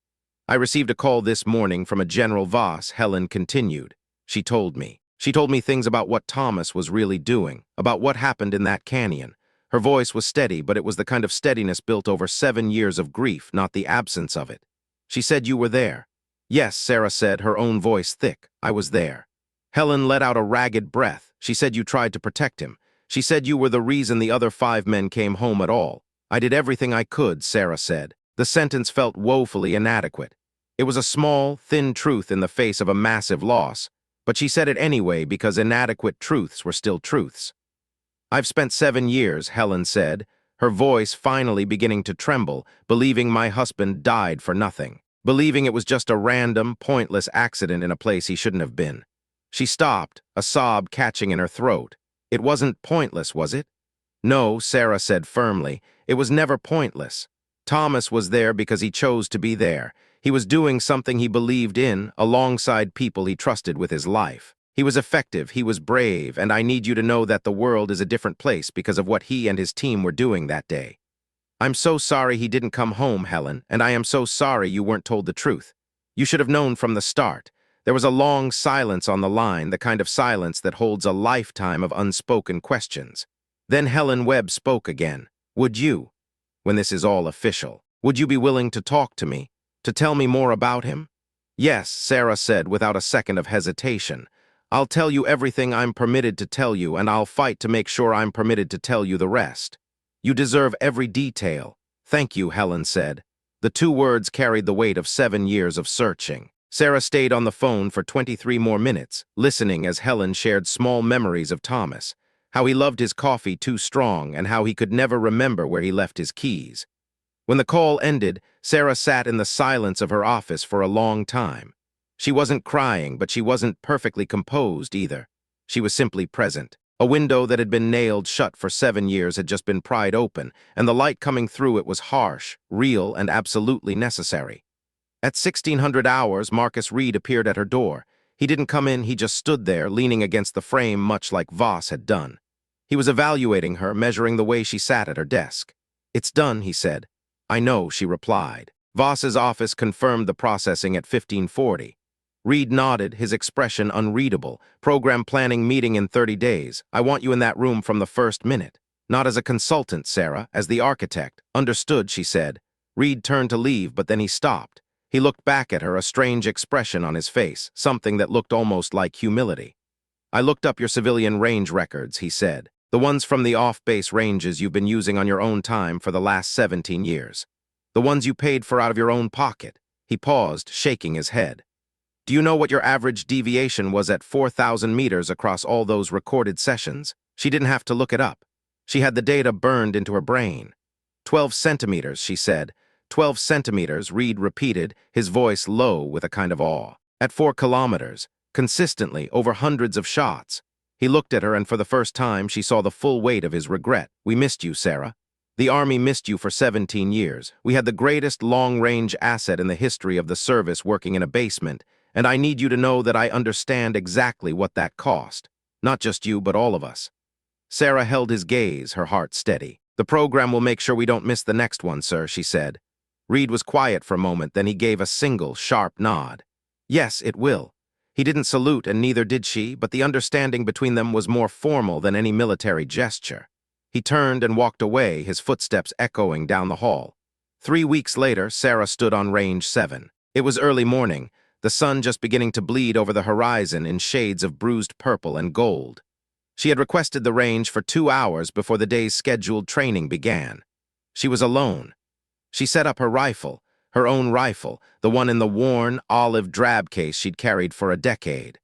I received a call this morning from a General Voss, Helen continued. She told me. She told me things about what Thomas was really doing, about what happened in that canyon. Her voice was steady, but it was the kind of steadiness built over 7 years of grief, not the absence of it. She said you were there. Yes, Sarah said, her own voice thick. I was there. Helen let out a ragged breath. She said you tried to protect him. She said you were the reason the other 5 men came home at all. I did everything I could, Sarah said. The sentence felt woefully inadequate. It was a small, thin truth in the face of a massive loss, but she said it anyway because inadequate truths were still truths. I've spent 7 years, Helen said, her voice finally beginning to tremble, believing my husband died for nothing. Believing it was just a random, pointless accident in a place he shouldn't have been. She stopped, a sob catching in her throat. It wasn't pointless, was it? No, Sarah said firmly. It was never pointless. Thomas was there because he chose to be there. He was doing something he believed in, alongside people he trusted with his life. He was effective, he was brave, and I need you to know that the world is a different place because of what he and his team were doing that day. I'm so sorry he didn't come home, Helen, and I am so sorry you weren't told the truth. You should have known from the start. There was a long silence on the line, the kind of silence that holds a lifetime of unspoken questions. Then Helen Webb spoke again. Would you, when this is all official, would you be willing to talk to me, to tell me more about him? Yes, Sarah said without a second of hesitation. I'll tell you everything I'm permitted to tell you, and I'll fight to make sure I'm permitted to tell you the rest. You deserve every detail. Thank you, Helen said. The 2 words carried the weight of 7 years of searching. Sarah stayed on the phone for 23 more minutes, listening as Helen shared small memories of Thomas, how he loved his coffee too strong and how he could never remember where he left his keys. When the call ended, Sarah sat in the silence of her office for a long time. She wasn't crying, but she wasn't perfectly composed either. She was simply present. A window that had been nailed shut for 7 years had just been pried open, and the light coming through it was harsh, real, and absolutely necessary. At 1600 hours, Marcus Reed appeared at her door. He didn't come in, he just stood there, leaning against the frame much like Voss had done. He was evaluating her, measuring the way she sat at her desk. It's done, he said. I know, she replied. Voss's office confirmed the processing at 1540. Reed nodded, his expression unreadable. Program planning meeting in 30 days. I want you in that room from the first minute. Not as a consultant, Sarah, as the architect. Understood, she said. Reed turned to leave, but then he stopped. He looked back at her, a strange expression on his face, something that looked almost like humility. "I looked up your civilian range records," he said. "The ones from the off-base ranges you've been using on your own time for the last 17 years. The ones you paid for out of your own pocket." He paused, shaking his head. "Do you know what your average deviation was at 4,000 meters across all those recorded sessions?" She didn't have to look it up. She had the data burned into her brain. 12 centimeters, she said. 12 centimeters, Reed repeated, his voice low with a kind of awe. At 4 kilometers, consistently, over hundreds of shots. He looked at her, and for the first time she saw the full weight of his regret. "We missed you, Sarah. The Army missed you for 17 years. We had the greatest long-range asset in the history of the service working in a basement, and I need you to know that I understand exactly what that cost. Not just you, but all of us." Sarah held his gaze, her heart steady. "The program will make sure we don't miss the next one, sir," she said. Reed was quiet for a moment, then he gave a single, sharp nod. "Yes, it will." He didn't salute, and neither did she, but the understanding between them was more formal than any military gesture. He turned and walked away, his footsteps echoing down the hall. 3 weeks later, Sarah stood on Range 7. It was early morning, the sun just beginning to bleed over the horizon in shades of bruised purple and gold. She had requested the range for 2 hours before the day's scheduled training began. She was alone. She set up her rifle, her own rifle, the one in the worn, olive-drab case she'd carried for a decade.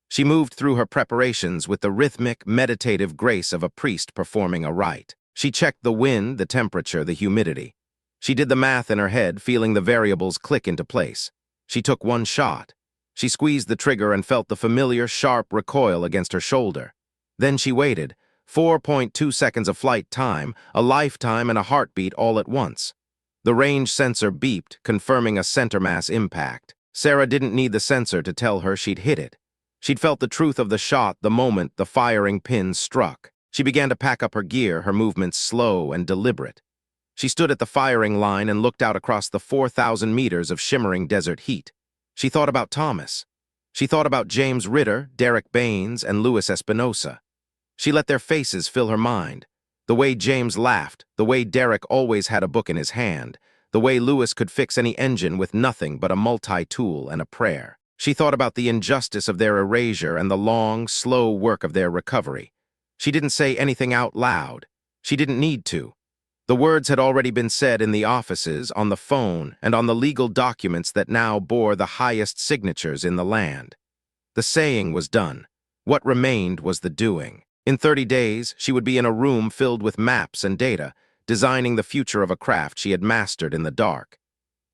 She moved through her preparations with the rhythmic, meditative grace of a priest performing a rite. She checked the wind, the temperature, the humidity. She did the math in her head, feeling the variables click into place. She took one shot. She squeezed the trigger and felt the familiar, sharp recoil against her shoulder. Then she waited. 4.2 seconds of flight time, a lifetime and a heartbeat all at once. The range sensor beeped, confirming a center mass impact. Sarah didn't need the sensor to tell her she'd hit it. She'd felt the truth of the shot the moment the firing pin struck. She began to pack up her gear, her movements slow and deliberate. She stood at the firing line and looked out across the 4,000 meters of shimmering desert heat. She thought about Thomas. She thought about James Ritter, Derek Baines, and Louis Espinosa. She let their faces fill her mind. The way James laughed, the way Derek always had a book in his hand, the way Louis could fix any engine with nothing but a multi-tool and a prayer. She thought about the injustice of their erasure and the long, slow work of their recovery. She didn't say anything out loud. She didn't need to. The words had already been said in the offices, on the phone, and on the legal documents that now bore the highest signatures in the land. The saying was done. What remained was the doing. In 30 days, she would be in a room filled with maps and data, designing the future of a craft she had mastered in the dark.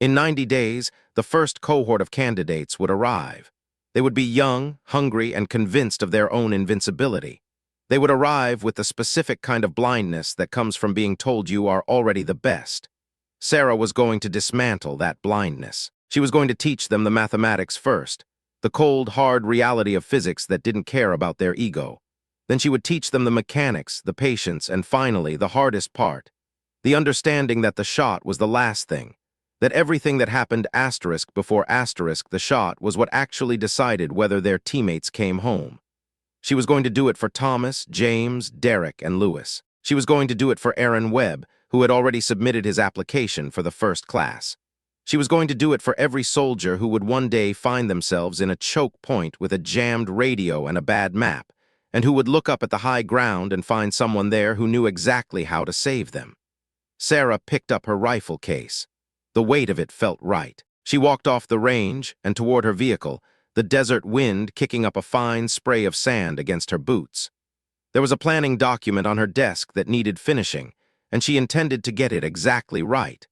In 90 days, the first cohort of candidates would arrive. They would be young, hungry, and convinced of their own invincibility. They would arrive with the specific kind of blindness that comes from being told you are already the best. Sarah was going to dismantle that blindness. She was going to teach them the mathematics first, the cold, hard reality of physics that didn't care about their ego. Then she would teach them the mechanics, the patience, and finally, the hardest part, the understanding that the shot was the last thing, that everything that happened asterisk before asterisk the shot was what actually decided whether their teammates came home. She was going to do it for Thomas, James, Derek, and Louis. She was going to do it for Aaron Webb, who had already submitted his application for the first class. She was going to do it for every soldier who would one day find themselves in a choke point with a jammed radio and a bad map, and who would look up at the high ground and find someone there who knew exactly how to save them. Sarah picked up her rifle case. The weight of it felt right. She walked off the range and toward her vehicle, the desert wind kicking up a fine spray of sand against her boots. There was a planning document on her desk that needed finishing, and she intended to get it exactly right.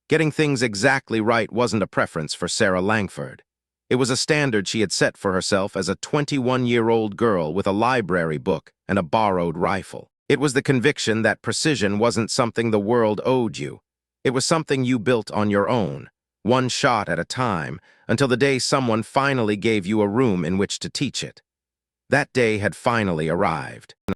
Getting things exactly right wasn't a preference for Sarah Langford. It was a standard she had set for herself as a 21-year-old girl with a library book and a borrowed rifle. It was the conviction that precision wasn't something the world owed you. It was something you built on your own, one shot at a time, until the day someone finally gave you a room in which to teach it. That day had finally arrived.